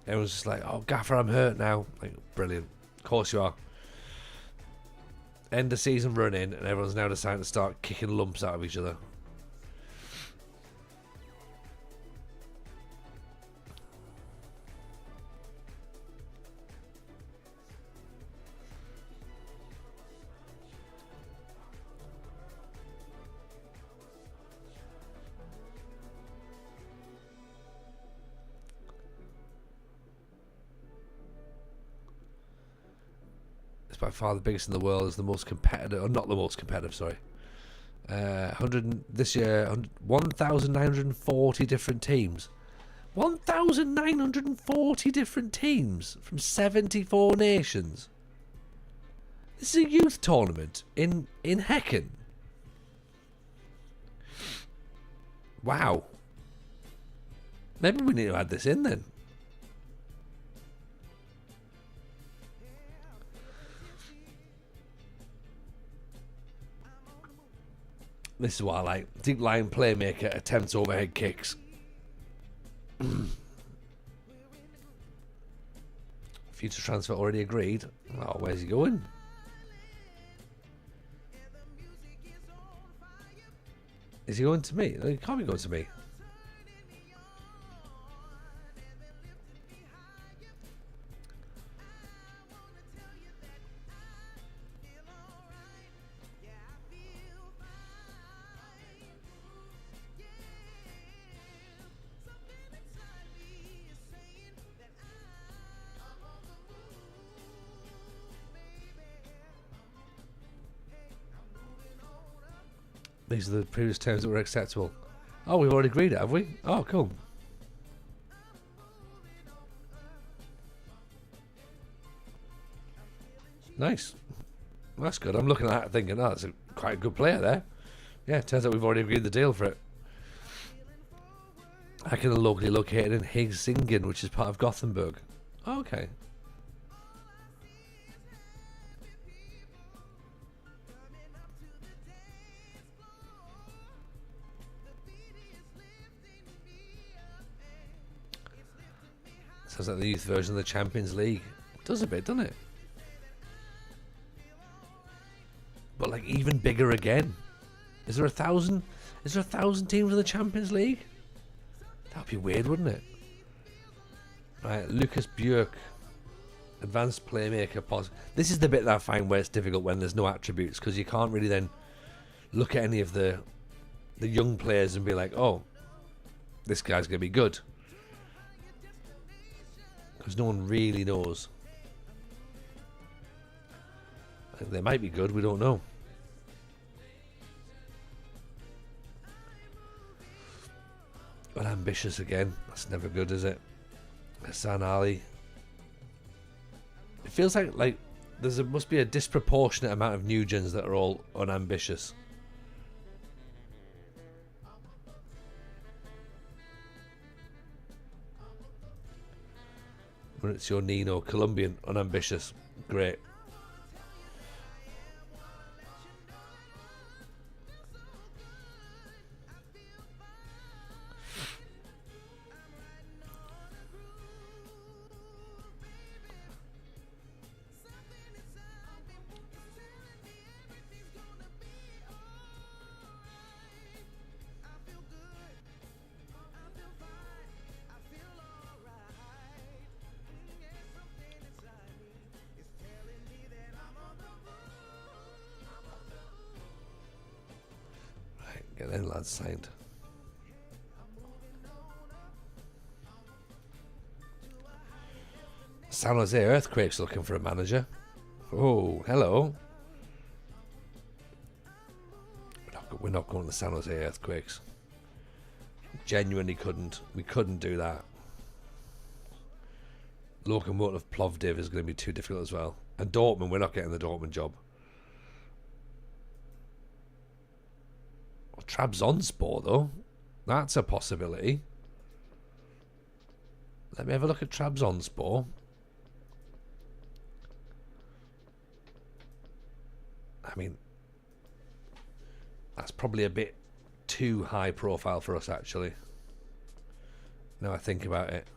Everyone's just like, "Oh, Gaffer, I'm hurt now." Like, brilliant. Of course you are. End of season running, and everyone's now deciding to start kicking lumps out of each other. By far the biggest in the world, is the most competitive, or not the most competitive, sorry. 100 this year, 1,940 different teams. 1,940 different teams from 74 nations. This is a youth tournament in Hacken. Wow. Maybe we need to add this in then. This is what I like. Deep line playmaker attempts overhead kicks. Future transfer already agreed. Oh, where's he going? Is he going to me? He can't be going to me. These are the previous terms that were acceptable. Oh, we've already agreed it, have we? Oh, cool. Nice. That's good. I'm looking at that thinking, oh, that's quite a good player there. Yeah, turns out we've already agreed the deal for it. Hacken are locally located in Helsingin, which is part of Gothenburg. Oh, okay. Sounds like the youth version of the Champions League. It does a bit, doesn't it? But like even bigger again. Is there 1,000? Is there 1,000 teams in the Champions League? That'd be weird, wouldn't it? Right, Lucas Björk, advanced playmaker. This is the bit that I find where it's difficult when there's no attributes, because you can't really then look at any of the young players and be like, oh, this guy's gonna be good, because no one really knows. They might be good, we don't know. But ambitious again. That's never good, is it? Hassan Ali. It feels like must be a disproportionate amount of new gens that are all unambitious. When it's your Nino, Colombian, unambitious. Great. Get them lads signed. San Jose Earthquakes looking for a manager. Oh, hello. We're not going to San Jose Earthquakes. Genuinely couldn't. We couldn't do that. Locomotive Plovdiv is going to be too difficult as well. And Dortmund, we're not getting the Dortmund job. Trabzonspor, though. That's a possibility. Let me have a look at Trabzonspor. I mean, that's probably a bit too high profile for us, actually. Now I think about it.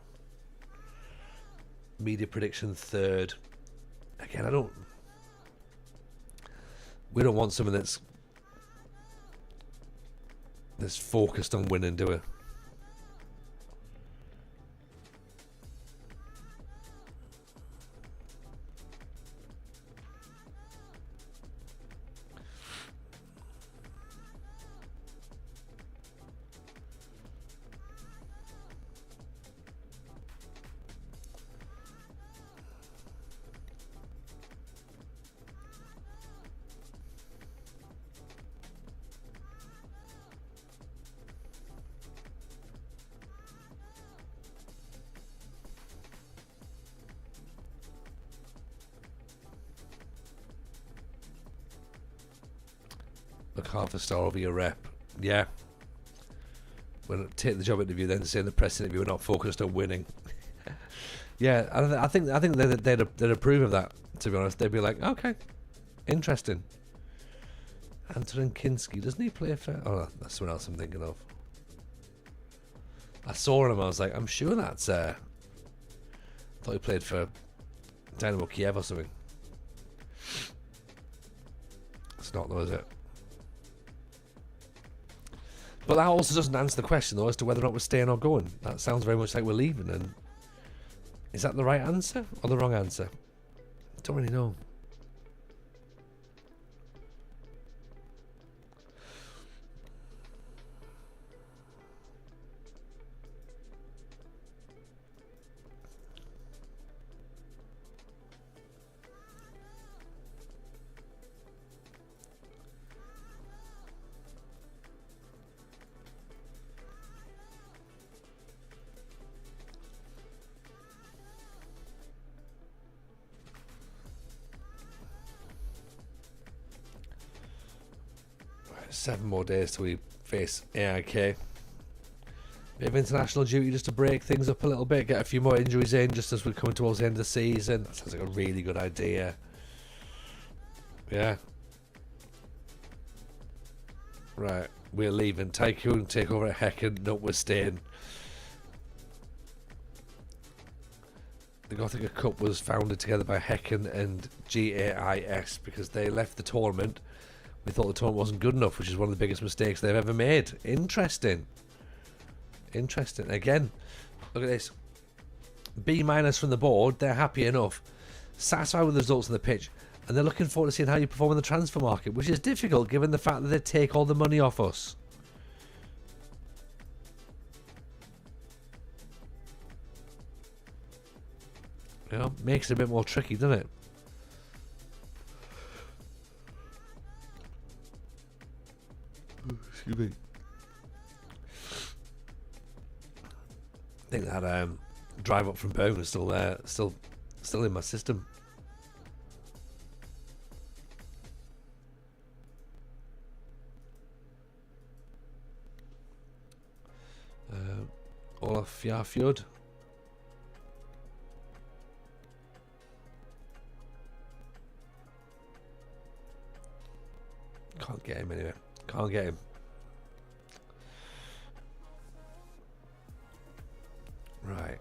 Media prediction third. Again, we don't want someone that's focused on winning, do we? Look half a star over your rep. Yeah. When take the job interview, then say in the press interview we're not focused on winning. Yeah, I think they'd approve of that. To be honest, they'd be like, okay, interesting. Anton Kinski, doesn't he play for? Oh, that's someone else I'm thinking of. I saw him. I was like, I'm sure that's. Thought he played for Dynamo Kiev or something. It's not though, is it? But that also doesn't answer the question though as to whether or not we're staying or going. That sounds very much like we're leaving. And is that the right answer or the wrong answer? I don't really know. 7 more days till we face AIK. Bit of international duty just to break things up a little bit, get a few more injuries in just as we're coming towards the end of the season. That sounds like a really good idea. Yeah. Right, we're leaving. Tycoon take over at Hacken. No, we're staying. The Gothica Cup was founded together by Hacken and GAIS because they left the tournament. We thought the tournament wasn't good enough, which is one of the biggest mistakes they've ever made. Interesting. Interesting. Again, look at this. B- from the board. They're happy enough. Satisfied with the results on the pitch. And they're looking forward to seeing how you perform in the transfer market, which is difficult given the fact that they take all the money off us. You know, makes it a bit more tricky, doesn't it? Excuse me. I think that drive up from Birmingham is still there, still in my system. Olaf Jarfjord. Can't get him anyway. Can't get him. Right.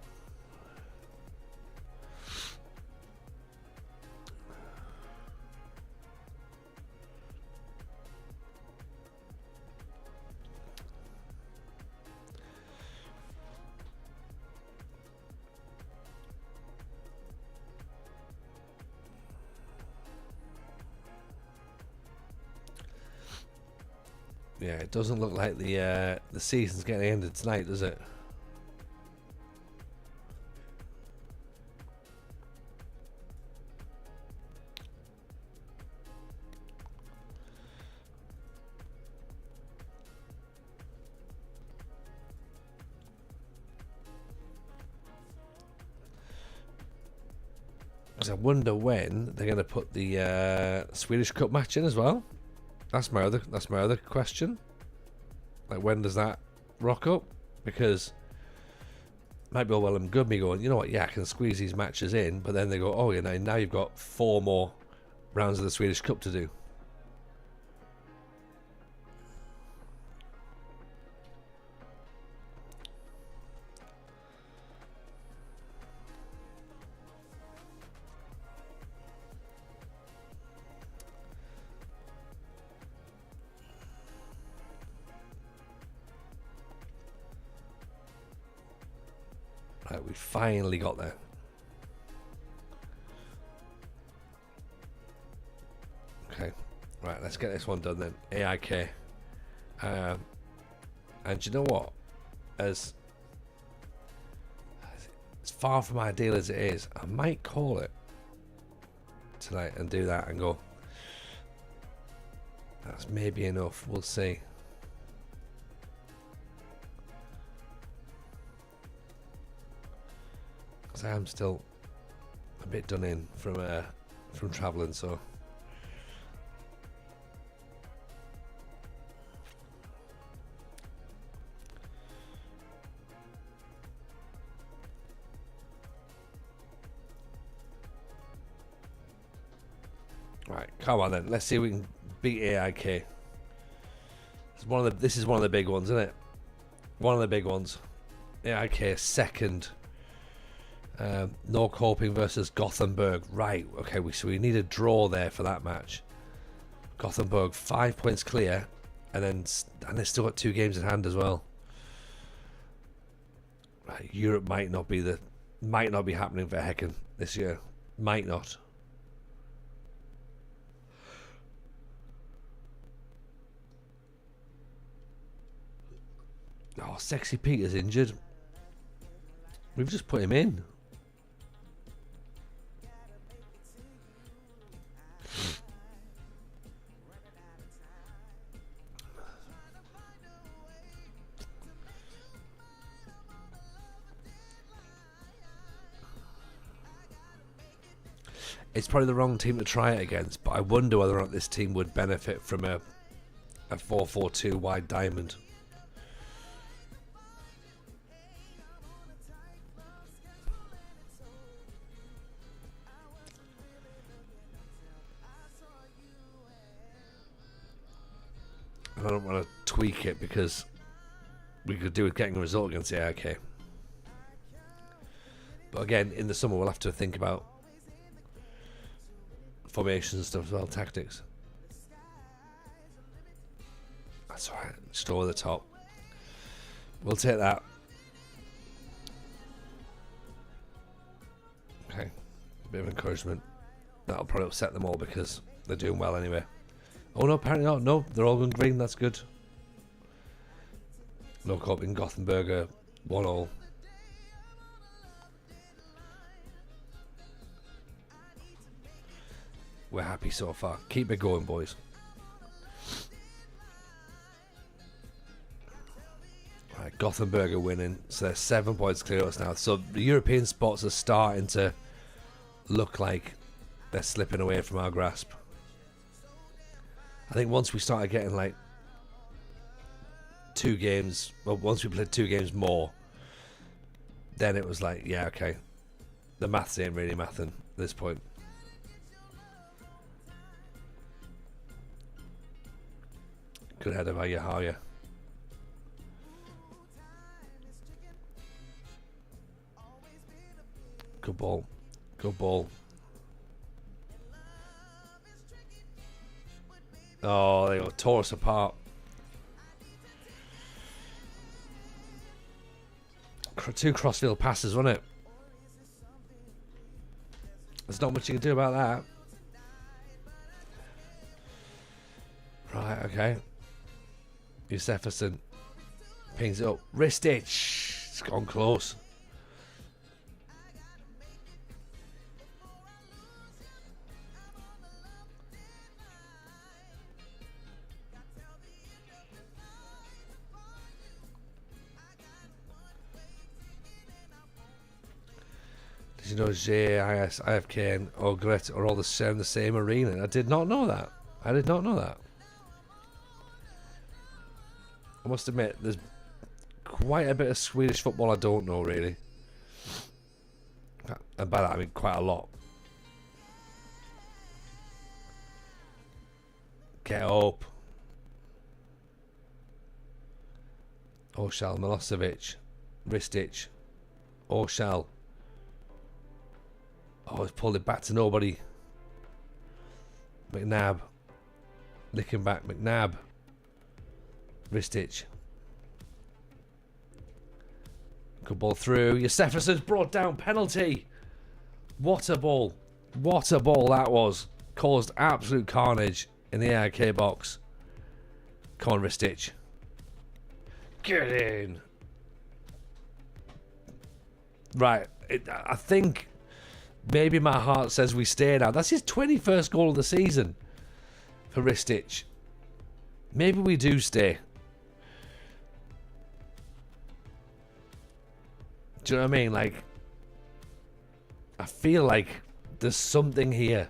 Yeah, it doesn't look like the season's getting ended tonight, does it? Because I wonder when they're going to put the Swedish Cup match in as well. That's my other question. Like, when does that rock up? Because it might be all well and good me going, you know what, yeah, I can squeeze these matches in, but then they go, oh, you know, now you've got 4 more rounds of the Swedish Cup to do. Right, we finally got there. Okay, right, let's get this one done then. AIK. And you know what? As far from ideal as it is, I might call it tonight and do that and go, that's maybe enough. We'll see. Because I am still a bit done in from travelling, so. Right, come on then. Let's see if we can beat AIK. This is one of the big ones, isn't it? One of the big ones. AIK second. Norrköping versus Gothenburg. Right, okay, so we need a draw there for that match. Gothenburg 5 points clear, and they've still got 2 games in hand as well. Right, Europe might not be happening for Hacken this year. Might not. Oh, Sexy Peter's injured. We've just put him in. It's probably the wrong team to try it against, but I wonder whether or not this team would benefit from a a 4-4-2 wide diamond. I don't want to tweak it because we could do with getting a result against the ARK. But again, in the summer we'll have to think about formations and stuff as well, tactics. That's alright, just over the top. We'll take that. Okay, a bit of encouragement. That'll probably upset them all because they're doing well anyway. Oh no, apparently not. No, they're all going green, that's good. No Cope in Gothenburg, 1-1. We're happy so far. Keep it going, boys. Right, Gothenburg are winning, so they're 7 points clear of us now. So the European spots are starting to look like they're slipping away from our grasp. I think once we started getting like 2 games, well, once we played 2 games more, then it was like, yeah, okay, the maths ain't really mathing at this point. Good header by Yahaya. Good ball. Good ball. Oh, they got tore us apart. Two crossfield passes, wasn't it? There's not much you can do about that. Right, okay. Josefferson pings it up. Ristic. It's gone close. Did you know JIS, IFK and Ogret are all sharing the same arena? I did not know that. I did not know that. I must admit, there's quite a bit of Swedish football I don't know, really. And by that, I mean quite a lot. Get up. Oshal, Milosevic, Ristic, Oshal. Oh, he's pulled it back to nobody. McNabb. Licking back, McNabb. Ristic. Good ball through. Josefferson's brought down, penalty. What a ball. What a ball that was. Caused absolute carnage in the ARK box. Come on, Ristic. Get in. Right. I think maybe my heart says we stay now. That's his 21st goal of the season for Ristic. Maybe we do stay. Do you know what I mean? Like, I feel like there's something here.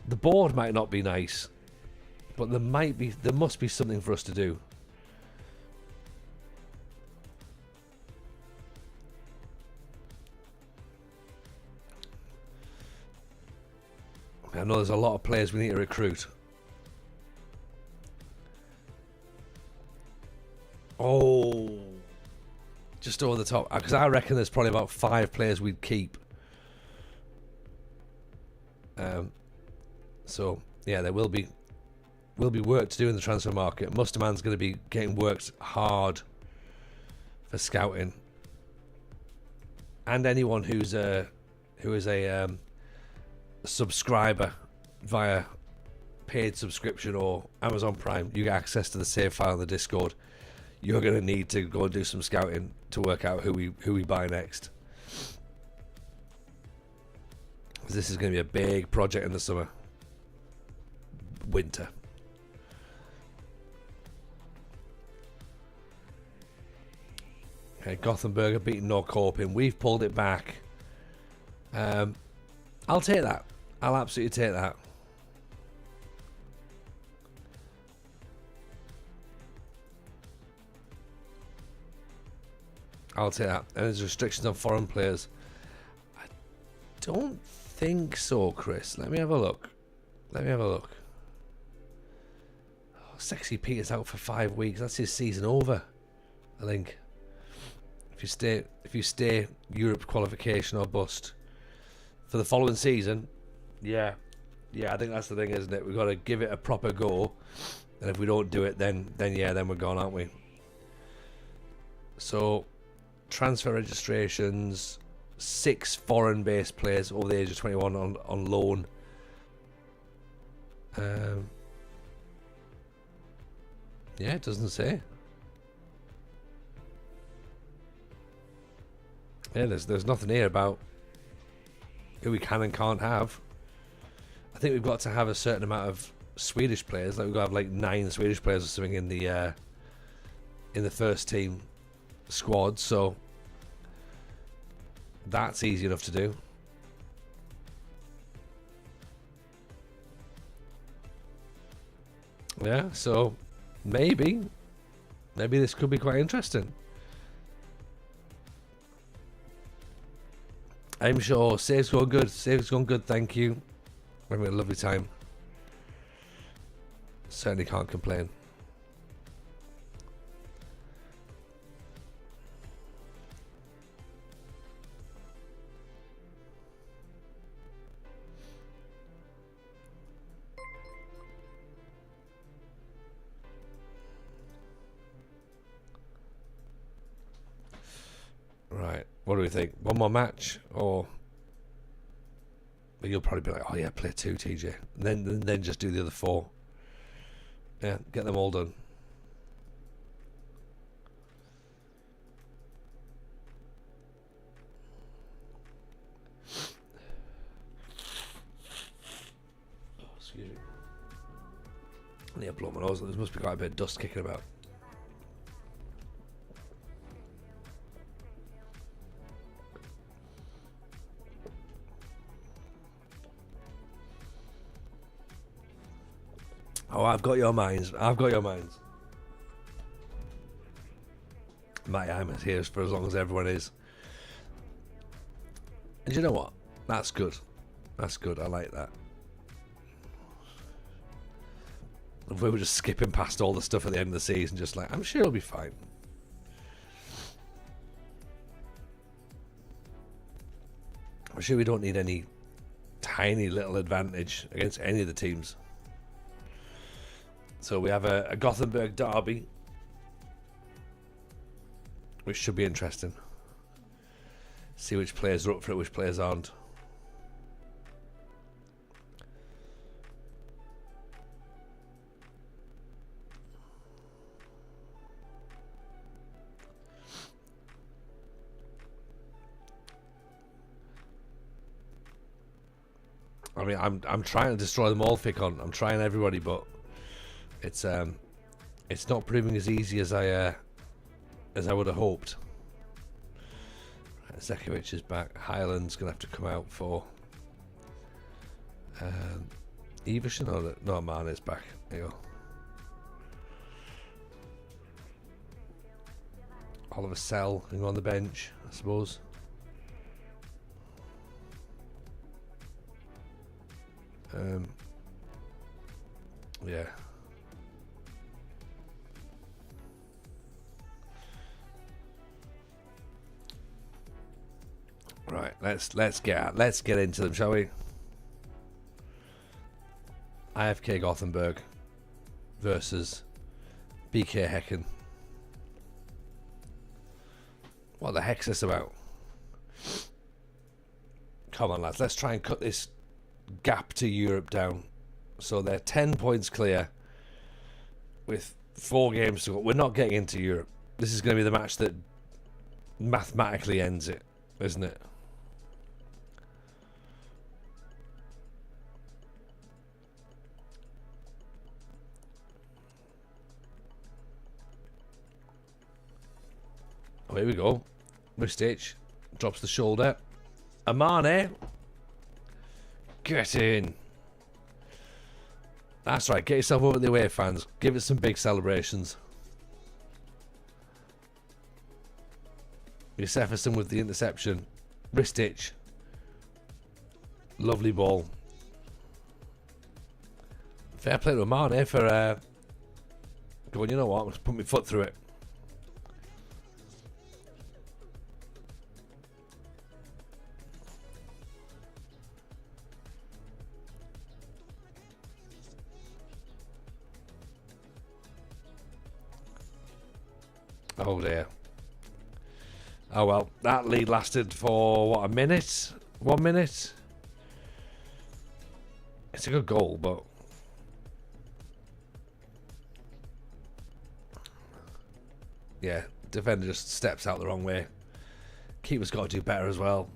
The board might not be nice, but there must be something for us to do. I know there's a lot of players we need to recruit. Oh, just over the top, because I reckon there's probably about 5 players we'd keep. So yeah, there will be work to do in the transfer market. Musterman's going to be getting worked hard for scouting, and anyone who is a subscriber via paid subscription or Amazon Prime, you get access to the save file in the Discord. You're going to need to go and do some scouting to work out who we buy next. This is going to be a big project in the summer. Winter. Okay, Gothenburg are beating Norrköping. We've pulled it back. I'll take that. I'll absolutely take that. I'll take that. And there's restrictions on foreign players. I don't think so, Chris. Let me have a look. Oh, Sexy Peter's out for 5 weeks. That's his season over, I think. If you stay Europe qualification or bust for the following season, yeah, I think that's the thing, isn't it? We've got to give it a proper go, and if we don't do it, then we're gone, aren't we? So, transfer registrations, 6 foreign-based players over the age of 21 on loan. Yeah, it doesn't say. Yeah, there's nothing here about who we can and can't have. I think we've got to have a certain amount of Swedish players. Like we've got to have like 9 Swedish players or something in the first team squad. So that's easy enough to do. Yeah, so maybe this could be quite interesting. I'm sure save's going good. Thank you. We're having a lovely time. Certainly can't complain. Right, what do we think? One more match, or but you'll probably be like, oh yeah, play 2, TJ, and then just do the other 4. Yeah, get them all done. Oh, excuse me. I need to blow my nose. There must be quite a bit of dust kicking about. Oh, I've got your minds. My I'm here for as long as everyone is. And you know what? That's good. I like that. If we were just skipping past all the stuff at the end of the season, just like, I'm sure it'll be fine. I'm sure we don't need any tiny little advantage against any of the teams. So we have a Gothenburg derby, which should be interesting. See which players are up for it, which players aren't. I mean, I'm trying to destroy them all, Ficon. I'm trying everybody, but it's not proving as easy as I would have hoped. Right, Zekovic is back. Highland's gonna have to come out for Everson, or no, Mane's back. There you go. Oliver Sell can go on the bench, I suppose. Yeah. Right, let's get into them, shall we? IFK Gothenburg versus BK Hacken. What the heck's this about? Come on, lads, let's try and cut this gap to Europe down. So they're 10 points clear with 4 games to go. We're not getting into Europe. This is going to be the match that mathematically ends it, isn't it? Oh, here we go. Ristich drops the shoulder. Amane. Get in. That's right. Get yourself over the away, fans. Give it some big celebrations. Jefferson with the interception. Wrist itch. Lovely ball. Fair play to Amane for going, you know what, let's put my foot through it. Oh dear. Oh well, that lead lasted for what, a minute? 1 minute? It's a good goal, but yeah, defender just steps out the wrong way. Keeper's got to do better as well.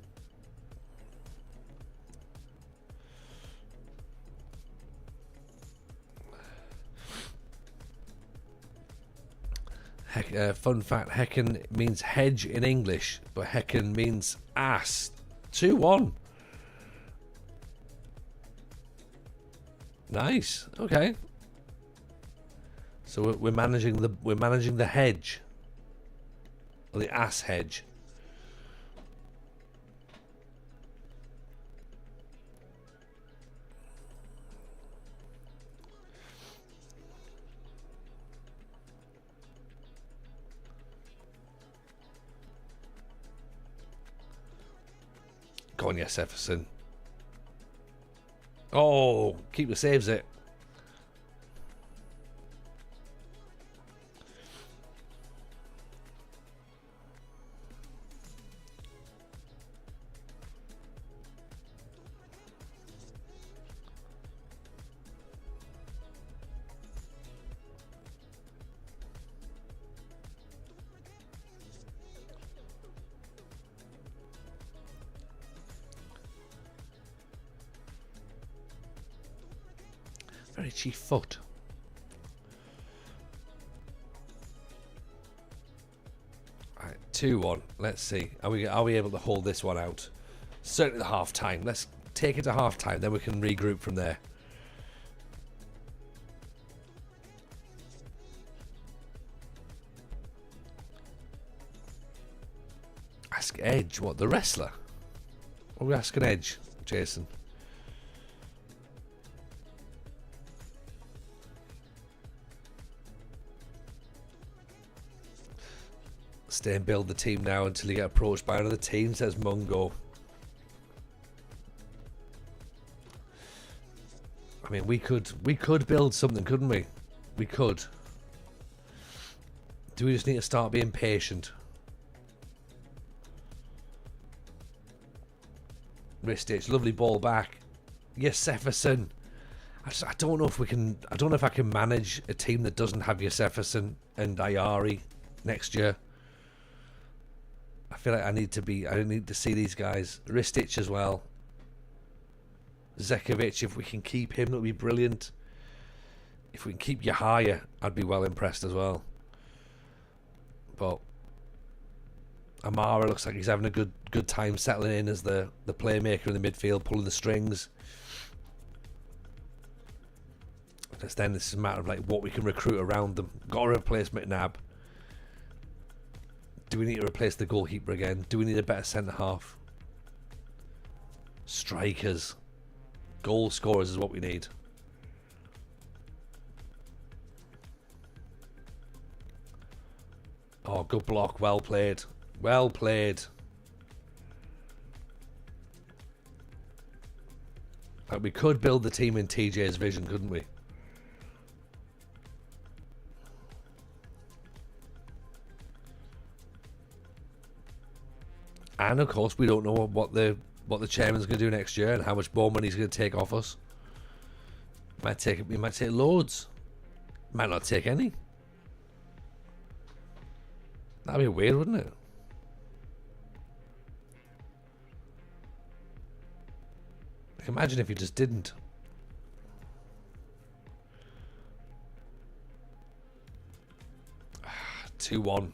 Fun fact, Hacken means hedge in English, but Hacken means ass. 2-1. Nice. Okay. So we're managing the hedge, or the ass hedge. Go on, yes, Jefferson. Oh, keeper saves it. Very cheap foot. Right, 2-1. Let's see. Are we able to hold this one out? Certainly the half time. Let's take it to half time, then we can regroup from there. Ask Edge, what, the wrestler? What are we asking Edge, Jason? Stay and build the team now until you get approached by another team, says Mungo. I mean, we could build something, couldn't we? We could. Do we just need to start being patient? Wrist itch, lovely ball back. Yes, Jefferson. I don't know if we can. I don't know if I can manage a team that doesn't have Jefferson and Diari next year. I feel like I need to see these guys. Wrist itch as well. Zekovic, if we can keep him, it'll be brilliant. If we can keep Yahaya, I'd be well impressed as well. But Amara looks like he's having a good time settling in as the playmaker in the midfield, pulling the strings. Then this is a matter of like what we can recruit around them. Got a replacement Nab. Do we need to replace the goalkeeper again? Do we need a better centre half? Strikers. Goal scorers is what we need. Oh, good block. Well played. Well played. Like, we could build the team in TJ's vision, couldn't we? And of course, we don't know what the chairman's going to do next year and how much more money he's going to take off us. He might take loads. Might not take any. That'd be weird, wouldn't it? Like, imagine if he just didn't. Ah, 2-1.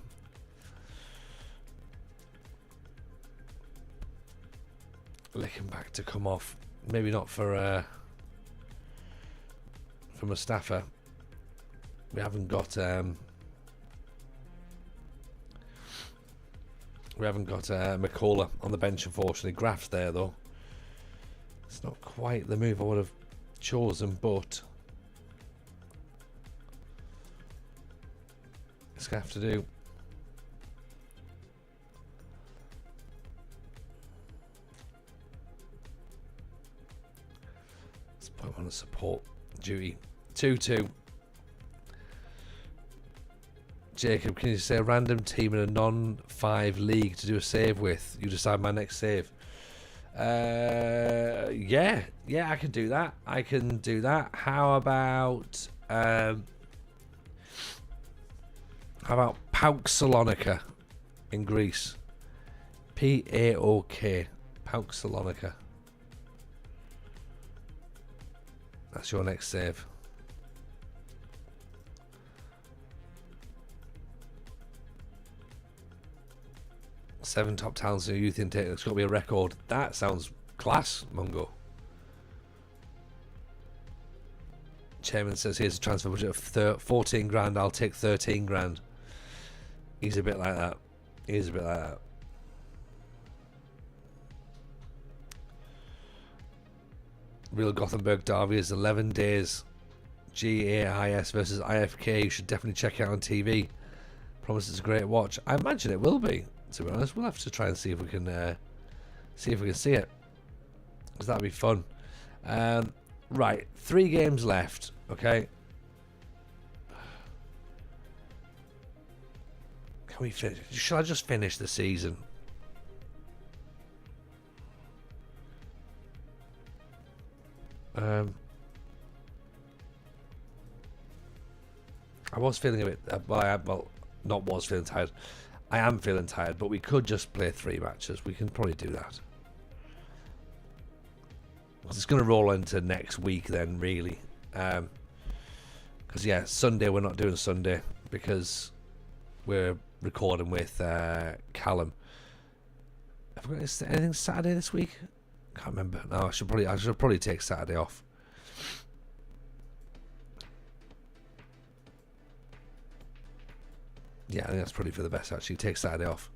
Licking back to come off. Maybe not for Mustafa. We haven't got We haven't got McCullough on the bench, unfortunately. Graft's there, though. It's not quite the move I would have chosen, but it's going to have to do. Let's put him on a support duty. 2-2. Jacob, can you say a random team in a non-5 league to do a save with? You decide my next save. Yeah, I can do that. How about PAOK Salonika in Greece? PAOK, PAOK Salonika. That's your next save. Seven top talents in a youth intake. It's got to be a record. That sounds class, Mungo. Chairman says here's a transfer budget of 14 grand. I'll take 13 grand. He's a bit like that. Real Gothenburg derby is 11 days. GAIS versus IFK. You should definitely check it out on TV. Promise it's a great watch. I imagine it will be. To be honest, we'll have to try and see if we can see it, because that'd be fun. Right, 3 games left. Okay, can we finish? Shall I just finish the season? I was feeling a bit. Not feeling tired. I am feeling tired, but we could just play 3 matches. We can probably do that. It's going to roll into next week then, really. Because, yeah, Sunday, we're not doing Sunday because we're recording with Callum. Have we got anything Saturday this week? Can't remember. No, I should probably take Saturday off. Yeah, I think that's probably for the best, actually. Take Saturday off.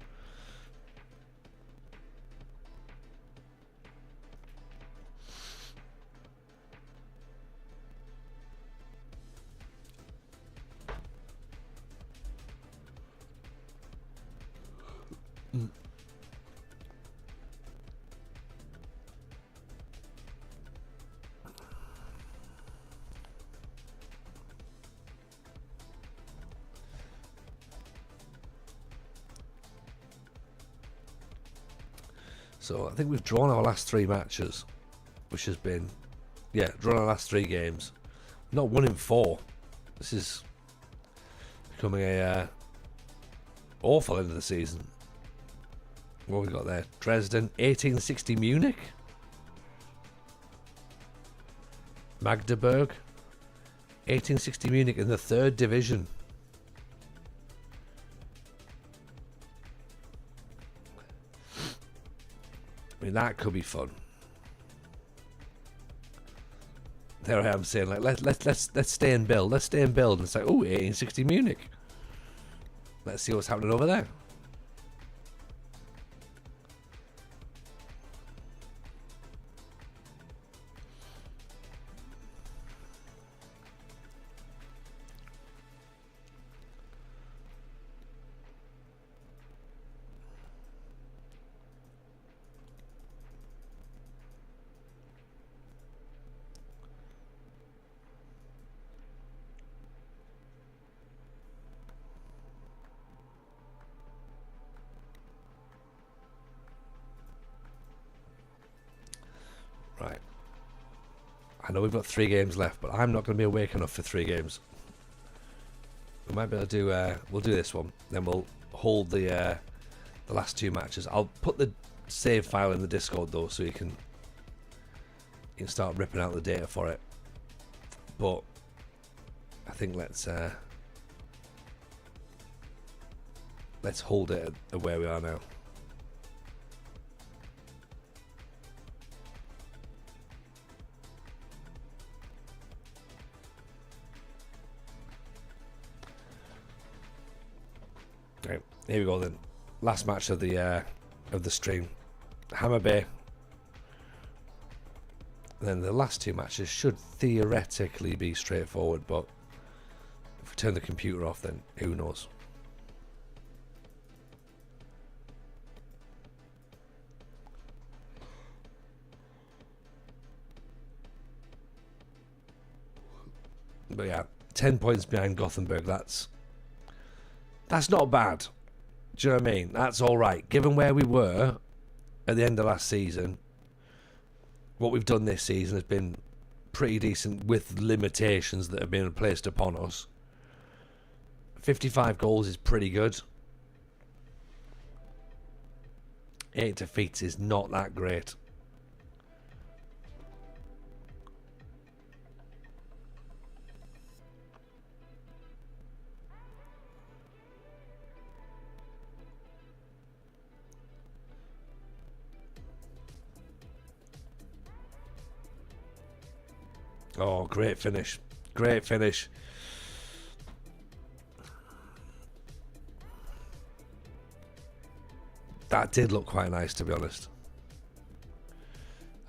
So I think we've drawn our last 3 matches, which has been, drawn our last 3 games. Not 1 in 4. This is becoming a awful end of the season. What have we got there? Dresden, 1860 Munich, Magdeburg, 1860 Munich in the 3rd division. I mean, that could be fun. There I am saying, like, let's stay and build. Let's stay and build. And it's like, oh, 1860 Munich. Let's see what's happening over there. Right. I know we've got 3 games left, but I'm not going to be awake enough for 3 games. We might be able to do. We'll do this one, then we'll hold the last 2 matches. I'll put the save file in the Discord though, so you can start ripping out the data for it. But I think let's hold it at where we are now. Right, here we go then. last match of the stream. Hammer Bay. Then the last two matches should theoretically be straightforward, but if we turn the computer off, then who knows? But yeah, 10 points behind Gothenburg. That's not bad. Do you know what I mean? That's all right. Given where we were at the end of last season, what we've done this season has been pretty decent with limitations that have been placed upon us. 55 goals is pretty good. 8 defeats is not that great. Oh, great finish. Great finish. That did look quite nice, to be honest.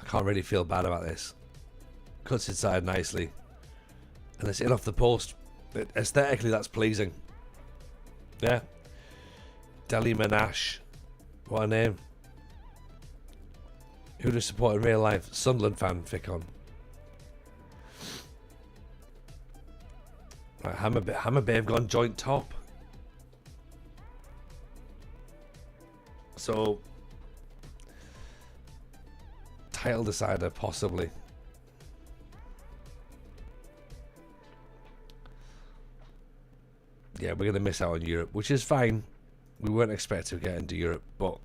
I can't really feel bad about this. Cuts inside nicely. And it's in off the post. Aesthetically, that's pleasing. Yeah. Deli Manash. What a name. Who'd have supported in real life? Sunderland fan, Ficon. Right, Hammer Bay have gone joint top. So, title decider, possibly. Yeah, we're going to miss out on Europe, which is fine. We weren't expected to get into Europe, but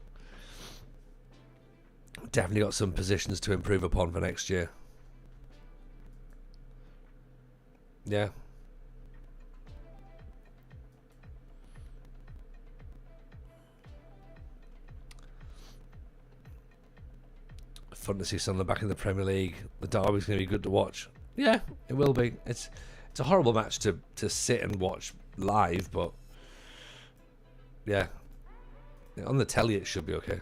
definitely got some positions to improve upon for next year. Yeah. Fun to see Sunderland back in the Premier League. The derby's going to be good to watch. Yeah, it will be. It's a horrible match to sit and watch live, but yeah, on the telly it should be okay.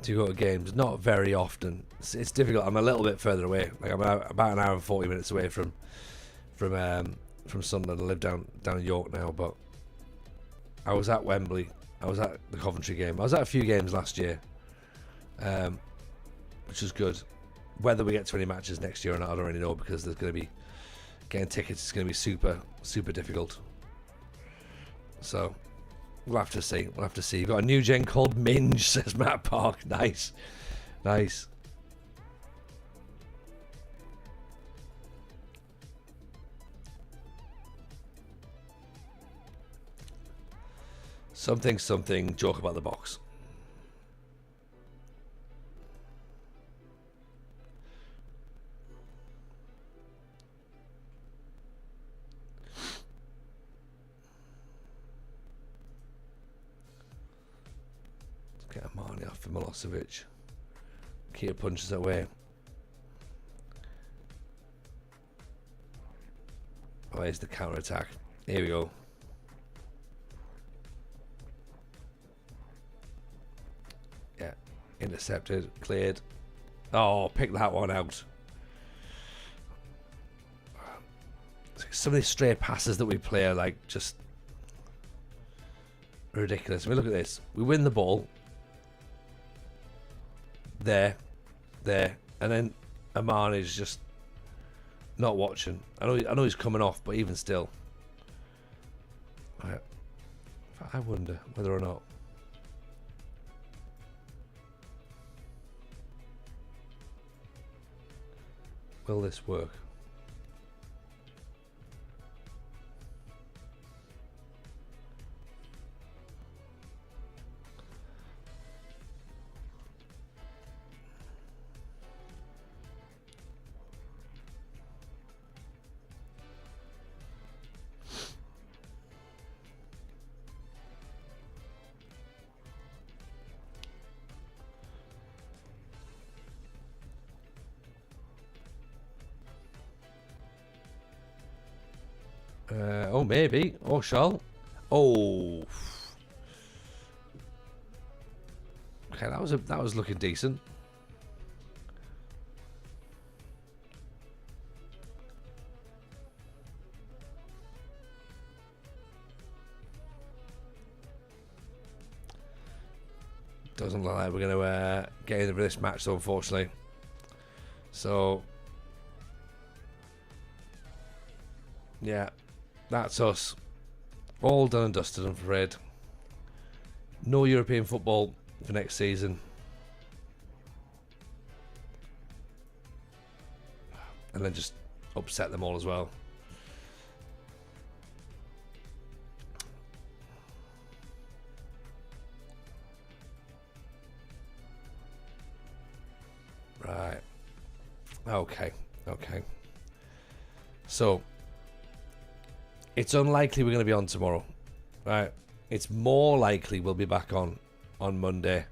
To go to games, not very often. It's difficult. I'm a little bit further away. Like I'm about an hour and 40 minutes away from Sunderland. I live down in York now, but I was at Wembley. I was at the Coventry game. I was at a few games last year, which was good. Whether we get to any matches next year or not, I don't really know, because there's going to be getting tickets. It's going to be super difficult. So we'll have to see. We'll have to see. You've got a new gen called Minge, says Matt Park. Nice. Nice. Something, joke about the box. Let's get Armani off for Milosevic. Kia punches away. Oh, here's the counter attack. Here we go. Yeah, intercepted, cleared. Oh, pick that one out. Some of these stray passes that we play are like just ridiculous. I mean, look at this. We win the ball. There, and then Aman is just not watching. I know he's coming off, but even still, I wonder whether or not will this work. Oh, maybe. Oh, shall. Oh. Okay, that was looking decent. Doesn't look like we're going to get into this match, though, unfortunately. So, yeah, that's us. All done and dusted, I'm afraid. No European football for next season. And then just upset them all as well. Right. Okay. So, it's unlikely we're going to be on tomorrow. Right. It's more likely we'll be back on Monday.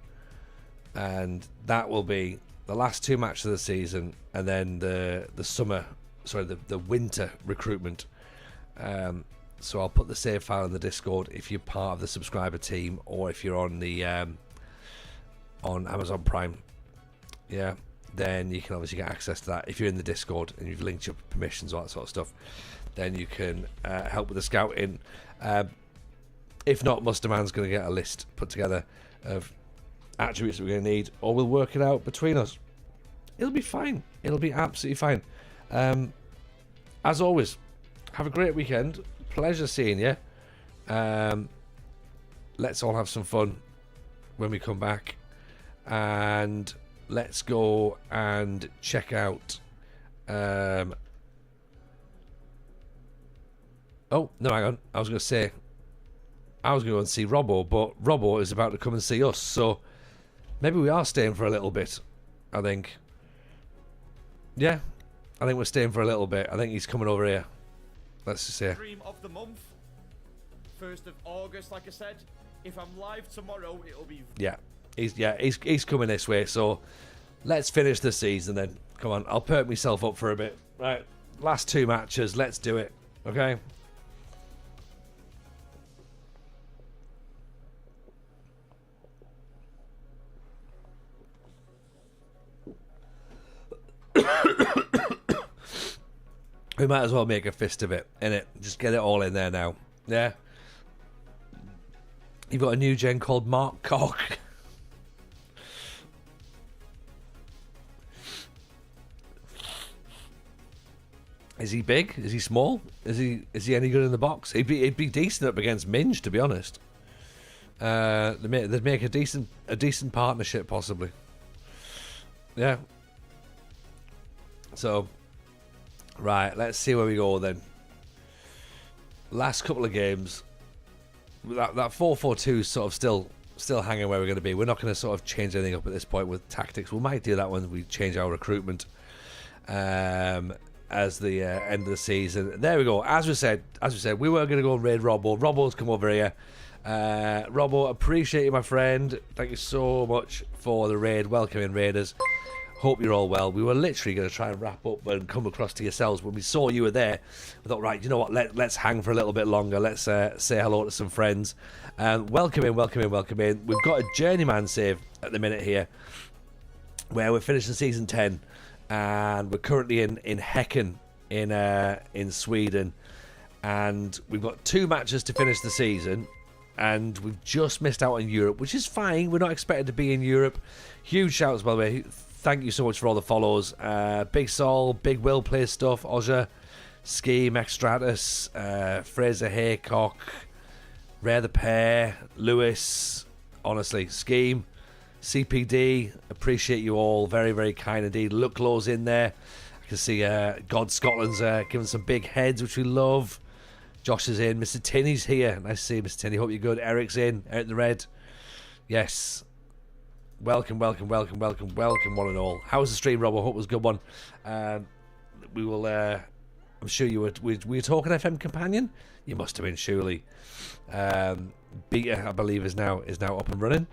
And that will be the last 2 matches of the season, and then the winter recruitment. So I'll put the save file in the Discord if you're part of the subscriber team, or if you're on the on Amazon Prime. Yeah, then you can obviously get access to that. If you're in the Discord and you've linked your permissions, all that sort of stuff, then you can help with the scouting. If not, Musterman's going to get a list put together of attributes that we're going to need, or we'll work it out between us. It'll be fine. It'll be absolutely fine. As always, have a great weekend. Pleasure seeing you. Let's all have some fun when we come back, and let's go and check out oh no, hang on, I was going to go and see Robbo, but Robbo is about to come and see us, so maybe we are staying for a little bit. I think, yeah, I think we're staying for a little bit. I think he's coming over here. Let's just say Stream of the month, 1st of August, like I said. If I'm live tomorrow, it'll be... He's coming this way, so let's finish the season then. Come on, I'll perk myself up for a bit. Right, last 2 matches, let's do it. Okay? We might as well make a fist of it, innit? Just get it all in there now. Yeah? You've got a new gen called Mark Cock. Is he big? Is he small? Is he any good in the box? He'd be decent up against Minge, to be honest. They'd make a decent partnership, possibly. Yeah. So, right, let's see where we go then. Last couple of games, that 4-4-2 is sort of still hanging where we're going to be. We're not going to sort of change anything up at this point with tactics. We might do that when we change our recruitment as the end of the season. There we go. As we said, we were going to go and raid Robbo. Robbo's come over here. Robbo, appreciate you, my friend. Thank you so much for the raid. Welcome in, raiders. Hope you're all well. We were literally going to try and wrap up and come across to yourselves when we saw you were there. We thought, right, you know what? Let's hang for a little bit longer. Let's say hello to some friends. Welcome in. We've got a Journeyman save at the minute here, where we're finishing season 10, and we're currently in Hacken in Sweden, and we've got 2 matches to finish the season. And we've just missed out on Europe, which is fine. We're not expected to be in Europe. Huge shouts, by the way. Thank you so much for all the follows. Big Sol, Big Will plays stuff. Ozja, Ski, Maxstratus, Fraser Haycock, Rare the Pair, Lewis, honestly, Scheme, CPD. Appreciate you all. Very, very kind indeed. Look Low's in there. I can see God Scotland's giving some big heads, which we love. Josh is in. Mr. Tinney's here. Nice to see you, Mr. Tinney. Hope you're good. Eric's in. Eric the Red. Yes. Welcome, one and all. How was the stream, Rob? I hope it was a good one. We will... I'm sure you were you talking FM Companion? You must have been, surely. Beta, I believe, is now up and running.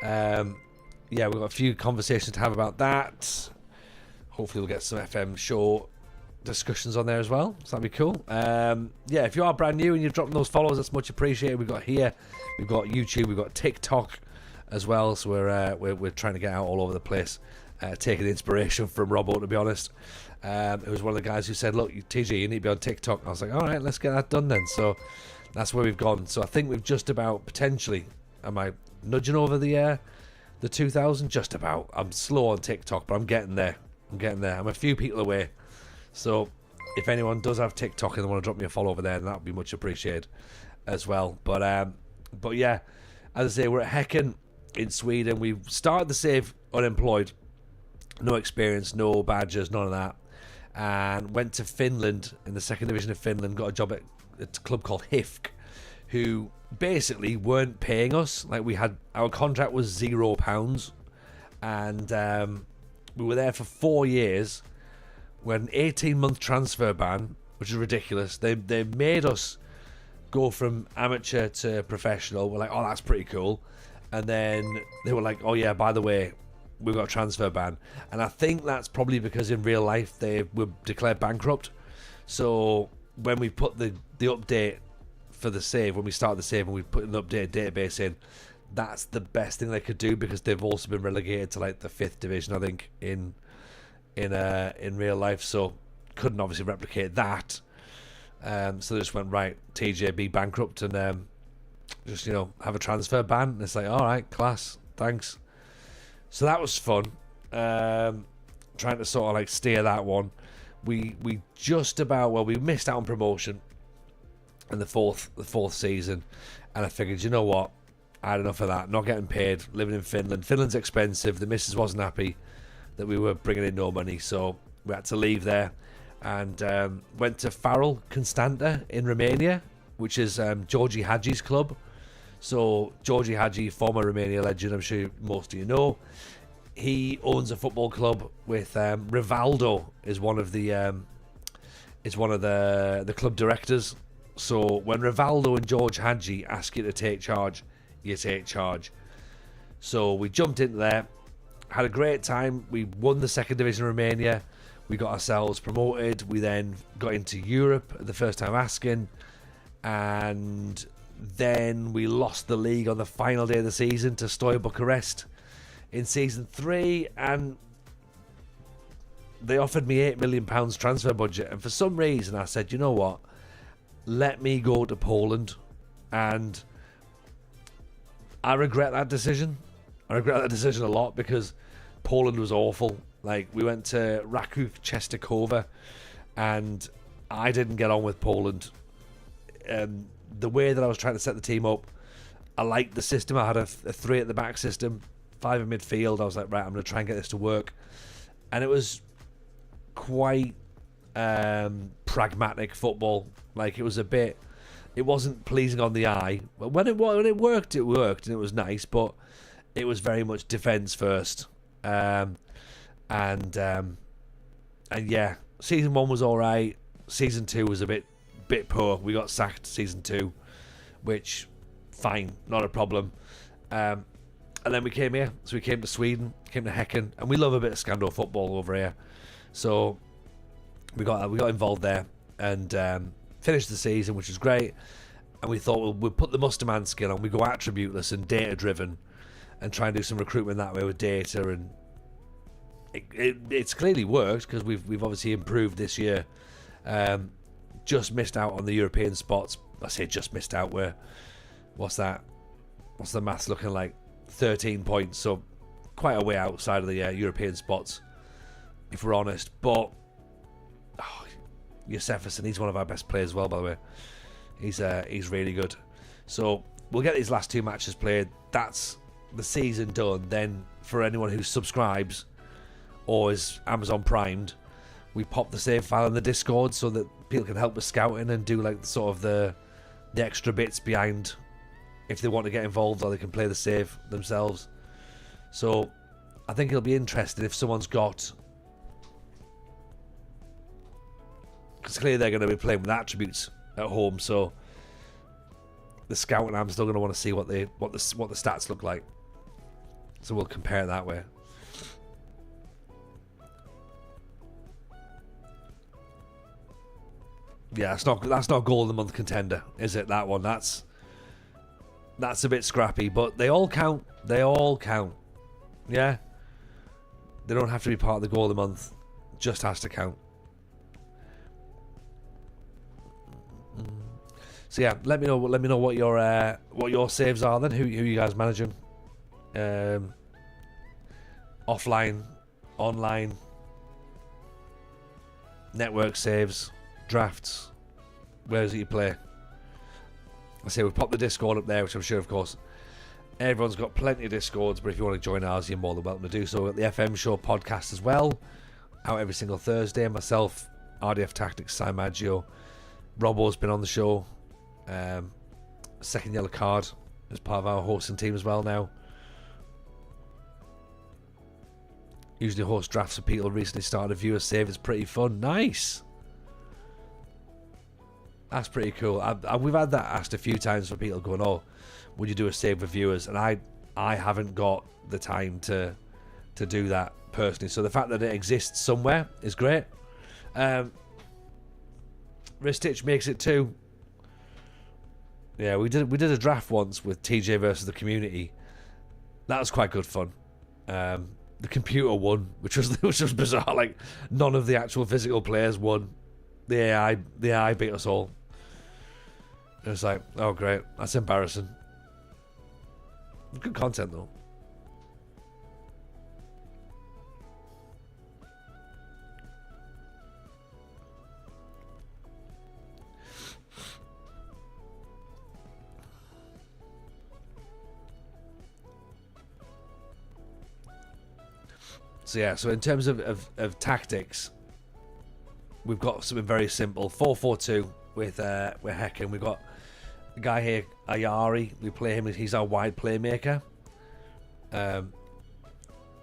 Yeah, we've got a few conversations to have about that. Hopefully we'll get some FM show discussions on there as well, so that'd be cool. Yeah, if you are brand new and you're dropping those follows, that's much appreciated. We've got YouTube, we've got TikTok as well, so we're trying to get out all over the place, taking inspiration from Robbo, to be honest. It was one of the guys who said, look, TJ, you need to be on TikTok. I was like, all right, let's get that done then. So that's where we've gone. So I think we've just about, potentially, am I nudging over the 2,000? Just about. I'm slow on TikTok, but I'm getting there. I'm a few people away. So if anyone does have TikTok and they want to drop me a follow over there, then that would be much appreciated as well. But yeah, as I say, we're at Hacken in Sweden. We started the save unemployed, no experience, no badges, none of that, and went to Finland in the second division of Finland. Got a job at a club called HIFK, who basically weren't paying us. Like, we had, our contract was £0, and we were there for 4 years. We had an 18-month transfer ban, which is ridiculous. They made us go from amateur to professional. We're like, oh, that's pretty cool. And then they were like, oh yeah, by the way, we've got a transfer ban. And I think that's probably because in real life they were declared bankrupt. So when we put the update for the save, when we started the save and we put an updated database in, that's the best thing they could do, because they've also been relegated to like the 5th division, I think, in real life. So couldn't obviously replicate that. So they just went, right, TJ, be bankrupt and just, have a transfer ban. And it's like, all right, class, thanks. So that was fun. Trying to sort of like steer that one. We just about, well, we missed out on promotion in the fourth season, and I figured, you know what, I had enough of that. Not getting paid, living in Finland. Finland's expensive. The missus wasn't happy that we were bringing in no money, so we had to leave there and went to Farul Constanta in Romania, which is Georgie Hagi's club. So Georgie Hagi, former Romania legend, I'm sure most of you know. He owns a football club with Rivaldo is one of the club directors. So when Rivaldo and George Hagi ask you to take charge, you take charge. So we jumped into there, had a great time. We won the second division of Romania. We got ourselves promoted. We then got into Europe the first time asking, and then we lost the league on the final day of the season to Steaua Bucharest in season 3, and they offered me £8 million transfer budget, and for some reason I said, you know what, let me go to Poland. And I regret that decision. I regret that decision a lot, because Poland was awful. Like, we went to Raków Częstochowa, and I didn't get on with Poland. The way that I was trying to set the team up, I liked the system. I had a 3 at the back system, 5 in midfield. I was like, right, I'm going to try and get this to work. And it was quite pragmatic football. Like, it wasn't pleasing on the eye. But when it worked, it worked, and it was nice, but it was very much defence first. And yeah, season 1 was all right. Season 2 was a bit poor. We got sacked season 2, which, fine, not a problem. And then we came here. So we came to Sweden, came to Hacken, and we love a bit of Scandal football over here. So we got involved there and finished the season, which was great. And we thought, we'll put the Musterman skill on. We go attributeless and data driven, and try and do some recruitment that way with data. And it's clearly worked, because we've obviously improved this year. Just missed out on the European spots. I say just missed out. What's that? What's the maths looking like? 13 points, so quite a way outside of the European spots, if we're honest. But Josefferson, he's one of our best players as well, by the way. He's really good. So we'll get these last 2 matches played. That's the season done. Then for anyone who subscribes or is Amazon Primed, we pop the save file in the Discord so that people can help with scouting and do like sort of the extra bits behind if they want to get involved, or they can play the save themselves. So I think it'll be interesting if someone's got, because clearly they're going to be playing with attributes at home, so the scout and I'm still going to want to see what the stats look like. So we'll compare it that way. Yeah, that's not goal of the month contender, is it? That one. That's a bit scrappy, but they all count. They all count. Yeah. They don't have to be part of the goal of the month. Just has to count. So yeah, let me know what your saves are then. Who you guys managing? Offline, online, network saves, drafts. Where is it you play? I say we've popped the Discord up there, which I'm sure, of course, everyone's got plenty of Discords, but if you want to join ours, you're more than welcome to do so. At the FM Show podcast as well, out every single Thursday. Myself, RDF Tactics, Si Maggio, Robbo's been on the show. Second yellow card as part of our hosting team as well now. Usually host drafts for people. Recently started a viewer save. It's pretty fun. Nice. That's pretty cool. We've had that asked a few times for people going, "Oh, would you do a save for viewers?" And I haven't got the time to do that personally. So the fact that it exists somewhere is great. Ristich makes it too. Yeah, we did a draft once with TJ versus the community. That was quite good fun. The computer won, which was bizarre. Like, none of the actual physical players won. The AI beat us all. It was like, oh great, that's embarrassing. Good content though. So yeah, so in terms of tactics, we've got something very simple. 4-4-2 with Hacken. We've got a guy here, Ayari. We play him. He's our wide playmaker. And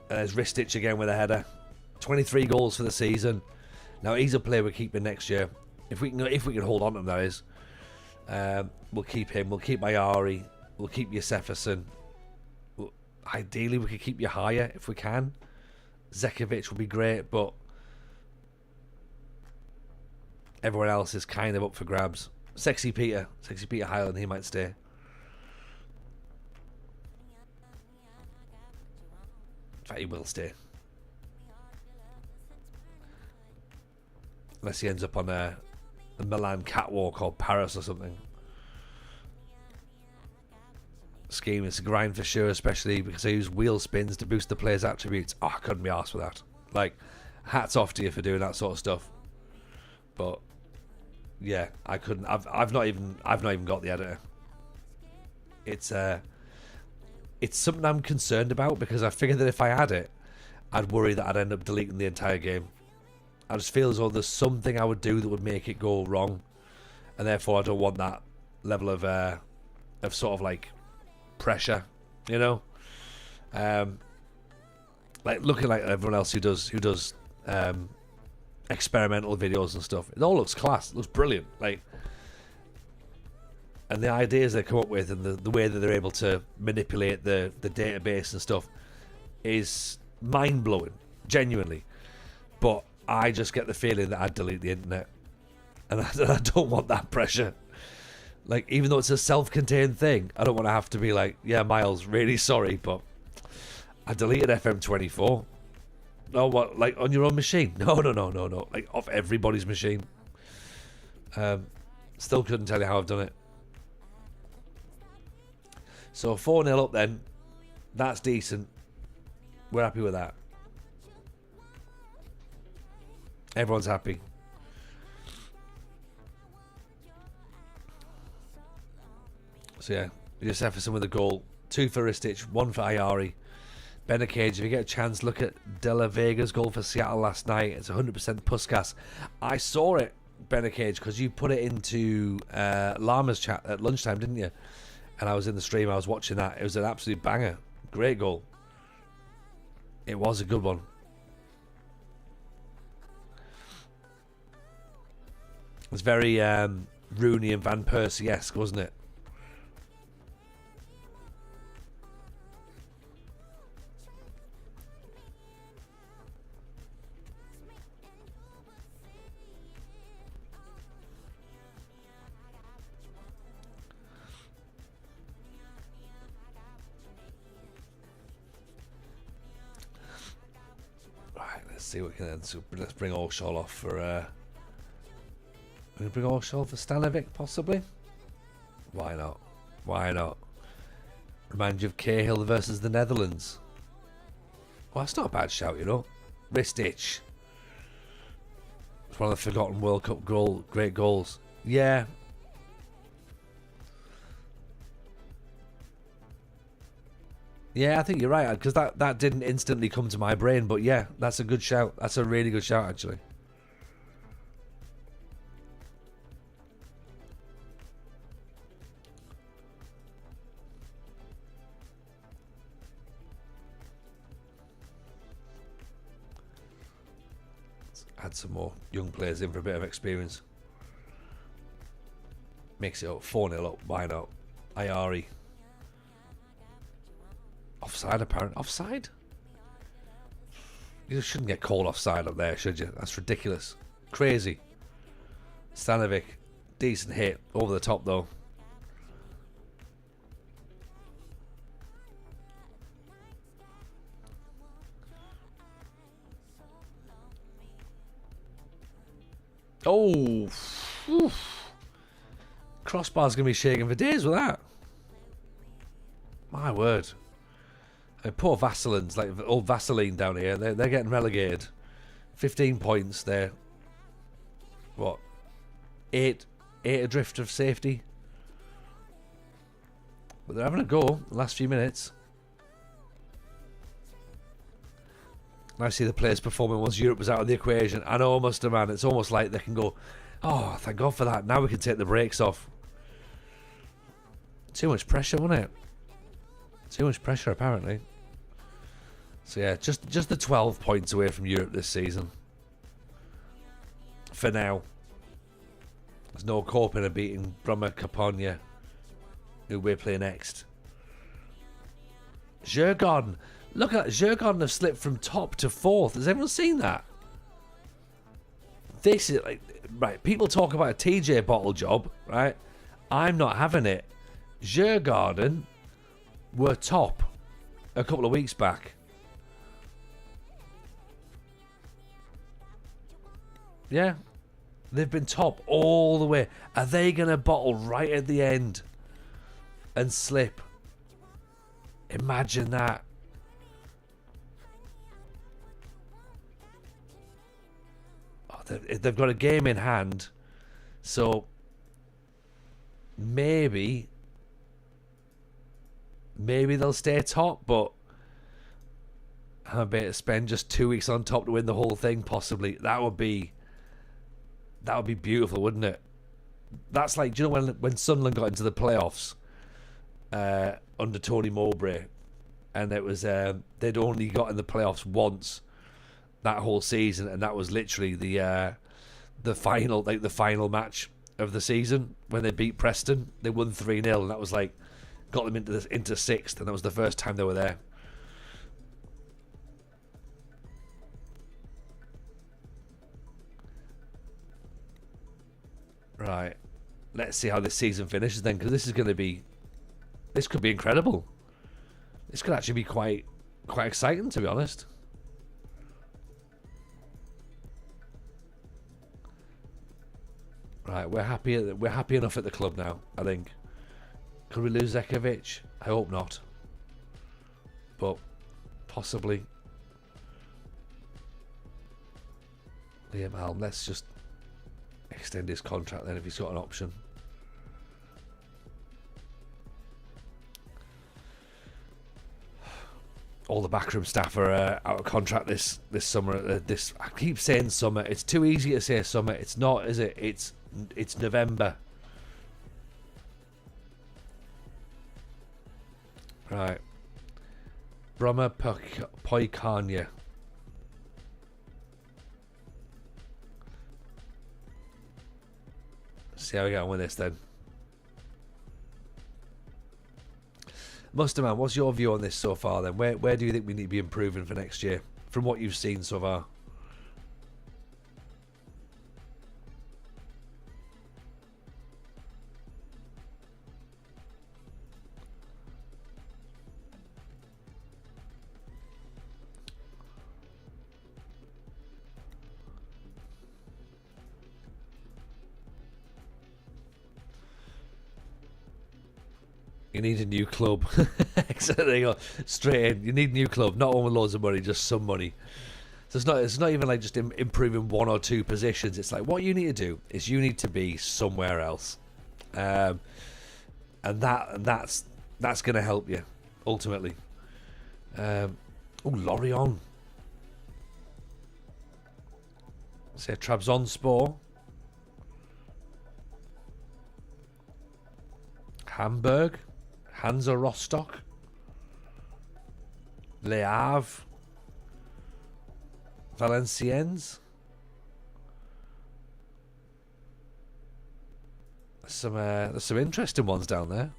there's Ristich again with a header. 23 goals for the season. Now he's a player we're keeping next year. If we can hold on to him, that is. We'll keep him. We'll keep Ayari. We'll keep Josephson. Ideally, we could keep you higher if we can. Zekovic would be great, but everyone else is kind of up for grabs. Sexy Peter Highland, he might stay. In fact, he will stay. Unless he ends up on a Milan catwalk or Paris or something. Scheme is a grind for sure, especially because I use wheel spins to boost the player's attributes. Oh, I couldn't be arsed with that. Like, hats off to you for doing that sort of stuff. But yeah, I couldn't. I've not even got the editor. It's something I'm concerned about because I figured that if I had it, I'd worry that I'd end up deleting the entire game. I just feel as though there's something I would do that would make it go wrong, and therefore I don't want that level of sort of like pressure, you know. Like looking like everyone else who does experimental videos and stuff. It all looks class. It looks brilliant. Like, and the ideas they come up with and the way that they're able to manipulate the database and stuff is mind blowing, genuinely. But I just get the feeling that I'd delete the internet, and I don't want that pressure. Like, even though it's a self-contained thing, I don't want to have to be like, yeah, Miles, really sorry, but I deleted FM24. No, what, like on your own machine? No. Like off everybody's machine. Still couldn't tell you how I've done it. So 4-0 up then. That's decent. We're happy with that. Everyone's happy. So yeah, Jefferson with a goal. 2 for Ristich, 1 for Ayari. Benacage, if you get a chance, look at De La Vega's goal for Seattle last night. It's 100% Puskas. I saw it, Benacage, because you put it into Llama's chat at lunchtime, didn't you? And I was in the stream, I was watching that. It was an absolute banger. Great goal. It was a good one. It was very Rooney and Van Persie-esque, wasn't it? see what we can then. So let's bring Orshaw off for. We're gonna bring Orshaw for Stanovic, possibly. Why not? Why not? Remind you of Cahill versus the Netherlands. Well, that's not a bad shout, you know. Ristich. It's one of the forgotten World Cup great goals. Yeah. Yeah, I think you're right, because that didn't instantly come to my brain, but yeah, that's a good shout. That's a really good shout, actually. Let's add some more young players in for a bit of experience. Makes it up 4-0 up. Why not? Ayari. Offside, apparent. Offside? You shouldn't get called offside up there, should you? That's ridiculous. Crazy. Stanovic. Decent hit. Over the top, though. Oh. Whew. Crossbar's going to be shaking for days with that. My word. Poor Vaselines, like old Vaseline down here. They're getting relegated. 15 points there. What? 8 adrift of safety. But they're having a go the last few minutes. I see the players performing once Europe was out of the equation. I know, Muster Man. It's almost like they can go, oh, thank God for that. Now we can take the brakes off. Too much pressure, wasn't it? Too much pressure, apparently. So yeah, just the 12 points away from Europe this season. For now. There's no coping of beating Brummer Caponia, who we're playing next. Djurgården. Look at that. Djurgården have slipped from top to 4th. Has everyone seen that? This is like, right, people talk about a TJ bottle job, right? I'm not having it. Djurgården were top a couple of weeks back. Yeah. They've been top all the way. Are they going to bottle right at the end and slip? Imagine that. Oh, they've got a game in hand. So maybe they'll stay top, but I bet to spend just 2 weeks on top to win the whole thing, possibly. That would be beautiful, wouldn't it? That's like, do you know when Sunderland got into the playoffs under Tony Mowbray, and it was they'd only got in the playoffs once that whole season, and that was literally the final match of the season when they beat Preston. They won 3-0, and that was like got them into 6th, and that was the first time they were there. Right, let's see how this season finishes then, because this could be incredible. This could actually be quite exciting, to be honest. Right, we're happy enough at the club now, I think. Could we lose Zekovic? I hope not, but possibly. Liam Alm, let's just extend his contract then if he's got an option. All the backroom staff are out of contract this summer. I keep saying summer. It's too easy to say summer. It's not, is it? It's November. Right. Brummer Poikanya. See how we get on with this then. Musterman, what's your view on this so far then? Where do you think we need to be improving for next year from what you've seen so far? You need a new club. So there you go. Straight in. You need a new club. Not one with loads of money, just some money. So it's not even like just improving one or two positions. It's like what you need to do is you need to be somewhere else. And that's going to help you, ultimately. Lorient. Say Trabzonspor. Hamburg. Hansa Rostock. Le Havre. Valenciennes. There's some interesting ones down there.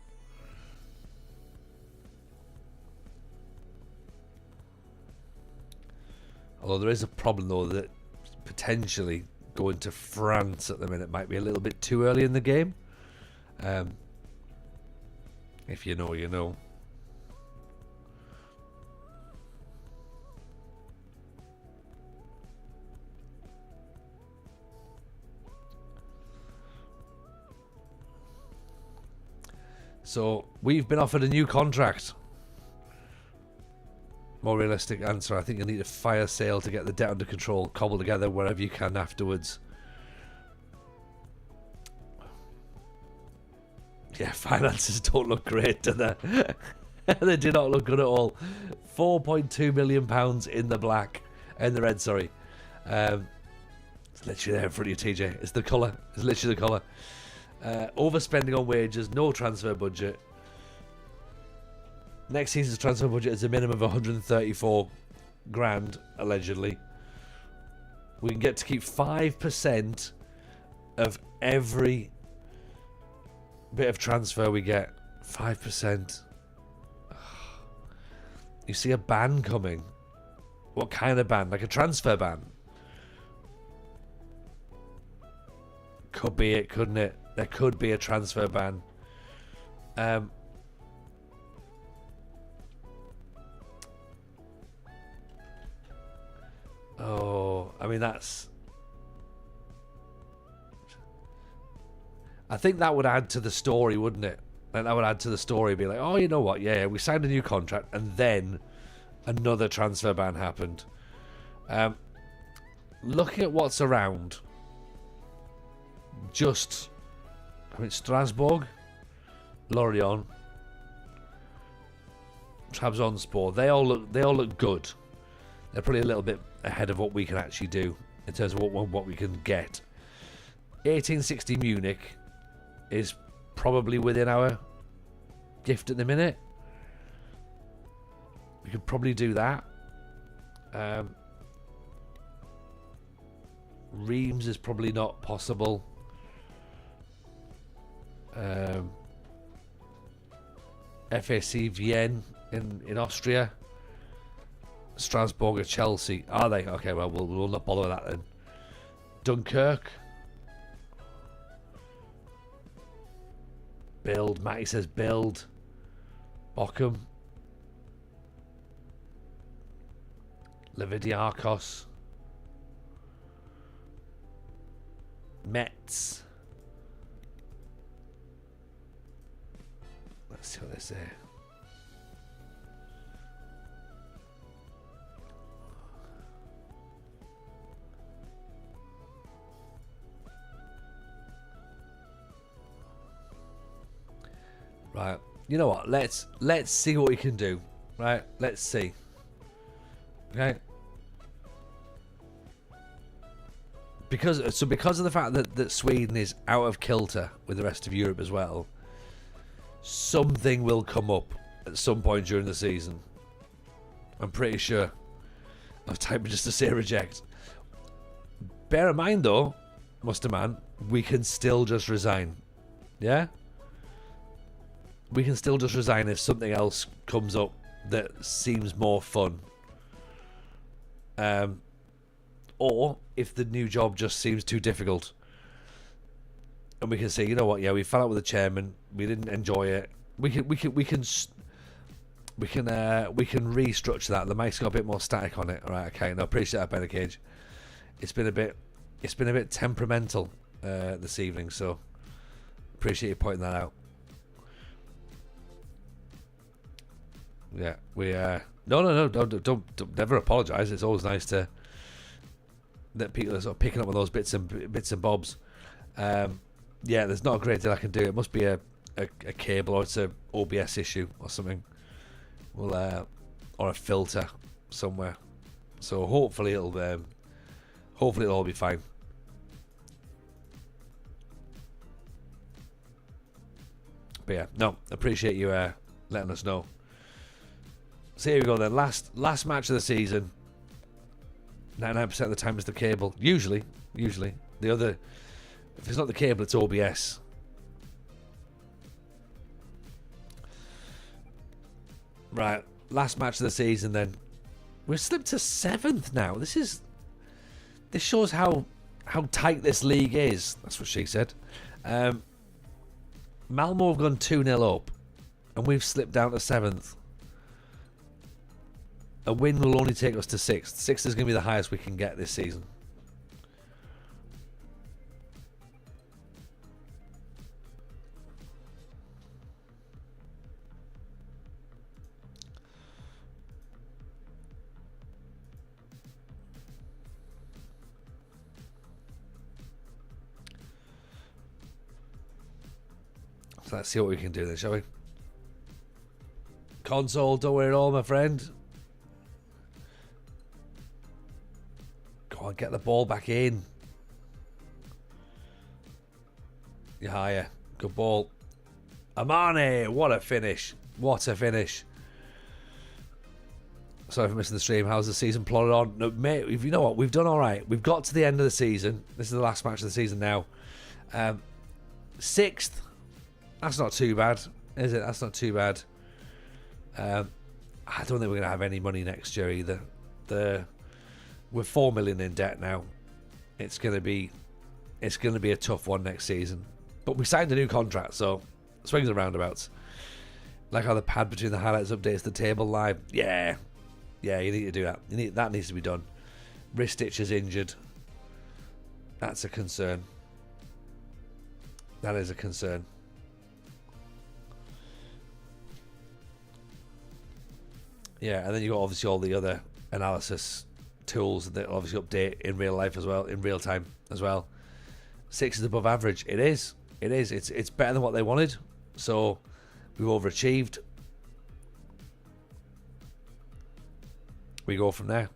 Although there is a problem, though, that potentially going to France at the minute might be a little bit too early in the game. If you know, you know. So we've been offered a new contract. More realistic answer, I think you'll need a fire sale to get the debt under control, cobble together wherever you can afterwards. Yeah, finances don't look great, do they? They do not look good at all. £4.2 million in the black. In the red, sorry. It's literally there in front of you, TJ. It's the colour. It's literally the colour. Overspending on wages, no transfer budget. Next season's transfer budget is a minimum of 134 grand, allegedly. We can get to keep 5% of every bit of transfer we get. 5%. You see a ban coming. What kind of ban? Like a transfer ban? Could be it, couldn't it? There could be a transfer ban. I mean, that's... I think that would add to the story, wouldn't it? Like, that would add to the story, be like, oh, you know what? Yeah, we signed a new contract, and then another transfer ban happened. Looking at what's around, Strasbourg, Lorient, Trabzonspor, they all look good. They're probably a little bit ahead of what we can actually do in terms of what we can get. 1860 Munich is probably within our gift at the minute. We could probably do that. Reims is probably not possible. FAC Vienne in Austria. Strasbourg or Chelsea. Are they? Okay, well, we'll not bother with that then. Dunkirk. Build. Matty says build. Bochum. Levidiakos. Metz. Let's see what they say. Right, you know what? Let's see what we can do. Right, let's see. Okay. Because of the fact that Sweden is out of kilter with the rest of Europe as well, something will come up at some point during the season. I'm pretty sure. I was typing just to say reject. Bear in mind though, Muster Man, we can still just resign. Yeah? We can still just resign if something else comes up that seems more fun. Or if the new job just seems too difficult. And we can say, you know what, yeah, we fell out with the chairman, we didn't enjoy it. We can restructure that. The mic's got a bit more static on it. Alright, okay, no, appreciate that, Better Cage. It's been a bit temperamental this evening, so appreciate you pointing that out. Yeah, we no, don't never apologise. It's always nice to that people are sort of picking up on those bits and bobs. Yeah, there's not a great deal I can do. It must be a cable, or it's a OBS issue or something. Well, or a filter somewhere. So hopefully it'll all be fine. But yeah, no, appreciate you letting us know. So here we go then. Last match of the season. 99% of the time is the cable. Usually. The other, if it's not the cable, it's OBS. Right, last match of the season then. We've slipped to 7th now. This shows how tight this league is. That's what she said. Malmo have gone 2-0 up, and we've slipped down to 7th. A win will only take us to 6th. 6th is going to be the highest we can get this season. So let's see what we can do then, shall we? Console, don't worry at all, my friend. Go on, get the ball back in. Yeah, good ball. Amane, what a finish. What a finish. Sorry for missing the stream. How's the season plodded on? No, mate, you know what? We've done all right. We've got to the end of the season. This is the last match of the season now. 6th. That's not too bad, is it? That's not too bad. I don't think we're going to have any money next year either. We're 4 million in debt now. It's going to be a tough one next season. But we signed a new contract, so swings and roundabouts. Like how the pad between the highlights updates the table live. Yeah, you need to do that. That needs to be done. Wrist stitch is injured. That's a concern. That is a concern. Yeah, and then you got obviously all the other analysis tools that obviously update in real life as well, in real time as well. 6 is above average. It is. It's better than what they wanted. So we've overachieved. We go from there.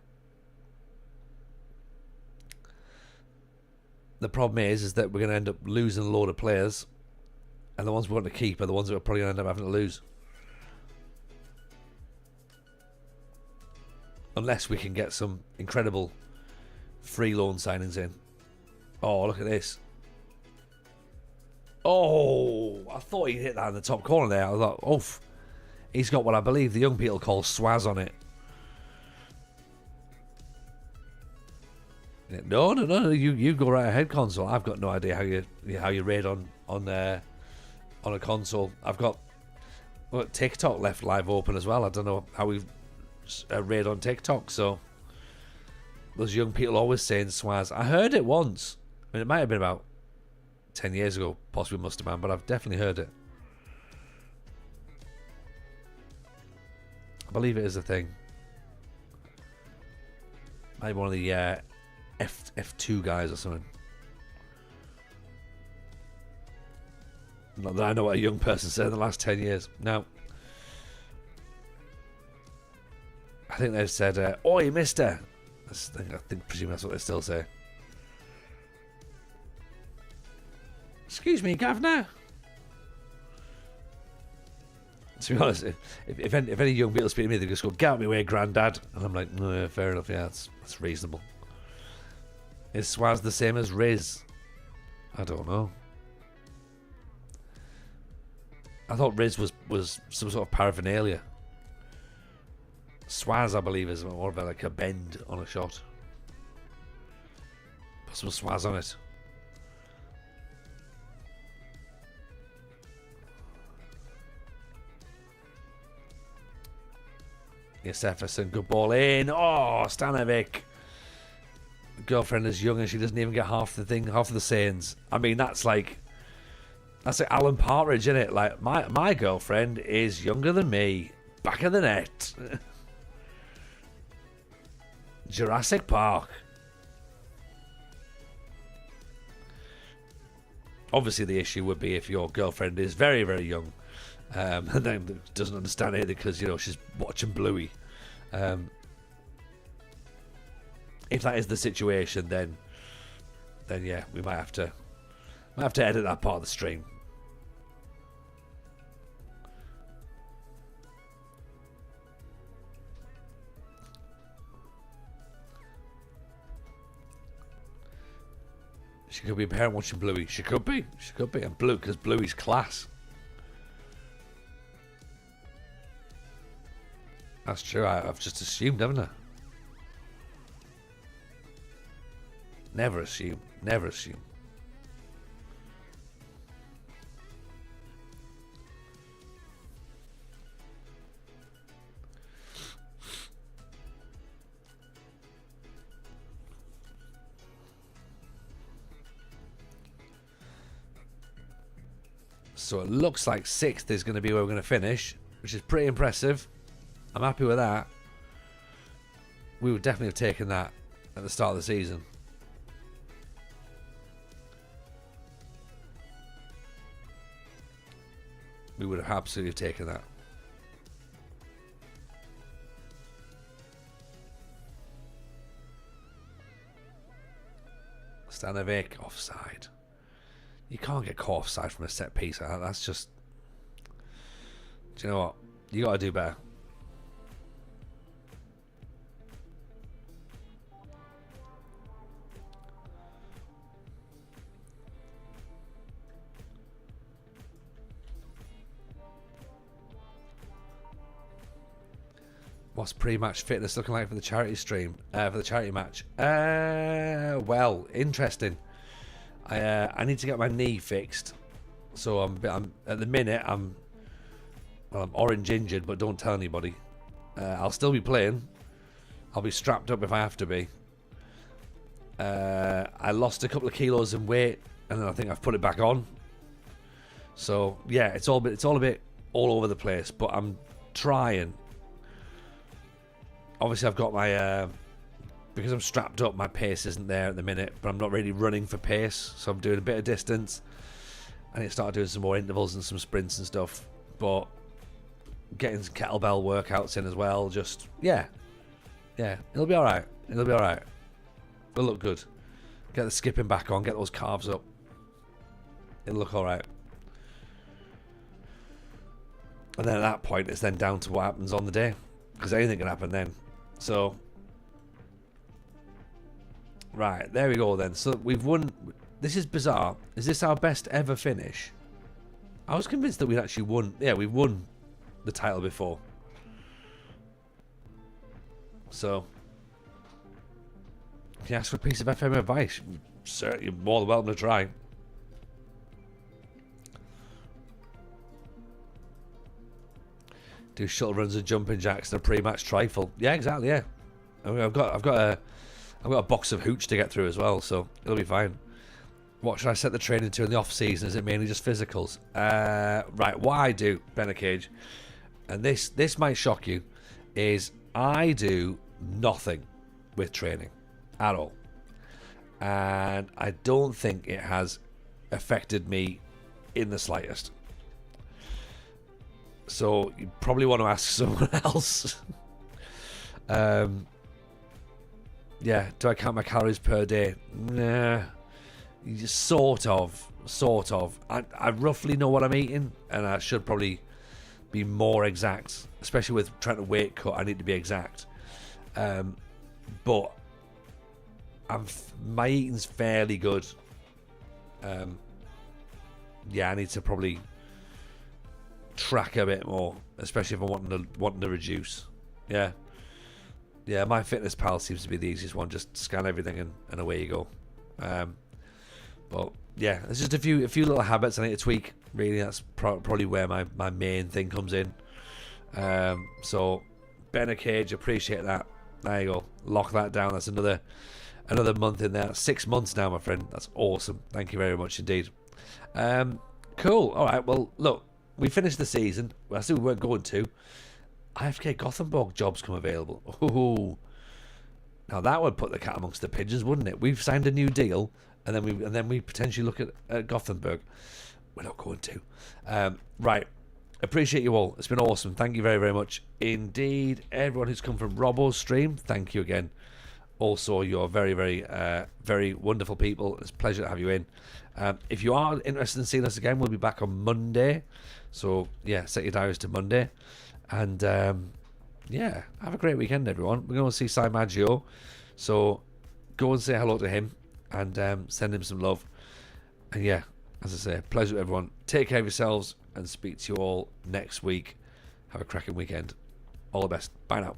The problem is that we're going to end up losing a load of players, and the ones we want to keep are the ones that we're probably going to end up having to lose. Unless we can get some incredible free loan signings in. Oh, look at this. Oh, I thought he'd hit that in the top corner there. I thought, oof. He's got what I believe the young people call swaz on it. No. You go right ahead, console. I've got no idea how you raid on a console. I've got TikTok left live open as well. I don't know how we've raid on TikTok. So those young people always saying swaz. I heard it once. I mean, it might have been about 10 years ago, possibly must have been, but I've definitely heard it. I believe it is a thing. Maybe one of the F2 guys or something. Not that I know what a young person said in the last 10 years. No. I think they've said, "Oi, mister." I think presume that's what they still say. Excuse me, governor. To be honest, if any young people speak to me, they just go, "Get out of my way, granddad." And I'm like, no, fair enough, yeah, that's reasonable. Is Swaz the same as Riz? I don't know. I thought Riz was some sort of paraphernalia. Swaz, I believe, is more of like a bend on a shot. Put some Swaz on it. Yes, Jefferson, good ball in. Oh, Stanovic. Girlfriend is young and she doesn't even get half of the sayings. I mean, that's like Alan Partridge, isn't it? Like my girlfriend is younger than me. Back of the net. Jurassic Park. Obviously, the issue would be if your girlfriend is very, very young, and then doesn't understand it because, you know, she's watching Bluey. If that is the situation, then yeah, we might have to edit that part of the stream. She could be a parent watching Bluey. She could be. She could be. And because Bluey's class. That's true. I've just assumed, haven't I? Never assume. Never assume. So it looks like 6th is going to be where we're going to finish, which is pretty impressive. I'm happy with that. We would definitely have taken that at the start of the season. We would have absolutely taken that. Stanovic offside. You can't get caught offside from a set piece. That's just... Do you know what? You got to do better. What's pre-match fitness looking like for the charity stream? For the charity match? Well, interesting. I need to get my knee fixed, so I'm at the minute I'm orange injured, but don't tell anybody. I'll still be playing. I'll be strapped up if I have to be. I lost a couple of kilos in weight, and then I think I've put it back on. So yeah, it's all a bit all over the place, but I'm trying. Obviously, I've got my. Because I'm strapped up, my pace isn't there at the minute, but I'm not really running for pace, so I'm doing a bit of distance. I need to start doing some more intervals and some sprints and stuff, but getting some kettlebell workouts in as well, just, yeah, it'll be alright, we'll look good. Get the skipping back on, get those calves up, it'll look alright. And then at that point, it's then down to what happens on the day, because anything can happen then, so... Right, there we go then. So we've won. This is bizarre. Is this our best ever finish? I was convinced that we'd actually won. Yeah, we've won the title before. So, can you ask for a piece of FM advice? Sir, you're more than welcome to try. Do shuttle runs and jumping jacks and a pre-match trifle. Yeah, exactly. Yeah, I mean, I've got a box of hooch to get through as well, so it'll be fine. What should I set the training to in the off season? Is it mainly just physicals? Right, what I do, Benner Cage, and this might shock you, is I do nothing with training at all, and I don't think it has affected me in the slightest. So you probably want to ask someone else. Yeah, do I count my calories per day? Nah. Sort of. I roughly know what I'm eating, and I should probably be more exact. Especially with trying to weight cut, I need to be exact. But my eating's fairly good. Yeah, I need to probably track a bit more, especially if I'm wanting to reduce. Yeah. Yeah, my Fitness Pal seems to be the easiest one. Just scan everything and away you go. But yeah, there's just a few little habits I need to tweak. Really, that's probably where my main thing comes in. So, Benner Cage, appreciate that. There you go. Lock that down. That's another month in there. 6 months now, my friend. That's awesome. Thank you very much indeed. Cool. All right. Well, look, we finished the season. I said we weren't going to. IFK Gothenburg jobs come available. Ooh. Now that would put the cat amongst the pigeons, wouldn't it? We've signed a new deal, and then we potentially look at Gothenburg. We're not going to. Right. Appreciate you all. It's been awesome. Thank you very, very much indeed. Everyone who's come from Robbo's stream, thank you again. Also, you're very, very, very wonderful people. It's a pleasure to have you in. If you are interested in seeing us again, we'll be back on Monday. So, yeah, set your diaries to Monday. And, yeah, have a great weekend, everyone. We're going to see Sai Maggio. So, go and say hello to him and send him some love. And, yeah, as I say, pleasure to everyone. Take care of yourselves and speak to you all next week. Have a cracking weekend. All the best. Bye now.